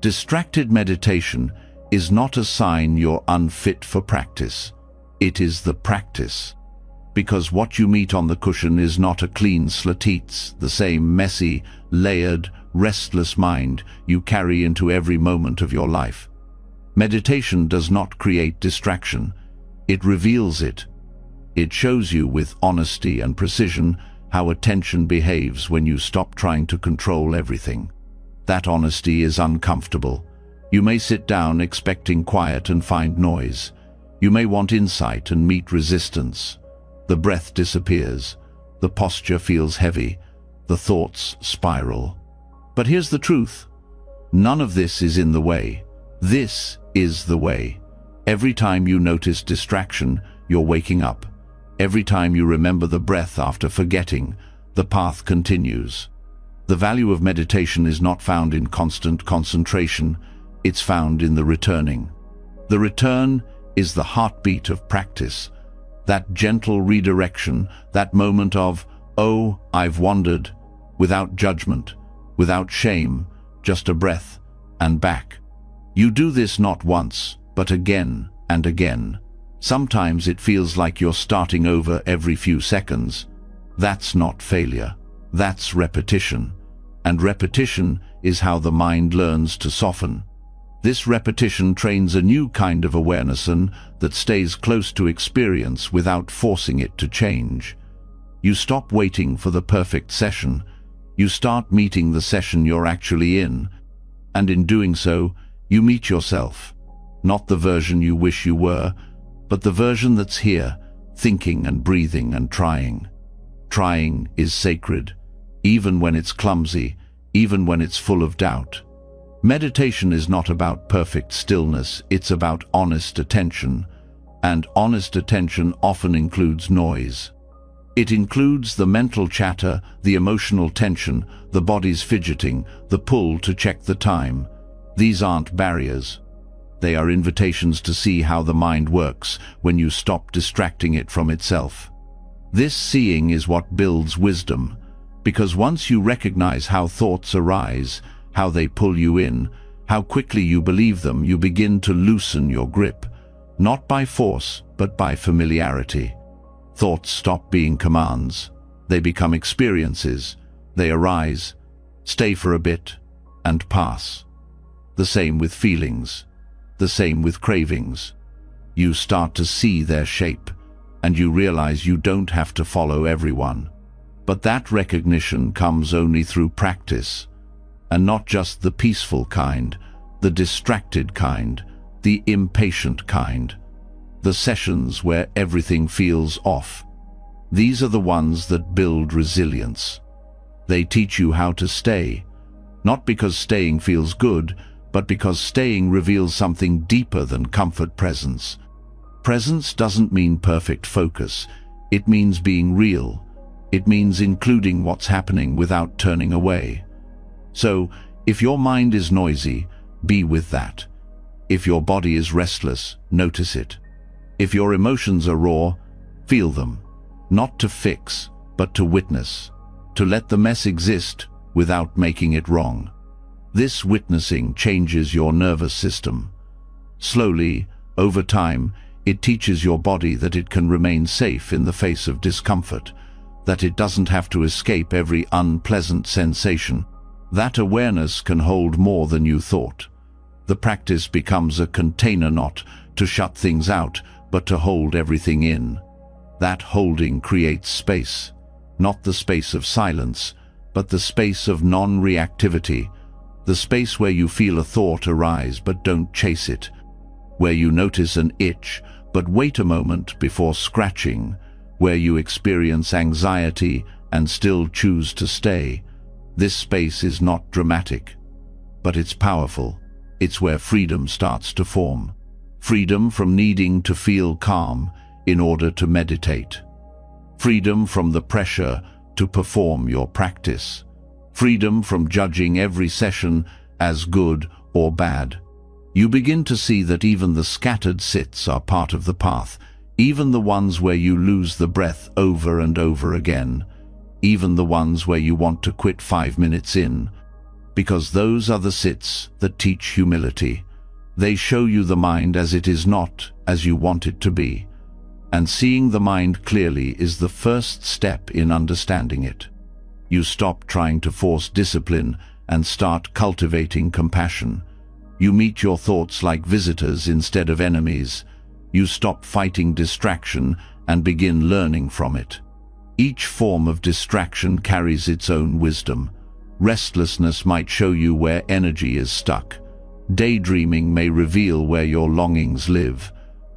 Distracted meditation is not a sign you're unfit for practice. It is the practice. Because what you meet on the cushion is not a clean slate, it's the same messy, layered, restless mind you carry into every moment of your life. Meditation does not create distraction. It reveals it. It shows you with honesty and precision how attention behaves when you stop trying to control everything. That honesty is uncomfortable. You may sit down expecting quiet and find noise. You may want insight and meet resistance. The breath disappears. The posture feels heavy. The thoughts spiral. But here's the truth. None of this is in the way. This is the way. Every time you notice distraction, you're waking up. Every time you remember the breath after forgetting, the path continues. The value of meditation is not found in constant concentration. It's found in the returning. The return is the heartbeat of practice. That gentle redirection, that moment of, oh, I've wandered, without judgment, without shame, just a breath, and back. You do this not once, but again and again. Sometimes it feels like you're starting over every few seconds. That's not failure. That's repetition. And repetition is how the mind learns to soften. This repetition trains a new kind of awareness that stays close to experience without forcing it to change. You stop waiting for the perfect session. You start meeting the session you're actually in. And in doing so, you meet yourself. Not the version you wish you were, but the version that's here, thinking and breathing and trying. Trying is sacred, even when it's clumsy, even when it's full of doubt. Meditation is not about perfect stillness, it's about honest attention. And honest attention often includes noise. It includes the mental chatter, the emotional tension, the body's fidgeting, the pull to check the time. These aren't barriers. They are invitations to see how the mind works when you stop distracting it from itself. This seeing is what builds wisdom, because once you recognize how thoughts arise, how they pull you in, how quickly you believe them, you begin to loosen your grip, not by force, but by familiarity. Thoughts stop being commands. They become experiences. They arise, stay for a bit, and pass. The same with feelings. The same with cravings. You start to see their shape, and you realize you don't have to follow everyone. But that recognition comes only through practice, and not just the peaceful kind, the distracted kind, the impatient kind, the sessions where everything feels off. These are the ones that build resilience. They teach you how to stay, not because staying feels good, but because staying reveals something deeper than comfort presence. Presence doesn't mean perfect focus. It means being real. It means including what's happening without turning away. So, if your mind is noisy, be with that. If your body is restless, notice it. If your emotions are raw, feel them. Not to fix, but to witness. To let the mess exist without making it wrong. This witnessing changes your nervous system. Slowly, over time, it teaches your body that it can remain safe in the face of discomfort, that it doesn't have to escape every unpleasant sensation. That awareness can hold more than you thought. The practice becomes a container not to shut things out, but to hold everything in. That holding creates space, not the space of silence, but the space of non-reactivity, the space where you feel a thought arise but don't chase it, where you notice an itch but wait a moment before scratching, where you experience anxiety and still choose to stay. This space is not dramatic, but it's powerful. It's where freedom starts to form. Freedom from needing to feel calm in order to meditate. Freedom from the pressure to perform your practice. Freedom from judging every session as good or bad. You begin to see that even the scattered sits are part of the path, even the ones where you lose the breath over and over again, even the ones where you want to quit 5 minutes in, because those are the sits that teach humility. They show you the mind as it is, not as you want it to be. And seeing the mind clearly is the first step in understanding it. You stop trying to force discipline and start cultivating compassion. You meet your thoughts like visitors instead of enemies. You stop fighting distraction and begin learning from it. Each form of distraction carries its own wisdom. Restlessness might show you where energy is stuck. Daydreaming may reveal where your longings live.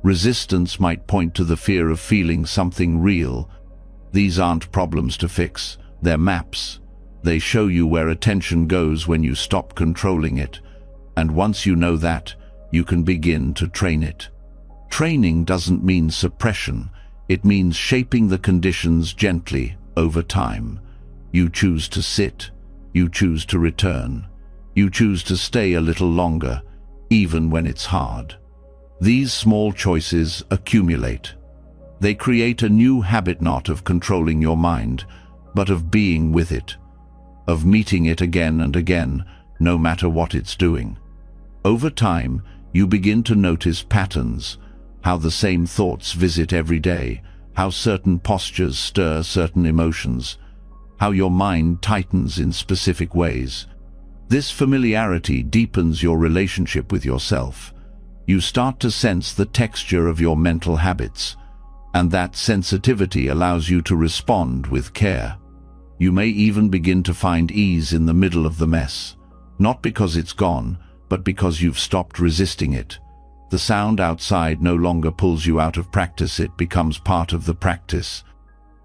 Resistance might point to the fear of feeling something real. These aren't problems to fix. They're maps. They show you where attention goes when you stop controlling it. And once you know that, you can begin to train it. Training doesn't mean suppression. It means shaping the conditions gently over time. You choose to sit. You choose to return. You choose to stay a little longer, even when it's hard. These small choices accumulate. They create a new habit, not of controlling your mind, but of being with it, of meeting it again and again, no matter what it's doing. Over time, you begin to notice patterns, how the same thoughts visit every day, how certain postures stir certain emotions, how your mind tightens in specific ways. This familiarity deepens your relationship with yourself. You start to sense the texture of your mental habits, and that sensitivity allows you to respond with care. You may even begin to find ease in the middle of the mess, not because it's gone, but because you've stopped resisting it. The sound outside no longer pulls you out of practice, it becomes part of the practice.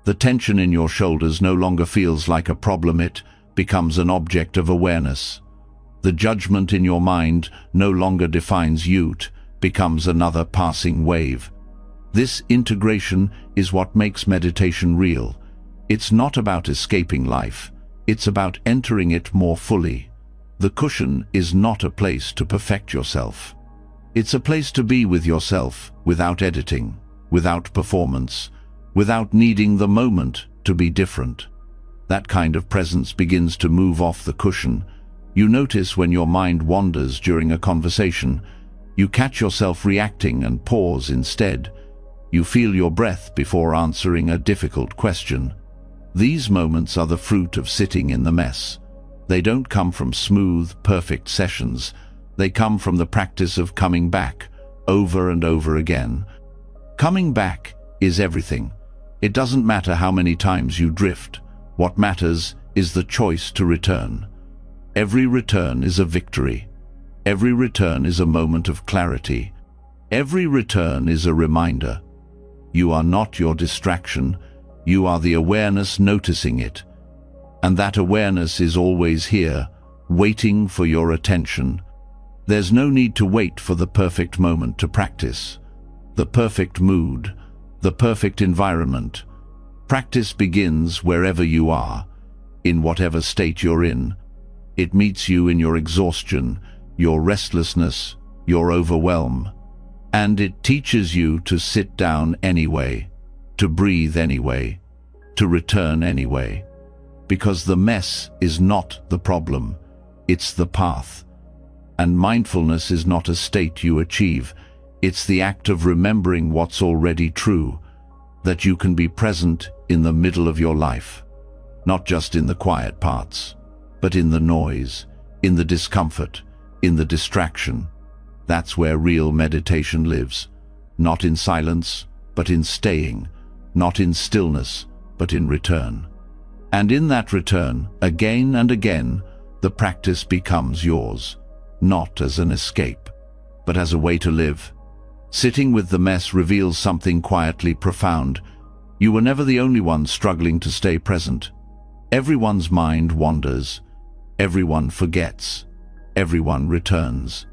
The tension in your shoulders no longer feels like a problem, it becomes an object of awareness. The judgment in your mind no longer defines you, it becomes another passing wave. This integration is what makes meditation real. It's not about escaping life, it's about entering it more fully. The cushion is not a place to perfect yourself. It's a place to be with yourself, without editing, without performance, without needing the moment to be different. That kind of presence begins to move off the cushion. You notice when your mind wanders during a conversation. You catch yourself reacting and pause instead. You feel your breath before answering a difficult question. These moments are the fruit of sitting in the mess. They don't come from smooth, perfect sessions. They come from the practice of coming back, over and over again. Coming back is everything. It doesn't matter how many times you drift. What matters is the choice to return. Every return is a victory. Every return is a moment of clarity. Every return is a reminder. You are not your distraction. You are the awareness noticing it. And that awareness is always here, waiting for your attention. There's no need to wait for the perfect moment to practice. The perfect mood, the perfect environment. Practice begins wherever you are, in whatever state you're in. It meets you in your exhaustion, your restlessness, your overwhelm. And it teaches you to sit down anyway, to breathe anyway, to return anyway. Because the mess is not the problem, it's the path. And mindfulness is not a state you achieve, it's the act of remembering what's already true, that you can be present in the middle of your life, not just in the quiet parts, but in the noise, in the discomfort, in the distraction. That's where real meditation lives, not in silence, but in staying, not in stillness, but in return. And in that return, again and again, the practice becomes yours, not as an escape, but as a way to live. Sitting with the mess reveals something quietly profound. You were never the only one struggling to stay present. Everyone's mind wanders. Everyone forgets. Everyone returns.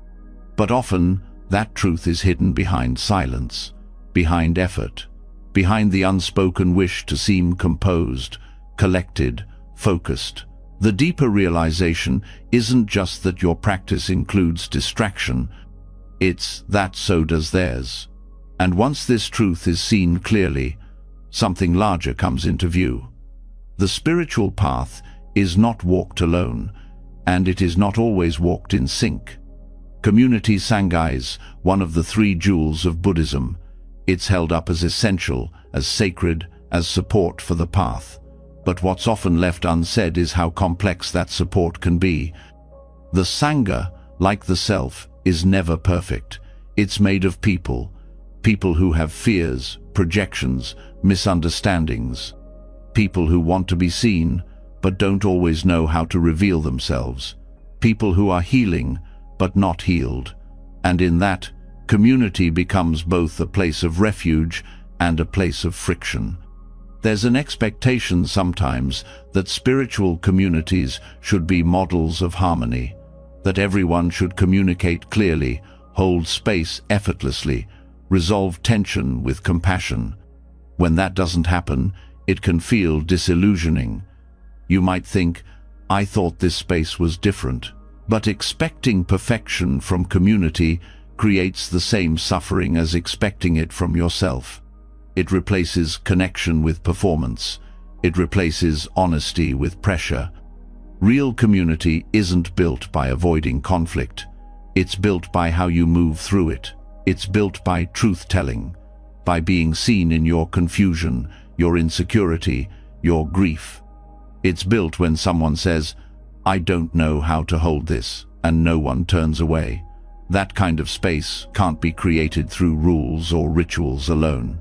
But often, that truth is hidden behind silence, behind effort, behind the unspoken wish to seem composed, collected, focused. The deeper realization isn't just that your practice includes distraction, it's that so does theirs. And once this truth is seen clearly, something larger comes into view. The spiritual path is not walked alone, and it is not always walked in sync. Community Sangha is one of the three jewels of Buddhism. It's held up as essential, as sacred, as support for the path. But what's often left unsaid is how complex that support can be. The Sangha, like the self, is never perfect. It's made of people who have fears, projections, misunderstandings. People who want to be seen, but don't always know how to reveal themselves. People who are healing, but not healed. And in that, community becomes both a place of refuge and a place of friction. There's an expectation sometimes that spiritual communities should be models of harmony, that everyone should communicate clearly, hold space effortlessly, resolve tension with compassion. When that doesn't happen, it can feel disillusioning. You might think, I thought this space was different. But expecting perfection from community creates the same suffering as expecting it from yourself. It replaces connection with performance. It replaces honesty with pressure. Real community isn't built by avoiding conflict. It's built by how you move through it. It's built by truth-telling, by being seen in your confusion, your insecurity, your grief. It's built when someone says, "I don't know how to hold this," and no one turns away. That kind of space can't be created through rules or rituals alone.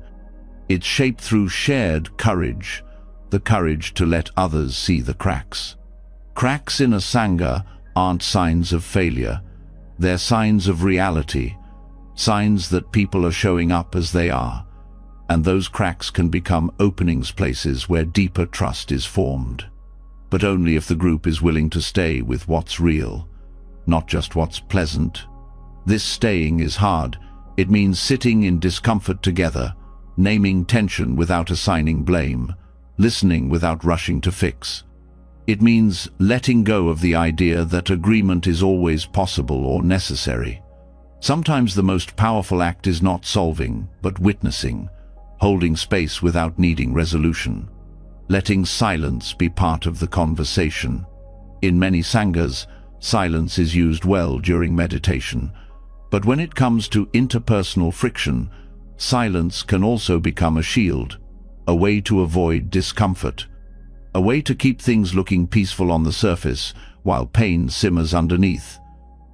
It's shaped through shared courage, the courage to let others see the cracks. Cracks in a sangha aren't signs of failure. They're signs of reality, signs that people are showing up as they are, and those cracks can become openings, places where deeper trust is formed. But only if the group is willing to stay with what's real, not just what's pleasant. This staying is hard. It means sitting in discomfort together, naming tension without assigning blame, listening without rushing to fix. It means letting go of the idea that agreement is always possible or necessary. Sometimes the most powerful act is not solving, but witnessing, holding space without needing resolution, letting silence be part of the conversation. In many sanghas, silence is used well during meditation, but when it comes to interpersonal friction, silence can also become a shield, a way to avoid discomfort, a way to keep things looking peaceful on the surface while pain simmers underneath.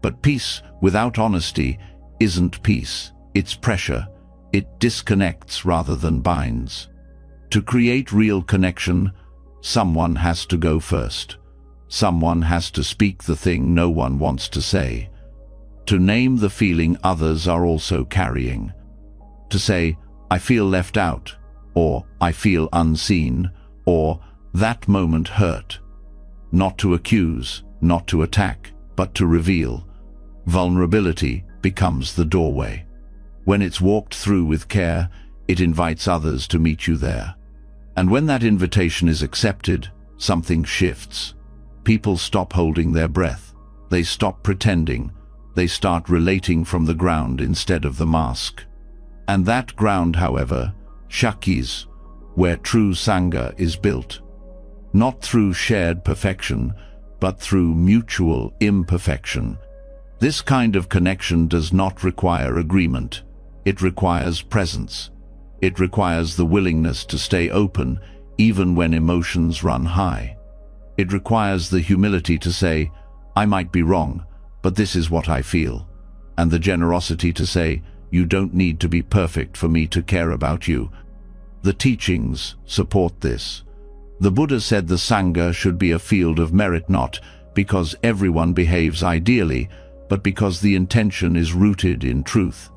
But peace without honesty isn't peace, it's pressure. It disconnects rather than binds. To create real connection, someone has to go first. Someone has to speak the thing no one wants to say. To name the feeling others are also carrying. To say, "I feel left out," or "I feel unseen," or "that moment hurt." Not to accuse, not to attack, but to reveal. Vulnerability becomes the doorway. When it's walked through with care, it invites others to meet you there. And when that invitation is accepted, something shifts. People stop holding their breath. They stop pretending. They start relating from the ground instead of the mask. And that ground, however, Shakis, where true Sangha is built. Not through shared perfection, but through mutual imperfection. This kind of connection does not require agreement. It requires presence. It requires the willingness to stay open even when emotions run high. It requires the humility to say, "I might be wrong, but this is what I feel," and the generosity to say, "You don't need to be perfect for me to care about you." The teachings support this. The Buddha said the Sangha should be a field of merit, not because everyone behaves ideally, but because the intention is rooted in truth.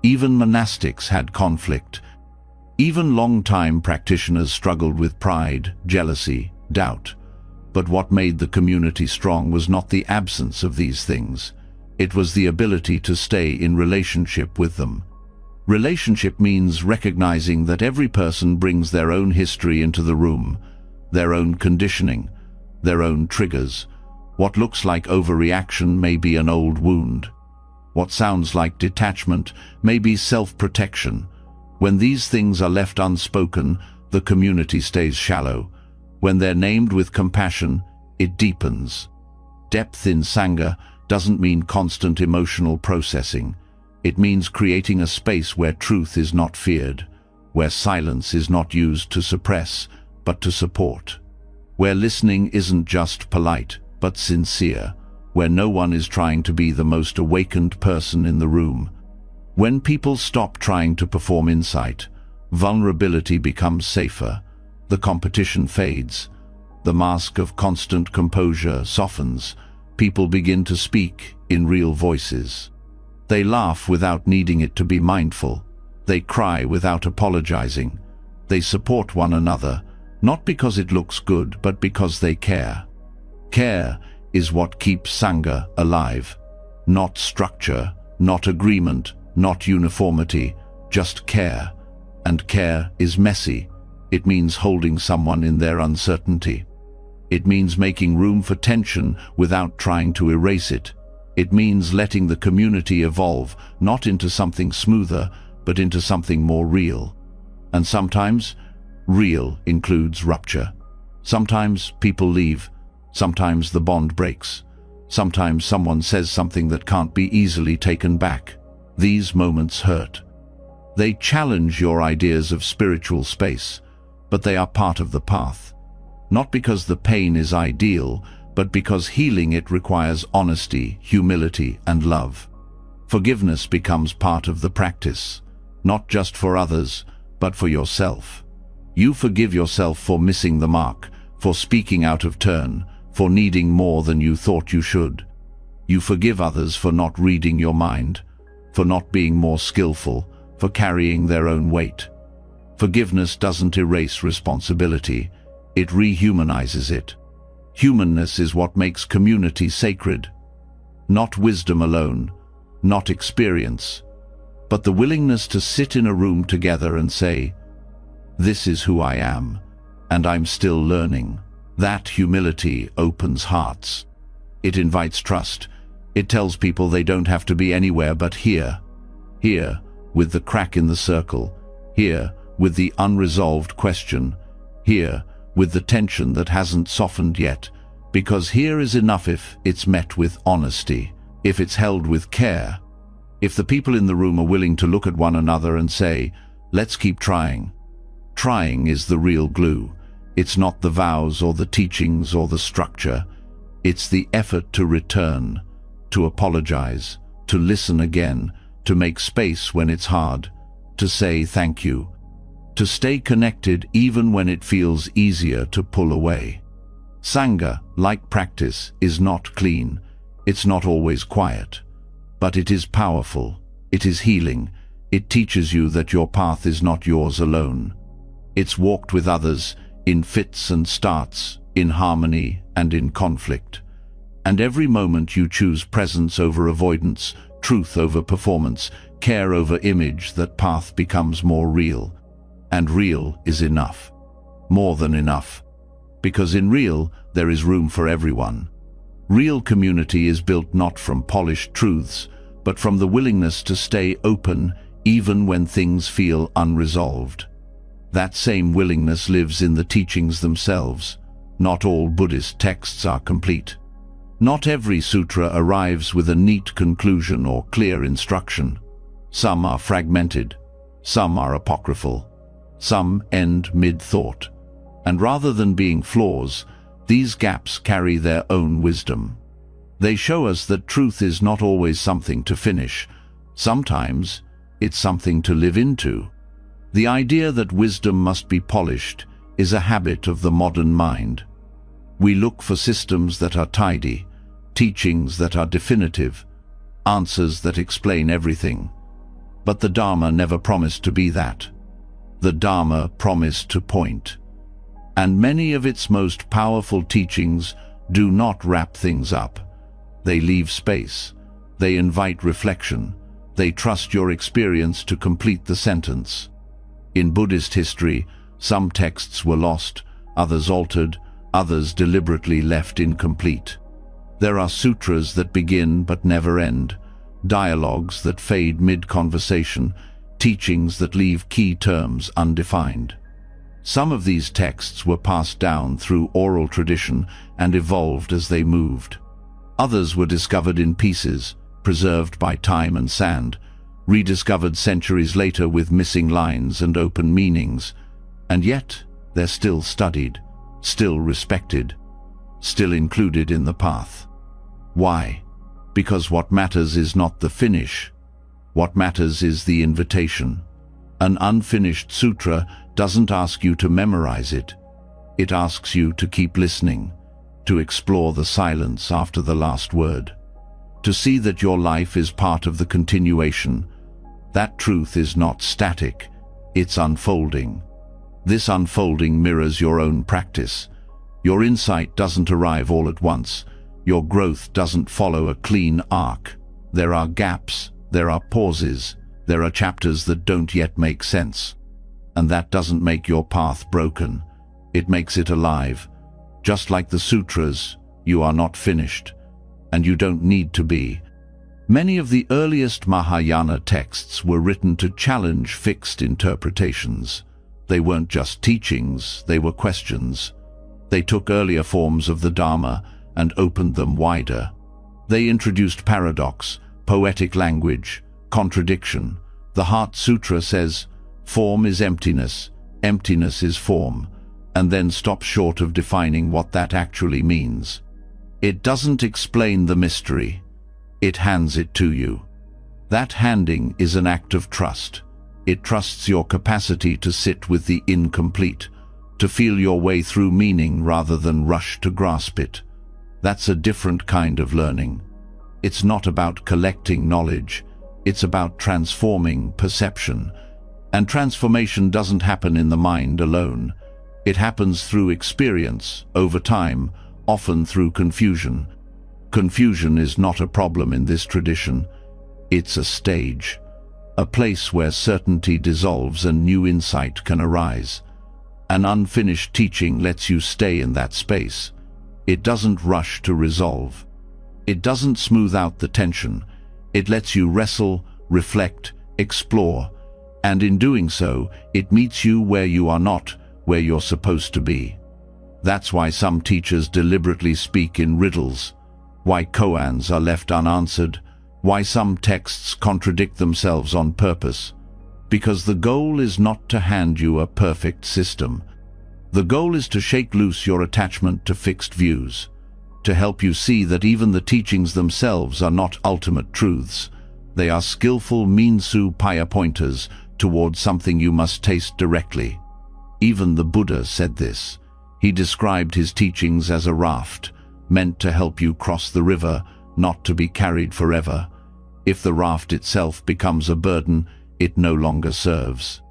Even monastics had conflict. Even long-time practitioners struggled with pride, jealousy, doubt. But what made the community strong was not the absence of these things. It was the ability to stay in relationship with them. Relationship means recognizing that every person brings their own history into the room, their own conditioning, their own triggers. What looks like overreaction may be an old wound. What sounds like detachment may be self-protection. When these things are left unspoken, the community stays shallow. When they're named with compassion, it deepens. Depth in Sangha doesn't mean constant emotional processing. It means creating a space where truth is not feared, where silence is not used to suppress, but to support, where listening isn't just polite, but sincere, where no one is trying to be the most awakened person in the room. When people stop trying to perform insight, vulnerability becomes safer. The competition fades. The mask of constant composure softens. People begin to speak in real voices. They laugh without needing it to be mindful. They cry without apologizing. They support one another, not because it looks good, but because they care. Care is what keeps Sangha alive. Not structure, not agreement, not uniformity, just care. And care is messy. It means holding someone in their uncertainty. It means making room for tension without trying to erase it. It means letting the community evolve, not into something smoother, but into something more real. And sometimes, real includes rupture. Sometimes people leave. Sometimes the bond breaks. Sometimes someone says something that can't be easily taken back. These moments hurt. They challenge your ideas of spiritual space, but they are part of the path. Not because the pain is ideal, but because healing it requires honesty, humility, and love. Forgiveness becomes part of the practice, not just for others, but for yourself. You forgive yourself for missing the mark, for speaking out of turn, for needing more than you thought you should. You forgive others for not reading your mind, for not being more skillful, for carrying their own weight. Forgiveness doesn't erase responsibility, it rehumanizes it. Humanness is what makes community sacred. Not wisdom alone, not experience, but the willingness to sit in a room together and say, "This is who I am, and I'm still learning." That humility opens hearts. It invites trust. It tells people they don't have to be anywhere but here. Here, with the crack in the circle. Here, with the unresolved question. Here, with the tension that hasn't softened yet. Because here is enough if it's met with honesty, if it's held with care. If the people in the room are willing to look at one another and say, "Let's keep trying." Trying is the real glue. It's not the vows or the teachings or the structure. It's the effort to return, to apologize, to listen again, to make space when it's hard, to say thank you, to stay connected even when it feels easier to pull away. Sangha, like practice, is not clean. It's not always quiet. But it is powerful. It is healing. It teaches you that your path is not yours alone. It's walked with others, in fits and starts, in harmony and in conflict. And every moment you choose presence over avoidance, truth over performance, care over image, that path becomes more real. And real is enough. More than enough. Because in real, there is room for everyone. Real community is built not from polished truths, but from the willingness to stay open even when things feel unresolved. That same willingness lives in the teachings themselves. Not all Buddhist texts are complete. Not every sutra arrives with a neat conclusion or clear instruction. Some are fragmented. Some are apocryphal. Some end mid-thought. And rather than being flaws, these gaps carry their own wisdom. They show us that truth is not always something to finish. Sometimes it's something to live into. The idea that wisdom must be polished is a habit of the modern mind. We look for systems that are tidy, teachings that are definitive, answers that explain everything. But the Dharma never promised to be that. The Dharma promised to point. And many of its most powerful teachings do not wrap things up. They leave space. They invite reflection. They trust your experience to complete the sentence. In Buddhist history, some texts were lost, others altered, others deliberately left incomplete. There are sutras that begin but never end, dialogues that fade mid-conversation, teachings that leave key terms undefined. Some of these texts were passed down through oral tradition and evolved as they moved. Others were discovered in pieces, preserved by time and sand, rediscovered centuries later with missing lines and open meanings. And yet, they're still studied, still respected, still included in the path. Why? Because what matters is not the finish. What matters is the invitation. An unfinished sutra doesn't ask you to memorize it. It asks you to keep listening, to explore the silence after the last word, to see that your life is part of the continuation. That truth is not static, it's unfolding. This unfolding mirrors your own practice. Your insight doesn't arrive all at once. Your growth doesn't follow a clean arc. There are gaps, there are pauses, there are chapters that don't yet make sense. And that doesn't make your path broken. It makes it alive. Just like the sutras, you are not finished, and you don't need to be. Many of the earliest Mahayana texts were written to challenge fixed interpretations. They weren't just teachings, they were questions. They took earlier forms of the Dharma and opened them wider. They introduced paradox, poetic language, contradiction. The Heart Sutra says, form is emptiness, emptiness is form, and then stops short of defining what that actually means. It doesn't explain the mystery. It hands it to you. That handing is an act of trust. It trusts your capacity to sit with the incomplete, to feel your way through meaning rather than rush to grasp it. That's a different kind of learning. It's not about collecting knowledge. It's about transforming perception. And transformation doesn't happen in the mind alone. It happens through experience, over time, often through confusion. Confusion is not a problem in this tradition. It's a stage, a place where certainty dissolves and new insight can arise. An unfinished teaching lets you stay in that space. It doesn't rush to resolve. It doesn't smooth out the tension. It lets you wrestle, reflect, explore, and in doing so, it meets you where you are not where you're supposed to be. That's why some teachers deliberately speak in riddles, why koans are left unanswered, why some texts contradict themselves on purpose. Because the goal is not to hand you a perfect system. The goal is to shake loose your attachment to fixed views, to help you see that even the teachings themselves are not ultimate truths. They are skillful Minsu Paya pointers toward something you must taste directly. Even the Buddha said this. He described his teachings as a raft, meant to help you cross the river, not to be carried forever. If the raft itself becomes a burden, it no longer serves.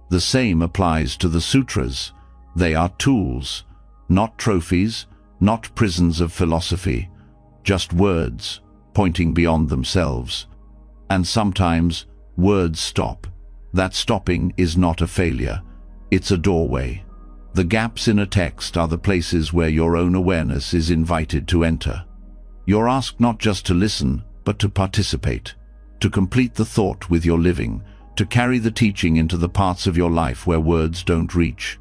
The same applies to the sutras. They are tools, not trophies, not prisons of philosophy, just words, pointing beyond themselves. And sometimes, words stop. That stopping is not a failure. It's a doorway. The gaps in a text are the places where your own awareness is invited to enter. You're asked not just to listen, but to participate, to complete the thought with your living, to carry the teaching into the parts of your life where words don't reach.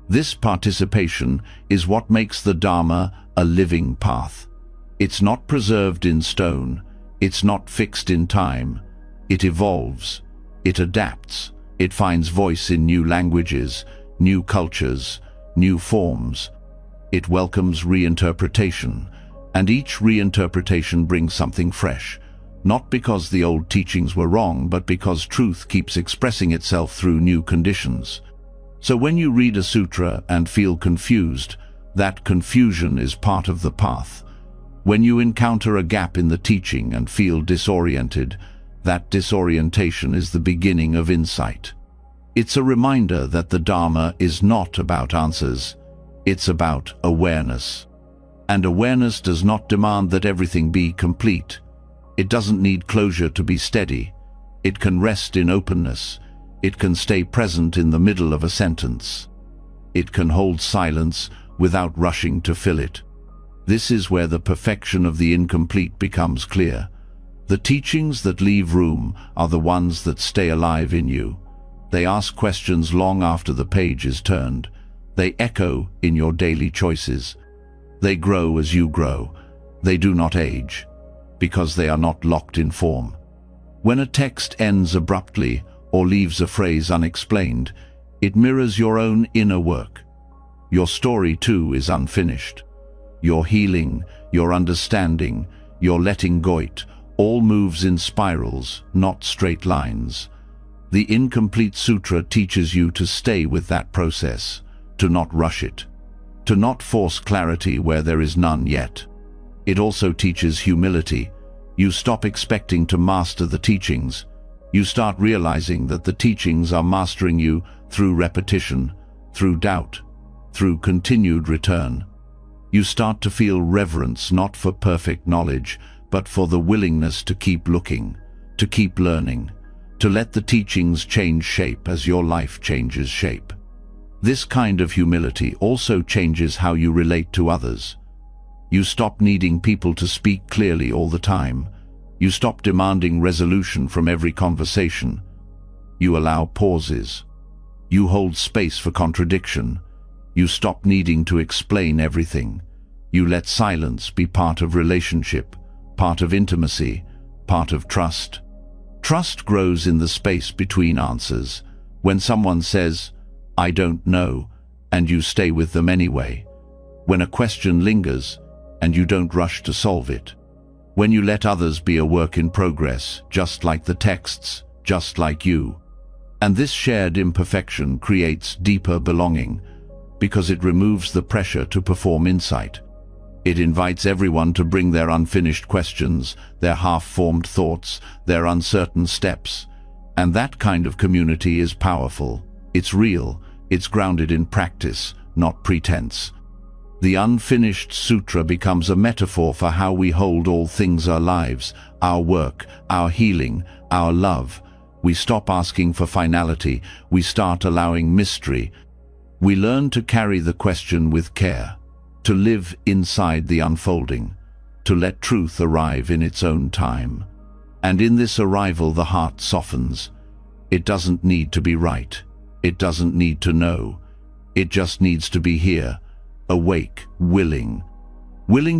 This participation is what makes the Dharma a living path. It's not preserved in stone. It's not fixed in time. It evolves. It adapts. It finds voice in new languages, new cultures, new forms. It welcomes reinterpretation, and each reinterpretation brings something fresh, not because the old teachings were wrong, but because truth keeps expressing itself through new conditions. So when you read a sutra and feel confused, that confusion is part of the path. When you encounter a gap in the teaching and feel disoriented, that disorientation is the beginning of insight. It's a reminder that the Dharma is not about answers. It's about awareness. And awareness does not demand that everything be complete. It doesn't need closure to be steady. It can rest in openness. It can stay present in the middle of a sentence. It can hold silence without rushing to fill it. This is where the perfection of the incomplete becomes clear. The teachings that leave room are the ones that stay alive in you. They ask questions long after the page is turned. They echo in your daily choices. They grow as you grow. They do not age, because they are not locked in form. When a text ends abruptly or leaves a phrase unexplained, it mirrors your own inner work. Your story too is unfinished. Your healing, your understanding, your letting go, all moves in spirals, not straight lines. The incomplete sutra teaches you to stay with that process, to not rush it, to not force clarity where there is none yet. It also teaches humility. You stop expecting to master the teachings. You start realizing that the teachings are mastering you through repetition, through doubt, through continued return. You start to feel reverence not for perfect knowledge, but for the willingness to keep looking, to keep learning, to let the teachings change shape as your life changes shape. This kind of humility also changes how you relate to others. You stop needing people to speak clearly all the time. You stop demanding resolution from every conversation. You allow pauses. You hold space for contradiction. You stop needing to explain everything. You let silence be part of relationship, part of intimacy, part of trust. Trust grows in the space between answers. When someone says, "I don't know," and you stay with them anyway. When a question lingers, and you don't rush to solve it. When you let others be a work in progress, just like the texts, just like you. And this shared imperfection creates deeper belonging, because it removes the pressure to perform insight. It invites everyone to bring their unfinished questions, their half-formed thoughts, their uncertain steps. And that kind of community is powerful. It's real. It's grounded in practice, not pretense. The unfinished sutra becomes a metaphor for how we hold all things: our lives, our work, our healing, our love. We stop asking for finality. We start allowing mystery. We learn to carry the question with care, to live inside the unfolding, to let truth arrive in its own time. And in this arrival, the heart softens. It doesn't need to be right. It doesn't need to know. It just needs to be here, awake, willing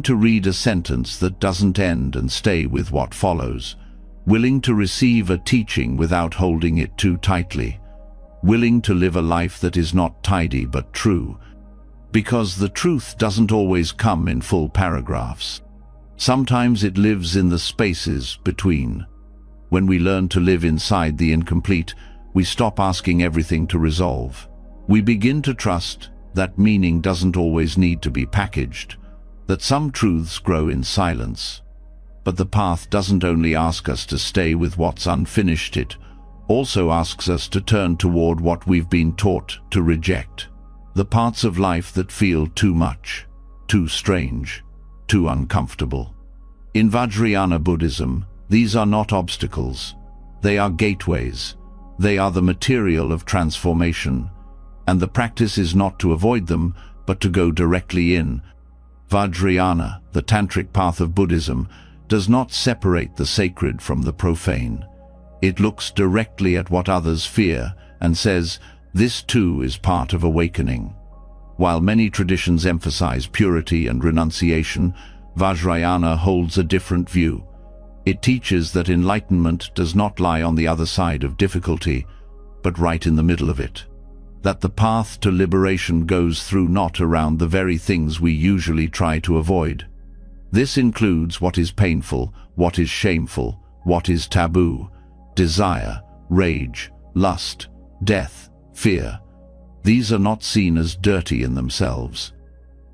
to read a sentence that doesn't end and stay with what follows, willing to receive a teaching without holding it too tightly, willing to live a life that is not tidy but true, because the truth doesn't always come in full paragraphs. Sometimes it lives in the spaces between. When we learn to live inside the incomplete, we stop asking everything to resolve. We begin to trust that meaning doesn't always need to be packaged, that some truths grow in silence. But the path doesn't only ask us to stay with what's unfinished, it also asks us to turn toward what we've been taught to reject. The parts of life that feel too much, too strange, too uncomfortable. In Vajrayana Buddhism, these are not obstacles. They are gateways. They are the material of transformation. And the practice is not to avoid them, but to go directly in. Vajrayana, the tantric path of Buddhism, does not separate the sacred from the profane. It looks directly at what others fear and says, this too is part of awakening. While many traditions emphasize purity and renunciation, Vajrayana holds a different view. It teaches that enlightenment does not lie on the other side of difficulty, but right in the middle of it. That the path to liberation goes through, not around, the very things we usually try to avoid. This includes what is painful, what is shameful, what is taboo, desire, rage, lust, death, fear. These are not seen as dirty in themselves.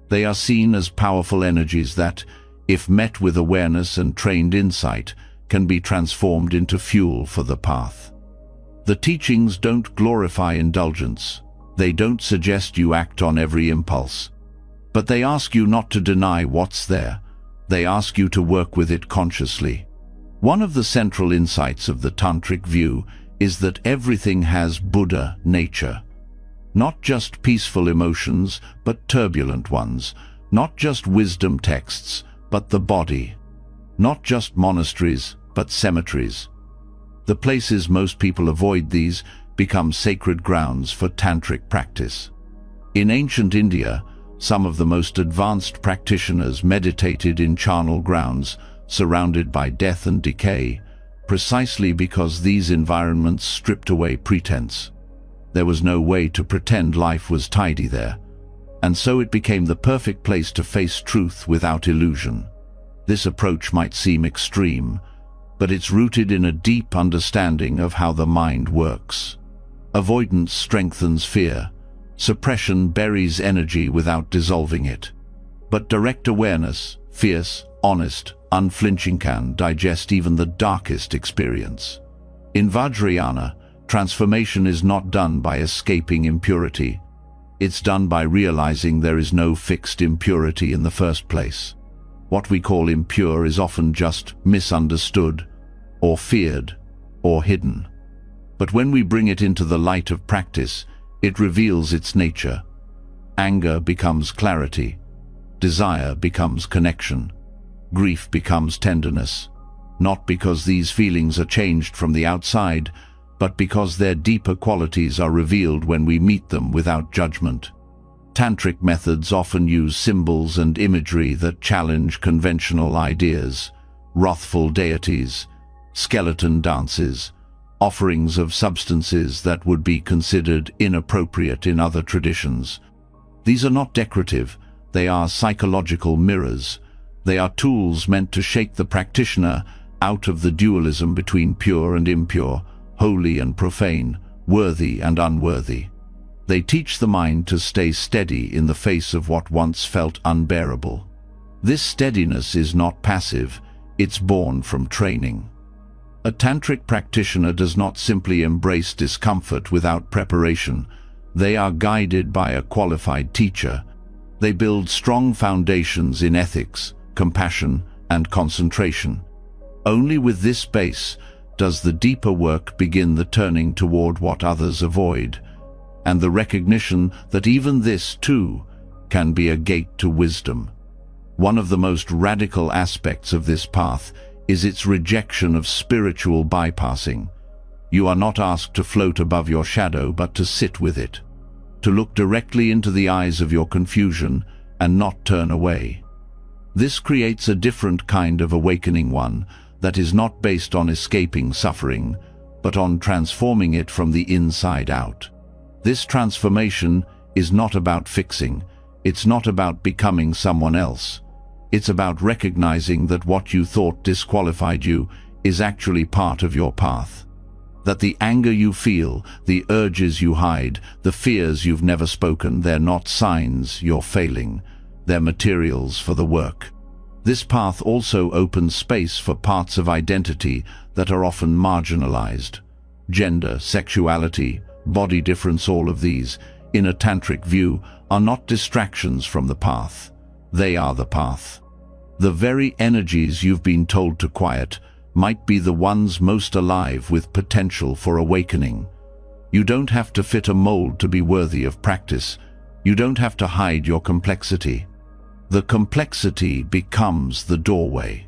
They are seen as powerful energies that, if met with awareness and trained insight, can be transformed into fuel for the path. The teachings don't glorify indulgence. They don't suggest you act on every impulse. But they ask you not to deny what's there. They ask you to work with it consciously. One of the central insights of the tantric view is that everything has Buddha nature. Not just peaceful emotions, but turbulent ones. Not just wisdom texts, but the body. Not just monasteries, but cemeteries. The places most people avoid these become sacred grounds for tantric practice. In ancient India, some of the most advanced practitioners meditated in charnel grounds, surrounded by death and decay, precisely because these environments stripped away pretense. There was no way to pretend life was tidy there, and so it became the perfect place to face truth without illusion. This approach might seem extreme, but it's rooted in a deep understanding of how the mind works. Avoidance strengthens fear. Suppression buries energy without dissolving it. But direct awareness, fierce, honest, unflinching, can digest even the darkest experience. In Vajrayana, transformation is not done by escaping impurity. It's done by realizing there is no fixed impurity in the first place. What we call impure is often just misunderstood, or feared, or hidden. But when we bring it into the light of practice, it reveals its nature. Anger becomes clarity. Desire becomes connection. Grief becomes tenderness. Not because these feelings are changed from the outside, but because their deeper qualities are revealed when we meet them without judgment. Tantric methods often use symbols and imagery that challenge conventional ideas. Wrathful deities, skeleton dances, offerings of substances that would be considered inappropriate in other traditions. These are not decorative, they are psychological mirrors. They are tools meant to shake the practitioner out of the dualism between pure and impure, holy and profane, worthy and unworthy. They teach the mind to stay steady in the face of what once felt unbearable. This steadiness is not passive, it's born from training. A tantric practitioner does not simply embrace discomfort without preparation. They are guided by a qualified teacher. They build strong foundations in ethics, compassion, and concentration. Only with this base does the deeper work begin the turning toward what others avoid, and the recognition that even this, too, can be a gate to wisdom. One of the most radical aspects of this path is its rejection of spiritual bypassing. You are not asked to float above your shadow, but to sit with it, to look directly into the eyes of your confusion and not turn away. This creates a different kind of awakening, one that is not based on escaping suffering, but on transforming it from the inside out. This transformation is not about fixing, it's not about becoming someone else. It's about recognizing that what you thought disqualified you is actually part of your path. That the anger you feel, the urges you hide, the fears you've never spoken, they're not signs you're failing. They're materials for the work. This path also opens space for parts of identity that are often marginalized. Gender, sexuality, body difference, all of these, in a tantric view, are not distractions from the path. They are the path. The very energies you've been told to quiet might be the ones most alive with potential for awakening. You don't have to fit a mold to be worthy of practice. You don't have to hide your complexity. The complexity becomes the doorway.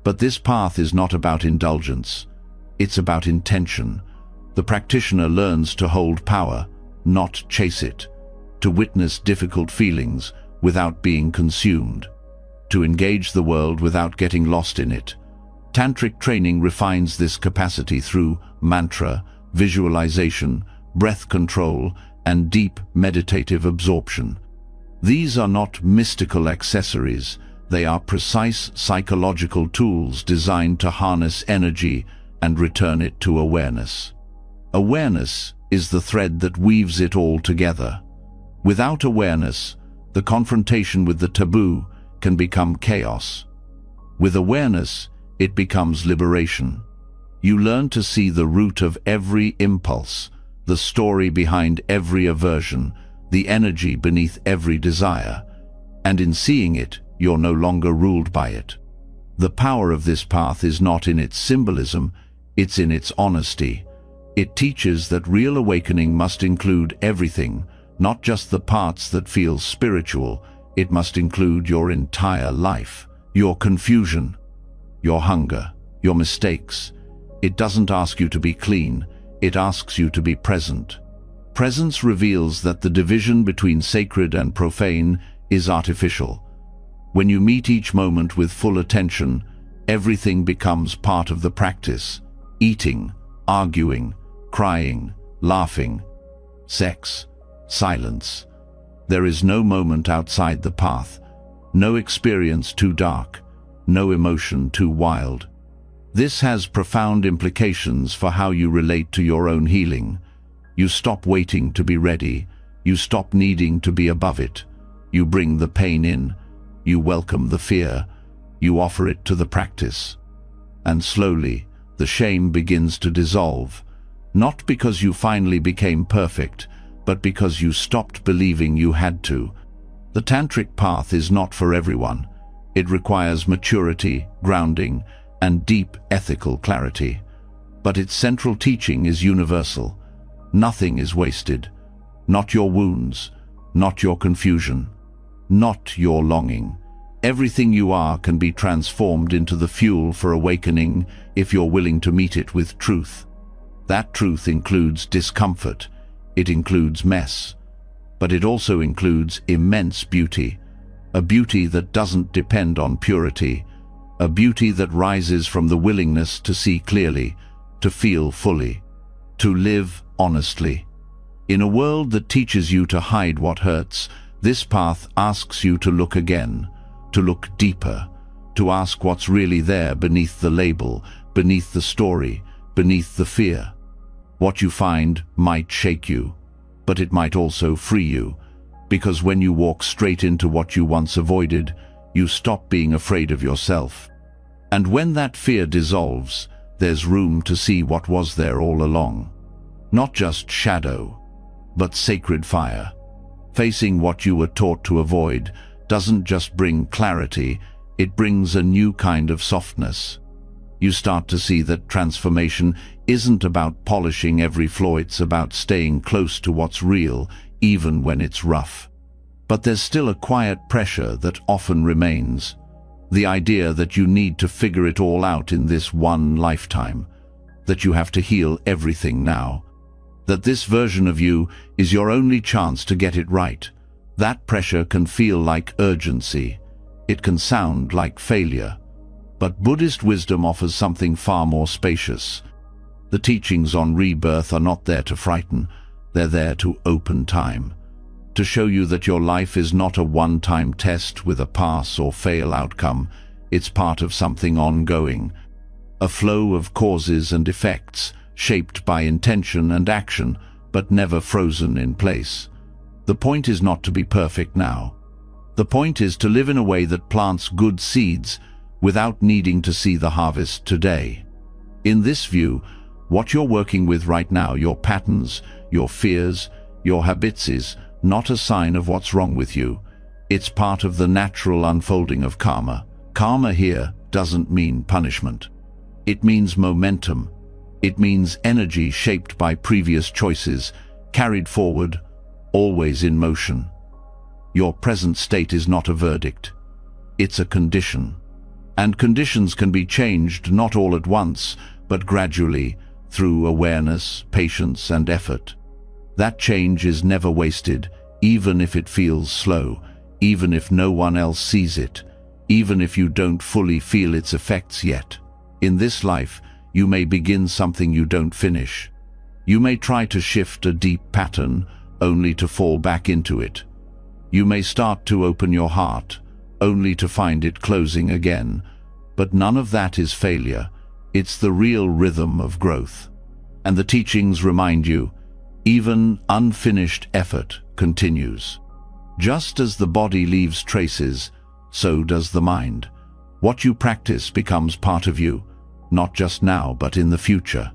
But this path is not about indulgence. It's about intention. The practitioner learns to hold power, not chase it, to witness difficult feelings without being consumed, to engage the world without getting lost in it. Tantric training refines this capacity through mantra, visualization, breath control, and deep meditative absorption. These are not mystical accessories, they are precise psychological tools designed to harness energy and return it to awareness. Awareness is the thread that weaves it all together. Without awareness, the confrontation with the taboo can become chaos. With awareness, it becomes liberation. You learn to see the root of every impulse, the story behind every aversion, the energy beneath every desire, and in seeing it, you're no longer ruled by it. The power of this path is not in its symbolism, it's in its honesty. It teaches that real awakening must include everything, not just the parts that feel spiritual. It must include your entire life, your confusion, your hunger, your mistakes. It doesn't ask you to be clean, it asks you to be present. Presence reveals that the division between sacred and profane is artificial. When you meet each moment with full attention, everything becomes part of the practice. Eating, arguing, crying, laughing, sex, silence. There is no moment outside the path, no experience too dark, no emotion too wild. This has profound implications for how you relate to your own healing. You stop waiting to be ready, you stop needing to be above it. You bring the pain in, you welcome the fear, you offer it to the practice. And slowly, the shame begins to dissolve, not because you finally became perfect, but because you stopped believing you had to. The tantric path is not for everyone. It requires maturity, grounding, and deep ethical clarity. But its central teaching is universal. Nothing is wasted. Not your wounds, not your confusion, not your longing. Everything you are can be transformed into the fuel for awakening if you're willing to meet it with truth. That truth includes discomfort, it includes mess, but it also includes immense beauty, a beauty that doesn't depend on purity, a beauty that rises from the willingness to see clearly, to feel fully, to live honestly. In a world that teaches you to hide what hurts, this path asks you to look again, to look deeper, to ask what's really there beneath the label, beneath the story, beneath the fear. What you find might shake you, but it might also free you, because when you walk straight into what you once avoided, you stop being afraid of yourself. And when that fear dissolves, there's room to see what was there all along. Not just shadow, but sacred fire. Facing what you were taught to avoid doesn't just bring clarity, it brings a new kind of softness. You start to see that transformation isn't about polishing every flaw, it's about staying close to what's real, even when it's rough. But there's still a quiet pressure that often remains. The idea that you need to figure it all out in this one lifetime, that you have to heal everything now, that this version of you is your only chance to get it right. That pressure can feel like urgency. It can sound like failure. But Buddhist wisdom offers something far more spacious. The teachings on rebirth are not there to frighten, they're there to open time, to show you that your life is not a one-time test with a pass or fail outcome. It's part of something ongoing, a flow of causes and effects, shaped by intention and action, but never frozen in place. The point is not to be perfect now. The point is to live in a way that plants good seeds without needing to see the harvest today. In this view, what you're working with right now, your patterns, your fears, your habits, is not a sign of what's wrong with you. It's part of the natural unfolding of karma. Karma here doesn't mean punishment. It means momentum. It means energy shaped by previous choices, carried forward, always in motion. Your present state is not a verdict. It's a condition. And conditions can be changed not all at once, but gradually, through awareness, patience, and effort. That change is never wasted, even if it feels slow, even if no one else sees it, even if you don't fully feel its effects yet. In this life, you may begin something you don't finish. You may try to shift a deep pattern, only to fall back into it. You may start to open your heart, only to find it closing again. But none of that is failure. It's the real rhythm of growth. And the teachings remind you, even unfinished effort continues. Just as the body leaves traces, so does the mind. What you practice becomes part of you, not just now, but in the future.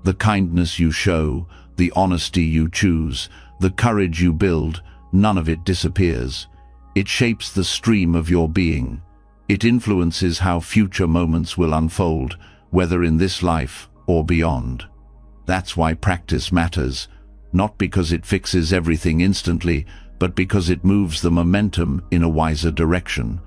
The kindness you show, the honesty you choose, the courage you build, none of it disappears. It shapes the stream of your being. It influences how future moments will unfold, whether in this life or beyond. That's why practice matters, not because it fixes everything instantly, but because it moves the momentum in a wiser direction.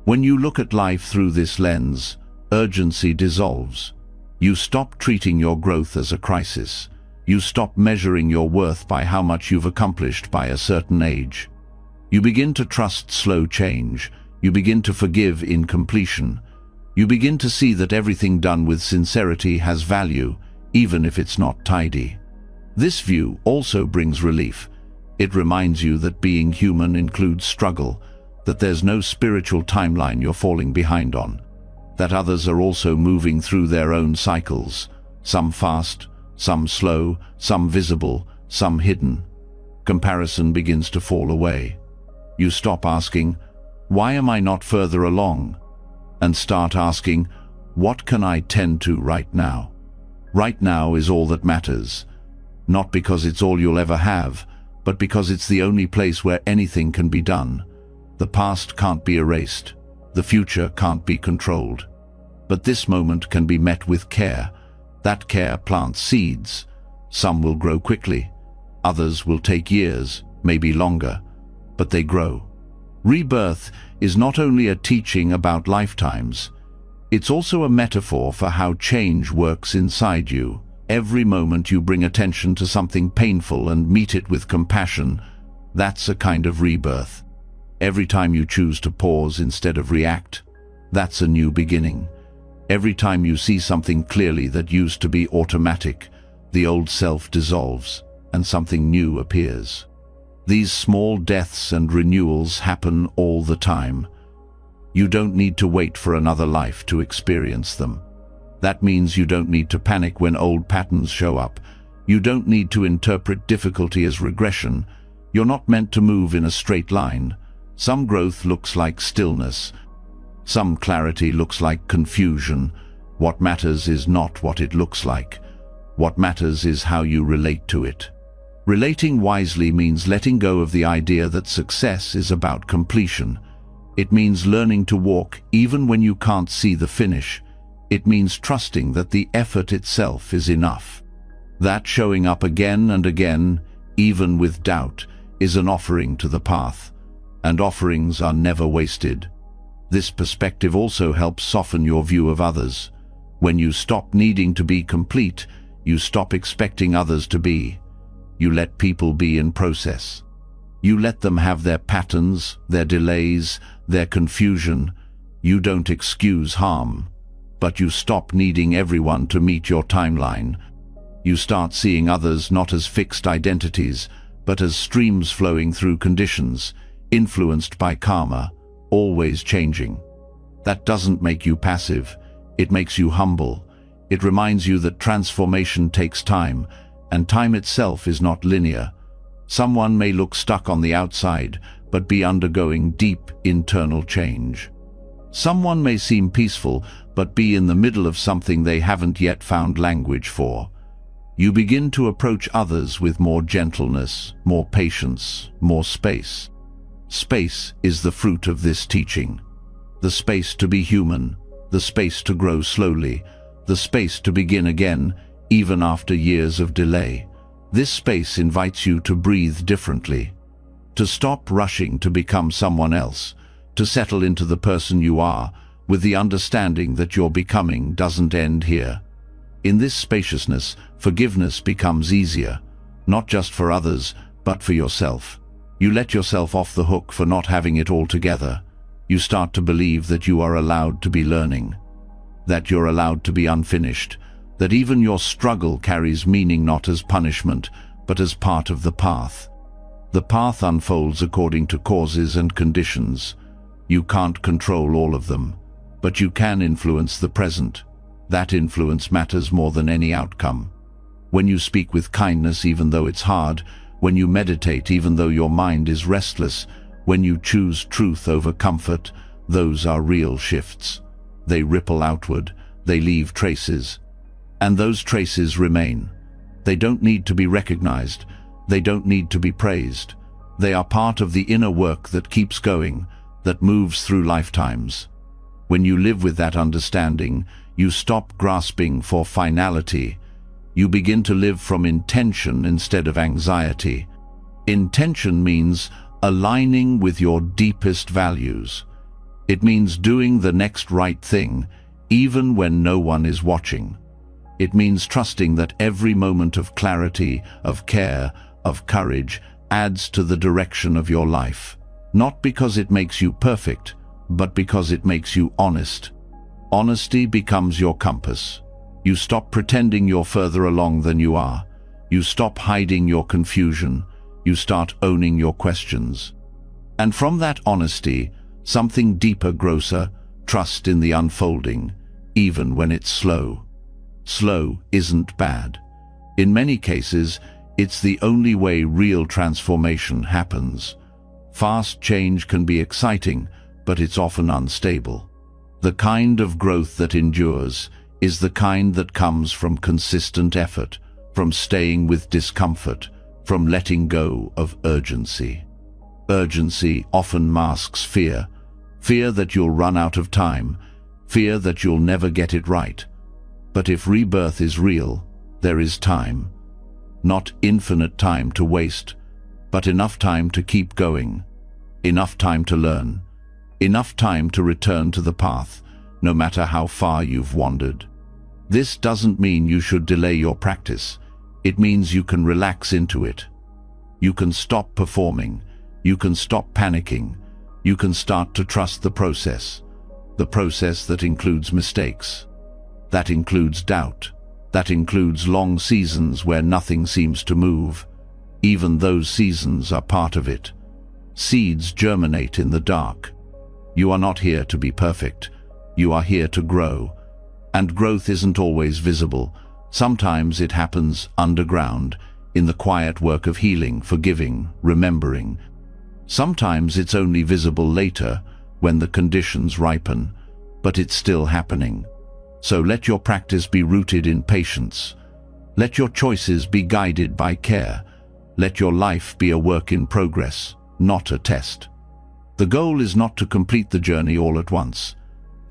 When you look at life through this lens, urgency dissolves. You stop treating your growth as a crisis. You stop measuring your worth by how much you've accomplished by a certain age. You begin to trust slow change. You begin to forgive incompletion. You begin to see that everything done with sincerity has value, even if it's not tidy. This view also brings relief. It reminds you that being human includes struggle, that there's no spiritual timeline you're falling behind on, that others are also moving through their own cycles, some fast, some slow, some visible, some hidden. Comparison begins to fall away. You stop asking, "Why am I not further along?" and start asking, "What can I tend to right now?" Right now is all that matters, not because it's all you'll ever have, but because it's the only place where anything can be done. The past can't be erased. The future can't be controlled. But this moment can be met with care. That care plants seeds. Some will grow quickly. Others will take years, maybe longer, but they grow. Rebirth is not only a teaching about lifetimes, it's also a metaphor for how change works inside you. Every moment you bring attention to something painful and meet it with compassion, that's a kind of rebirth. Every time you choose to pause instead of react, That's a new beginning. Every time you see something clearly that used to be automatic, the old self dissolves and something new appears. These small deaths and renewals happen all the time. You don't need to wait for another life to experience them. That means you don't need to panic when old patterns show up. You don't need to interpret difficulty as regression. You're not meant to move in a straight line. Some growth looks like stillness. Some clarity looks like confusion. What matters is not what it looks like. What matters is how you relate to it. Relating wisely means letting go of the idea that success is about completion. It means learning to walk even when you can't see the finish. It means trusting that the effort itself is enough. That showing up again and again, even with doubt, is an offering to the path. And offerings are never wasted. This perspective also helps soften your view of others. When you stop needing to be complete, you stop expecting others to be. You let people be in process. You let them have their patterns, their delays, their confusion. You don't excuse harm, but you stop needing everyone to meet your timeline. You start seeing others not as fixed identities, but as streams flowing through conditions, influenced by karma, always changing. That doesn't make you passive. It makes you humble. It reminds you that transformation takes time, and time itself is not linear. Someone may look stuck on the outside, but be undergoing deep internal change. Someone may seem peaceful, but be in the middle of something they haven't yet found language for. You begin to approach others with more gentleness, more patience, more space. Space is the fruit of this teaching. The space to be human, the space to grow slowly, the space to begin again, even after years of delay. This space invites you to breathe differently, to stop rushing to become someone else, to settle into the person you are, with the understanding that your becoming doesn't end here. In this spaciousness, forgiveness becomes easier, not just for others, but for yourself. You let yourself off the hook for not having it all together. You start to believe that you are allowed to be learning, that you're allowed to be unfinished, that even your struggle carries meaning not as punishment, but as part of the path. The path unfolds according to causes and conditions. You can't control all of them, but you can influence the present. That influence matters more than any outcome. When you speak with kindness even though it's hard, when you meditate even though your mind is restless, when you choose truth over comfort, those are real shifts. They ripple outward, they leave traces. And those traces remain. They don't need to be recognized. They don't need to be praised. They are part of the inner work that keeps going, that moves through lifetimes. When you live with that understanding, you stop grasping for finality. You begin to live from intention instead of anxiety. Intention means aligning with your deepest values. It means doing the next right thing, even when no one is watching. It means trusting that every moment of clarity, of care, of courage adds to the direction of your life. Not because it makes you perfect, but because it makes you honest. Honesty becomes your compass. You stop pretending you're further along than you are. You stop hiding your confusion. You start owning your questions. And from that honesty, something deeper grows, trust in the unfolding, even when it's slow. Slow isn't bad. In many cases, it's the only way real transformation happens. Fast change can be exciting, but it's often unstable. The kind of growth that endures is the kind that comes from consistent effort, from staying with discomfort, from letting go of urgency. Urgency often masks fear. Fear that you'll run out of time, fear that you'll never get it right. But if rebirth is real, there is time. Not infinite time to waste, but enough time to keep going, enough time to learn, enough time to return to the path, no matter how far you've wandered. This doesn't mean you should delay your practice. It means you can relax into it. You can stop performing. You can stop panicking. You can start to trust the process. the process that includes mistakes, that includes doubt, that includes long seasons where nothing seems to move. Even those seasons are part of it. Seeds germinate in the dark. You are not here to be perfect. You are here to grow. And growth isn't always visible. Sometimes it happens underground, in the quiet work of healing, forgiving, remembering. Sometimes it's only visible later, when the conditions ripen, but it's still happening. So let your practice be rooted in patience. Let your choices be guided by care. Let your life be a work in progress, not a test. The goal is not to complete the journey all at once.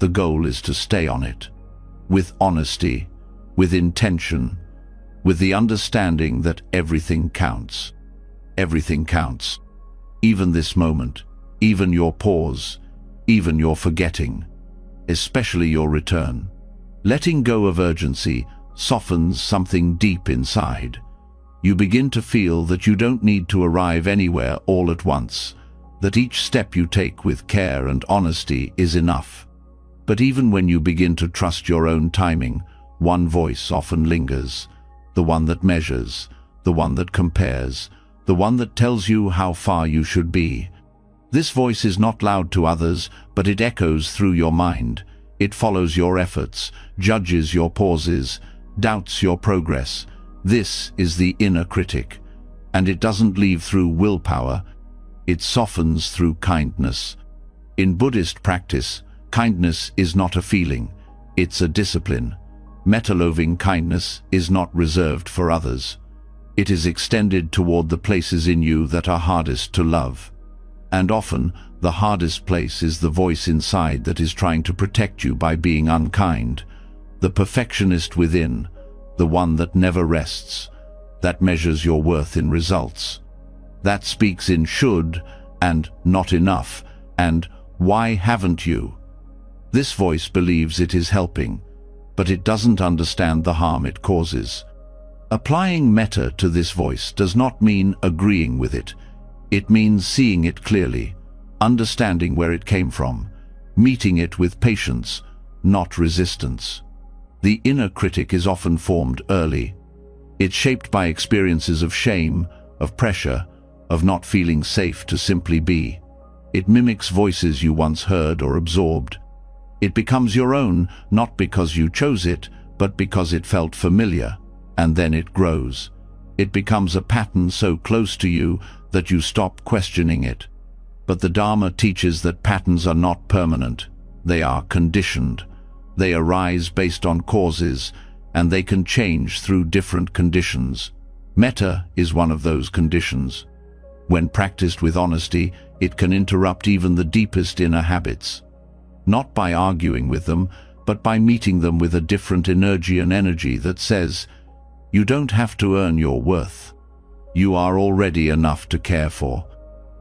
The goal is to stay on it, with honesty, with intention, with the understanding that everything counts. Everything counts. Even this moment, even your pause, even your forgetting, especially your return. Letting go of urgency softens something deep inside. You begin to feel that you don't need to arrive anywhere all at once, that each step you take with care and honesty is enough. But even when you begin to trust your own timing, one voice often lingers, the one that measures, the one that compares, the one that tells you how far you should be. This voice is not loud to others, but it echoes through your mind. It follows your efforts, judges your pauses, doubts your progress. This is the inner critic, and it doesn't leave through willpower. It softens through kindness. In Buddhist practice, kindness is not a feeling, it's a discipline. Metta-loving kindness is not reserved for others. It is extended toward the places in you that are hardest to love. And often, the hardest place is the voice inside that is trying to protect you by being unkind. The perfectionist within, the one that never rests, that measures your worth in results, that speaks in should and not enough and why haven't you? This voice believes it is helping, but it doesn't understand the harm it causes. Applying metta to this voice does not mean agreeing with it. It means seeing it clearly, understanding where it came from, meeting it with patience, not resistance. The inner critic is often formed early. It's shaped by experiences of shame, of pressure, of not feeling safe to simply be. It mimics voices you once heard or absorbed. It becomes your own, not because you chose it, but because it felt familiar, and then it grows. It becomes a pattern so close to you that you stop questioning it. But the Dharma teaches that patterns are not permanent. They are conditioned. They arise based on causes, and they can change through different conditions. Metta is one of those conditions. When practiced with honesty, it can interrupt even the deepest inner habits. Not by arguing with them, but by meeting them with a different energy that says, you don't have to earn your worth. You are already enough to care for.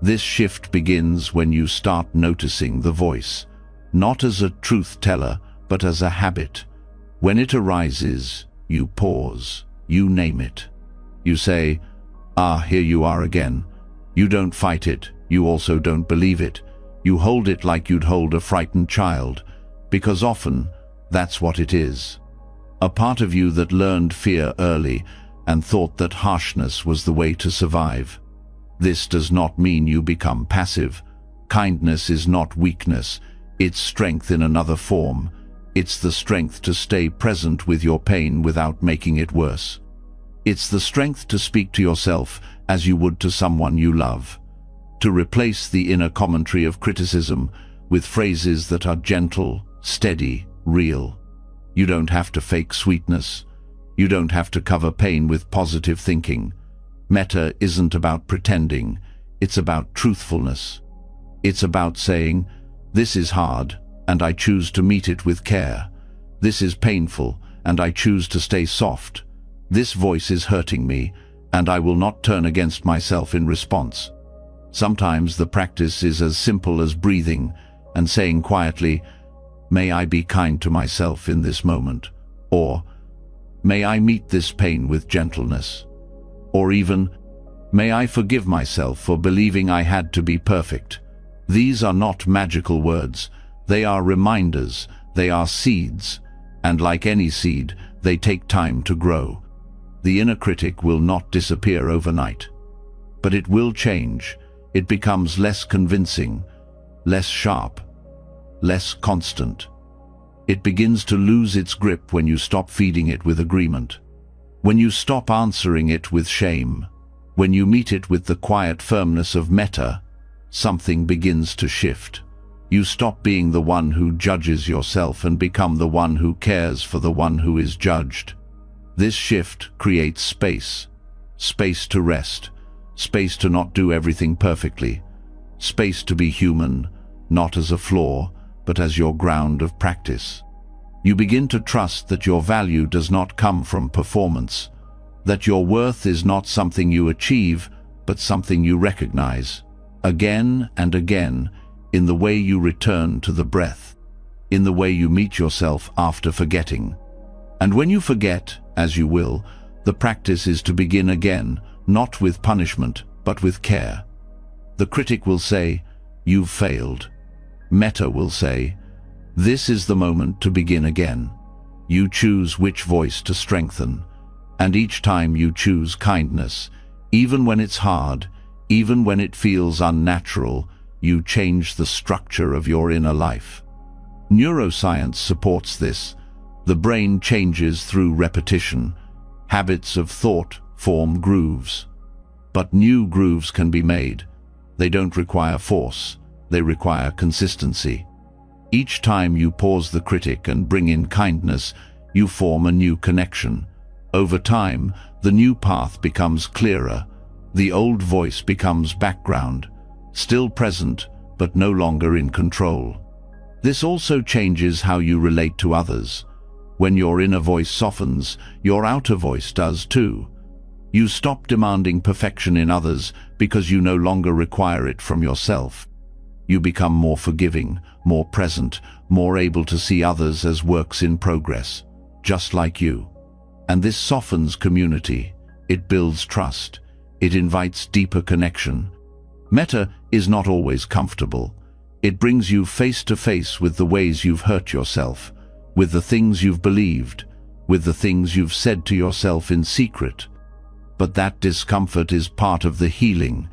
This shift begins when you start noticing the voice, not as a truth teller, but as a habit. When it arises, you pause, you name it. You say, here you are again. You don't fight it, you also don't believe it. You hold it like you'd hold a frightened child, because often that's what it is. A part of you that learned fear early and thought that harshness was the way to survive. This does not mean you become passive. Kindness is not weakness, it's strength in another form. It's the strength to stay present with your pain without making it worse. It's the strength to speak to yourself as you would to someone you love. To replace the inner commentary of criticism with phrases that are gentle, steady, real. You don't have to fake sweetness. You don't have to cover pain with positive thinking. Metta isn't about pretending. It's about truthfulness. It's about saying, this is hard, and I choose to meet it with care. This is painful, and I choose to stay soft. This voice is hurting me, and I will not turn against myself in response. Sometimes the practice is as simple as breathing and saying quietly, may I be kind to myself in this moment, or may I meet this pain with gentleness, or even, may I forgive myself for believing I had to be perfect. These are not magical words. They are reminders, they are seeds, and like any seed, they take time to grow. The inner critic will not disappear overnight. But it will change. It becomes less convincing, less sharp, less constant. It begins to lose its grip when you stop feeding it with agreement. When you stop answering it with shame. When you meet it with the quiet firmness of metta, something begins to shift. You stop being the one who judges yourself and become the one who cares for the one who is judged. This shift creates space. Space to rest. Space to not do everything perfectly. Space to be human, not as a flaw, but as your ground of practice. You begin to trust that your value does not come from performance, that your worth is not something you achieve, but something you recognize, again and again, in the way you return to the breath, in the way you meet yourself after forgetting. And when you forget, as you will, the practice is to begin again, not with punishment, but with care. The critic will say, "You've failed." Metta will say, "This is the moment to begin again." You choose which voice to strengthen, and each time you choose kindness, even when it's hard, even when it feels unnatural, you change the structure of your inner life. Neuroscience supports this. The brain changes through repetition. Habits of thought form grooves. But new grooves can be made. They don't require force. They require consistency. Each time you pause the critic and bring in kindness, you form a new connection. Over time, the new path becomes clearer. The old voice becomes background, still present, but no longer in control. This also changes how you relate to others. When your inner voice softens, your outer voice does too. You stop demanding perfection in others because you no longer require it from yourself. You become more forgiving, more present, more able to see others as works in progress, just like you. And this softens community. It builds trust. It invites deeper connection. Metta is not always comfortable. It brings you face to face with the ways you've hurt yourself, with the things you've believed, with the things you've said to yourself in secret. But that discomfort is part of the healing.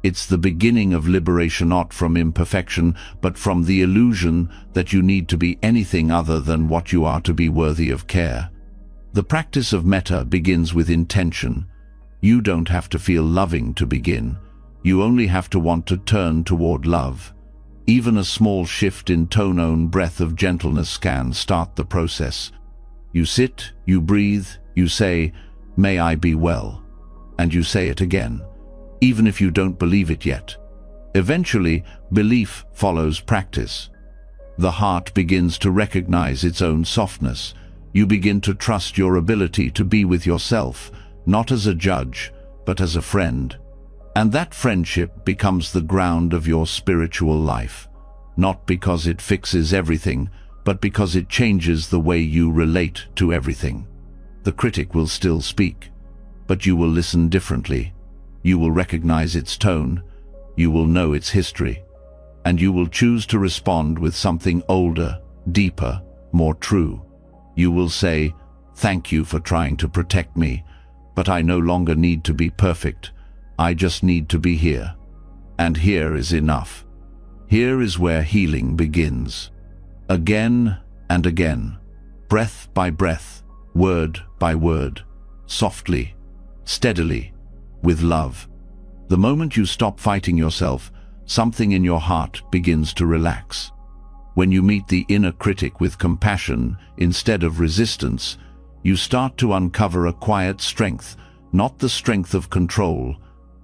It's the beginning of liberation, not from imperfection, but from the illusion that you need to be anything other than what you are to be worthy of care. The practice of metta begins with intention. You don't have to feel loving to begin. You only have to want to turn toward love. Even a small shift in tone and breath of gentleness can start the process. You sit, you breathe, you say, "May I be well." And you say it again, even if you don't believe it yet. Eventually, belief follows practice. The heart begins to recognize its own softness. You begin to trust your ability to be with yourself, not as a judge, but as a friend. And that friendship becomes the ground of your spiritual life, not because it fixes everything, but because it changes the way you relate to everything. The critic will still speak, but you will listen differently. You will recognize its tone, you will know its history, and you will choose to respond with something older, deeper, more true. You will say, "Thank you for trying to protect me, but I no longer need to be perfect. I just need to be here. And here is enough." Here is where healing begins. Again and again, breath by breath, word by word, softly, steadily, with love. The moment you stop fighting yourself, something in your heart begins to relax. When you meet the inner critic with compassion instead of resistance, you start to uncover a quiet strength, not the strength of control,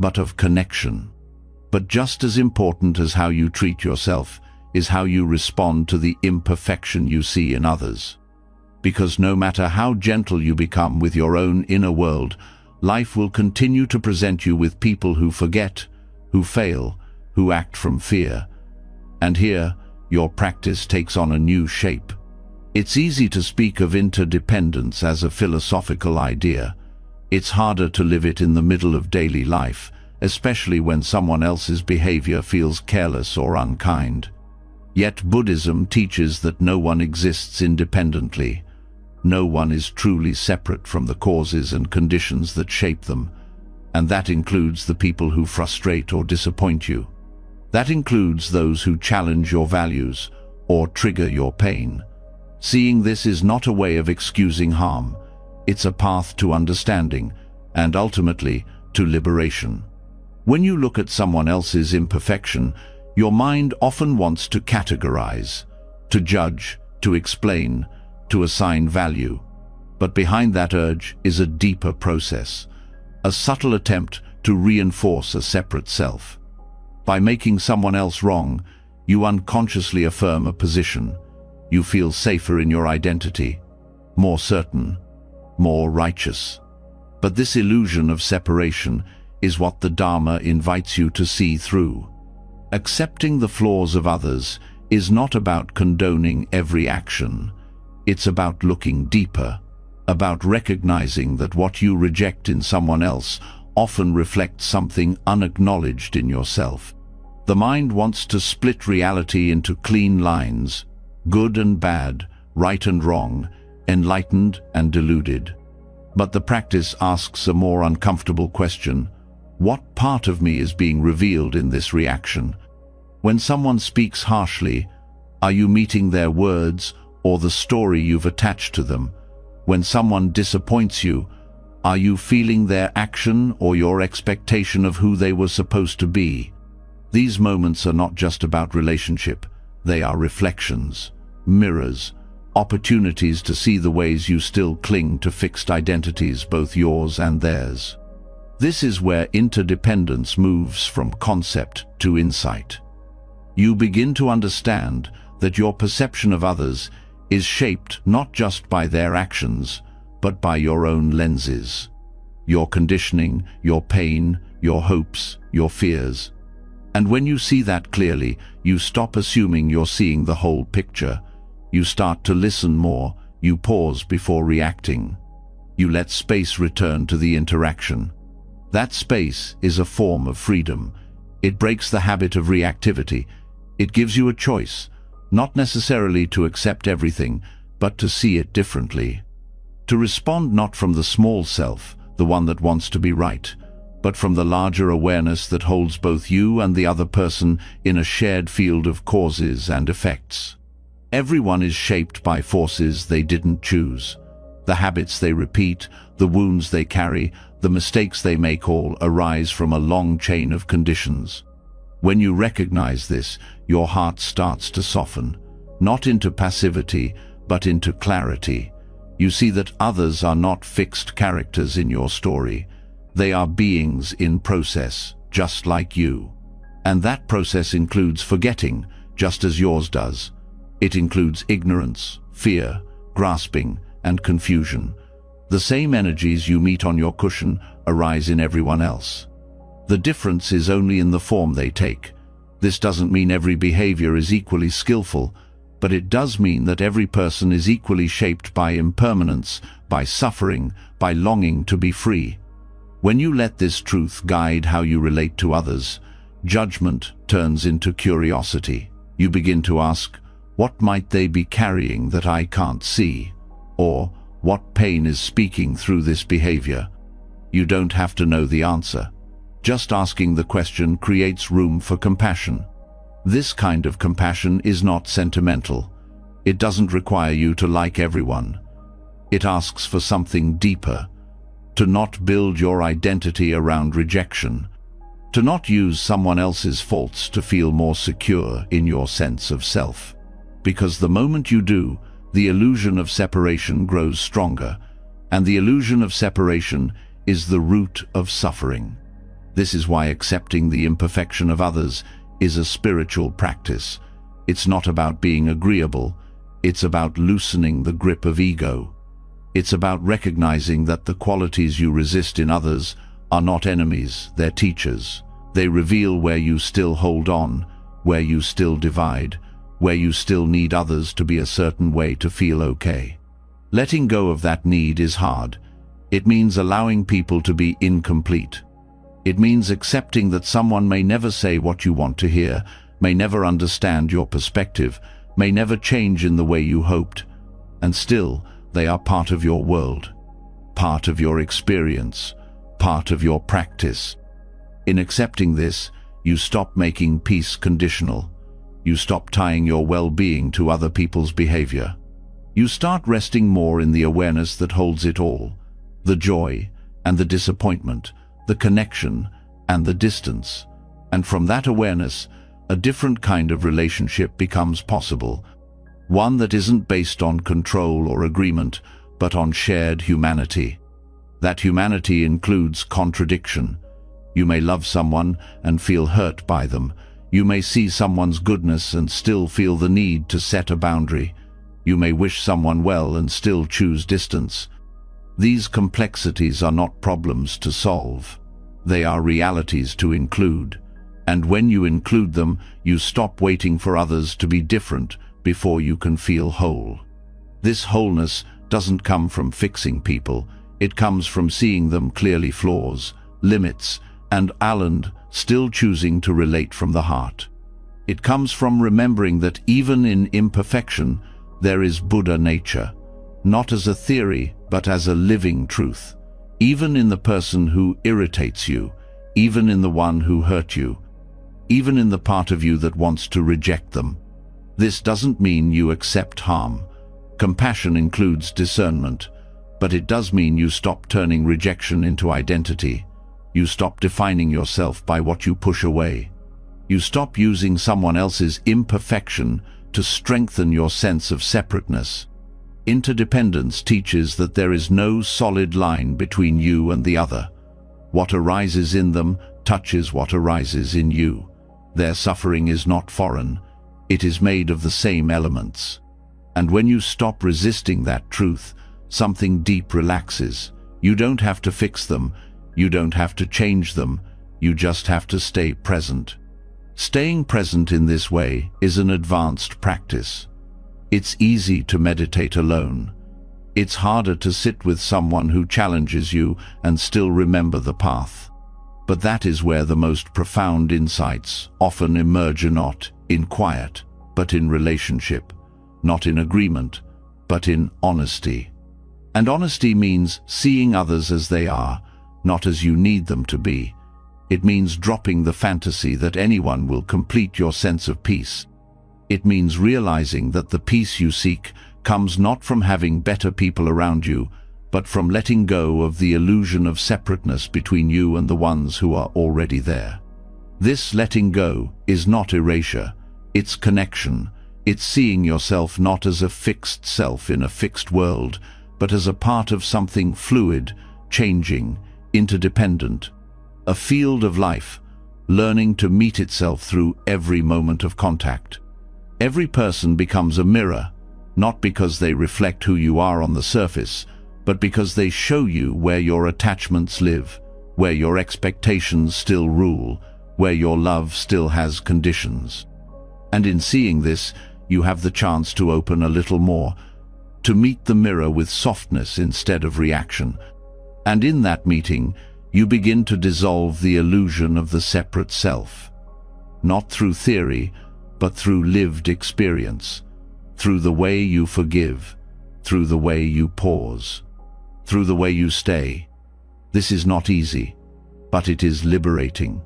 but of connection. But just as important as how you treat yourself is how you respond to the imperfection you see in others. Because no matter how gentle you become with your own inner world, life will continue to present you with people who forget, who fail, who act from fear. And here, your practice takes on a new shape. It's easy to speak of interdependence as a philosophical idea. It's harder to live it in the middle of daily life, especially when someone else's behavior feels careless or unkind. Yet Buddhism teaches that no one exists independently. No one is truly separate from the causes and conditions that shape them, and that includes the people who frustrate or disappoint you. That includes those who challenge your values or trigger your pain. Seeing this is not a way of excusing harm. It's a path to understanding and ultimately to liberation. When you look at someone else's imperfection, your mind often wants to categorize, to judge, to explain, to assign value. But behind that urge is a deeper process, a subtle attempt to reinforce a separate self. By making someone else wrong, you unconsciously affirm a position. You feel safer in your identity, more certain, more righteous. But this illusion of separation is what the Dharma invites you to see through. Accepting the flaws of others is not about condoning every action. It's about looking deeper, about recognizing that what you reject in someone else often reflects something unacknowledged in yourself. The mind wants to split reality into clean lines, good and bad, right and wrong, enlightened and deluded. But the practice asks a more uncomfortable question. What part of me is being revealed in this reaction? When someone speaks harshly, are you meeting their words or the story you've attached to them? When someone disappoints you, are you feeling their action or your expectation of who they were supposed to be? These moments are not just about relationship. They are reflections, mirrors, opportunities to see the ways you still cling to fixed identities, both yours and theirs. This is where interdependence moves from concept to insight. You begin to understand that your perception of others is shaped not just by their actions, but by your own lenses. Your conditioning, your pain, your hopes, your fears. And when you see that clearly, you stop assuming you're seeing the whole picture. You start to listen more, you pause before reacting. You let space return to the interaction. That space is a form of freedom. It breaks the habit of reactivity. It gives you a choice, not necessarily to accept everything, but to see it differently. To respond not from the small self, the one that wants to be right, but from the larger awareness that holds both you and the other person in a shared field of causes and effects. Everyone is shaped by forces they didn't choose. The habits they repeat, the wounds they carry, the mistakes they make all arise from a long chain of conditions. When you recognize this, your heart starts to soften, not into passivity, but into clarity. You see that others are not fixed characters in your story. They are beings in process, just like you. And that process includes forgetting, just as yours does. It includes ignorance, fear, grasping, and confusion. The same energies you meet on your cushion arise in everyone else. The difference is only in the form they take. This doesn't mean every behavior is equally skillful, but it does mean that every person is equally shaped by impermanence, by suffering, by longing to be free. When you let this truth guide how you relate to others, judgment turns into curiosity. You begin to ask, what might they be carrying that I can't see? Or, what pain is speaking through this behavior? You don't have to know the answer. Just asking the question creates room for compassion. This kind of compassion is not sentimental. It doesn't require you to like everyone. It asks for something deeper. To not build your identity around rejection. To not use someone else's faults to feel more secure in your sense of self. Because the moment you do, the illusion of separation grows stronger, and the illusion of separation is the root of suffering. This is why accepting the imperfection of others is a spiritual practice. It's not about being agreeable. It's about loosening the grip of ego. It's about recognizing that the qualities you resist in others are not enemies, they're teachers. They reveal where you still hold on, where you still divide, where you still need others to be a certain way to feel okay. Letting go of that need is hard. It means allowing people to be incomplete. It means accepting that someone may never say what you want to hear, may never understand your perspective, may never change in the way you hoped, and still they are part of your world, part of your experience, part of your practice. In accepting this, you stop making peace conditional. You stop tying your well-being to other people's behavior. You start resting more in the awareness that holds it all, the joy and the disappointment, the connection and the distance. And from that awareness, a different kind of relationship becomes possible, one that isn't based on control or agreement, but on shared humanity. That humanity includes contradiction. You may love someone and feel hurt by them. You may see someone's goodness and still feel the need to set a boundary. You may wish someone well and still choose distance. These complexities are not problems to solve. They are realities to include. And when you include them, you stop waiting for others to be different before you can feel whole. This wholeness doesn't come from fixing people. It comes from seeing them clearly, flaws, limits, and still choosing to relate from the heart. It comes from remembering that even in imperfection, there is Buddha nature, not as a theory, but as a living truth. Even in the person who irritates you, even in the one who hurt you, even in the part of you that wants to reject them. This doesn't mean you accept harm. Compassion includes discernment, but it does mean you stop turning rejection into identity. You stop defining yourself by what you push away. You stop using someone else's imperfection to strengthen your sense of separateness. Interdependence teaches that there is no solid line between you and the other. What arises in them touches what arises in you. Their suffering is not foreign. It is made of the same elements. And when you stop resisting that truth, something deep relaxes. You don't have to fix them. You don't have to change them. You just have to stay present. Staying present in this way is an advanced practice. It's easy to meditate alone. It's harder to sit with someone who challenges you and still remember the path. But that is where the most profound insights often emerge, not in quiet, but in relationship, not in agreement, but in honesty. And honesty means seeing others as they are, not as you need them to be. It means dropping the fantasy that anyone will complete your sense of peace. It means realizing that the peace you seek comes not from having better people around you, but from letting go of the illusion of separateness between you and the ones who are already there. This letting go is not erasure, it's connection. It's seeing yourself not as a fixed self in a fixed world, but as a part of something fluid, changing, interdependent. A field of life, learning to meet itself through every moment of contact. Every person becomes a mirror, not because they reflect who you are on the surface, but because they show you where your attachments live, where your expectations still rule, where your love still has conditions. And in seeing this, you have the chance to open a little more, to meet the mirror with softness instead of reaction. And in that meeting, you begin to dissolve the illusion of the separate self, not through theory, but through lived experience, through the way you forgive, through the way you pause, through the way you stay. This is not easy, but it is liberating,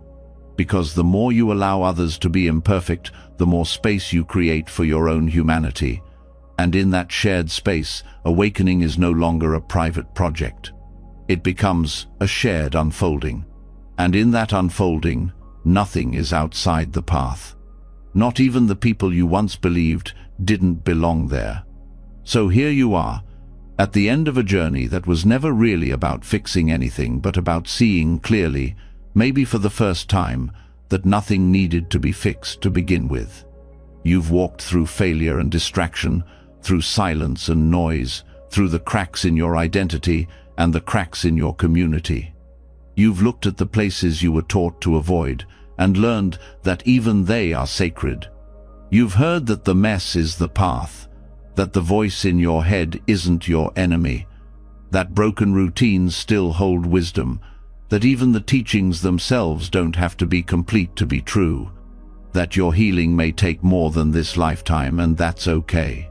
because the more you allow others to be imperfect, the more space you create for your own humanity. And in that shared space, awakening is no longer a private project. It becomes a shared unfolding. And in that unfolding, nothing is outside the path. Not even the people you once believed didn't belong there. So here you are, at the end of a journey that was never really about fixing anything, but about seeing clearly, maybe for the first time, that nothing needed to be fixed to begin with. You've walked through failure and distraction, through silence and noise, through the cracks in your identity and the cracks in your community. You've looked at the places you were taught to avoid and learned that even they are sacred. You've heard that the mess is the path, that the voice in your head isn't your enemy, that broken routines still hold wisdom, that even the teachings themselves don't have to be complete to be true. that your healing may take more than this lifetime, and that's okay.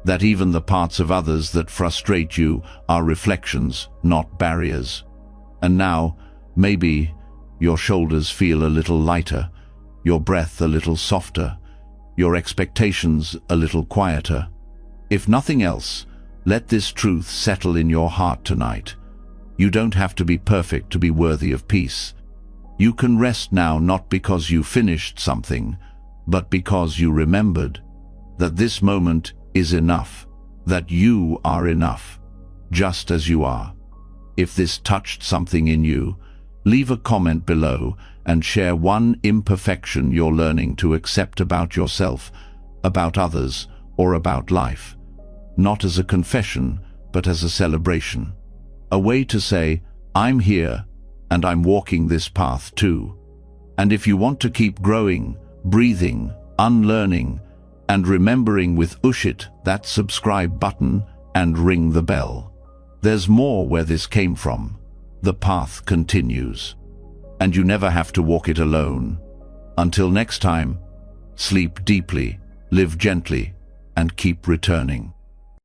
That even the parts of others that frustrate you are reflections, not barriers. And now, maybe your shoulders feel a little lighter, your breath a little softer, your expectations a little quieter. If nothing else, let this truth settle in your heart tonight. You don't have to be perfect to be worthy of peace. You can rest now, not because you finished something, but because you remembered that this moment is enough, that you are enough, just as you are. If this touched something in you, leave a comment below and share one imperfection you're learning to accept about yourself, about others, or about life. Not as a confession, but as a celebration. A way to say, I'm here, and I'm walking this path too. And if you want to keep growing, breathing, unlearning, and remembering with Ushit, that subscribe button, and ring the bell. There's more where this came from. The path continues. And you never have to walk it alone. Until next time, sleep deeply, live gently, and keep returning.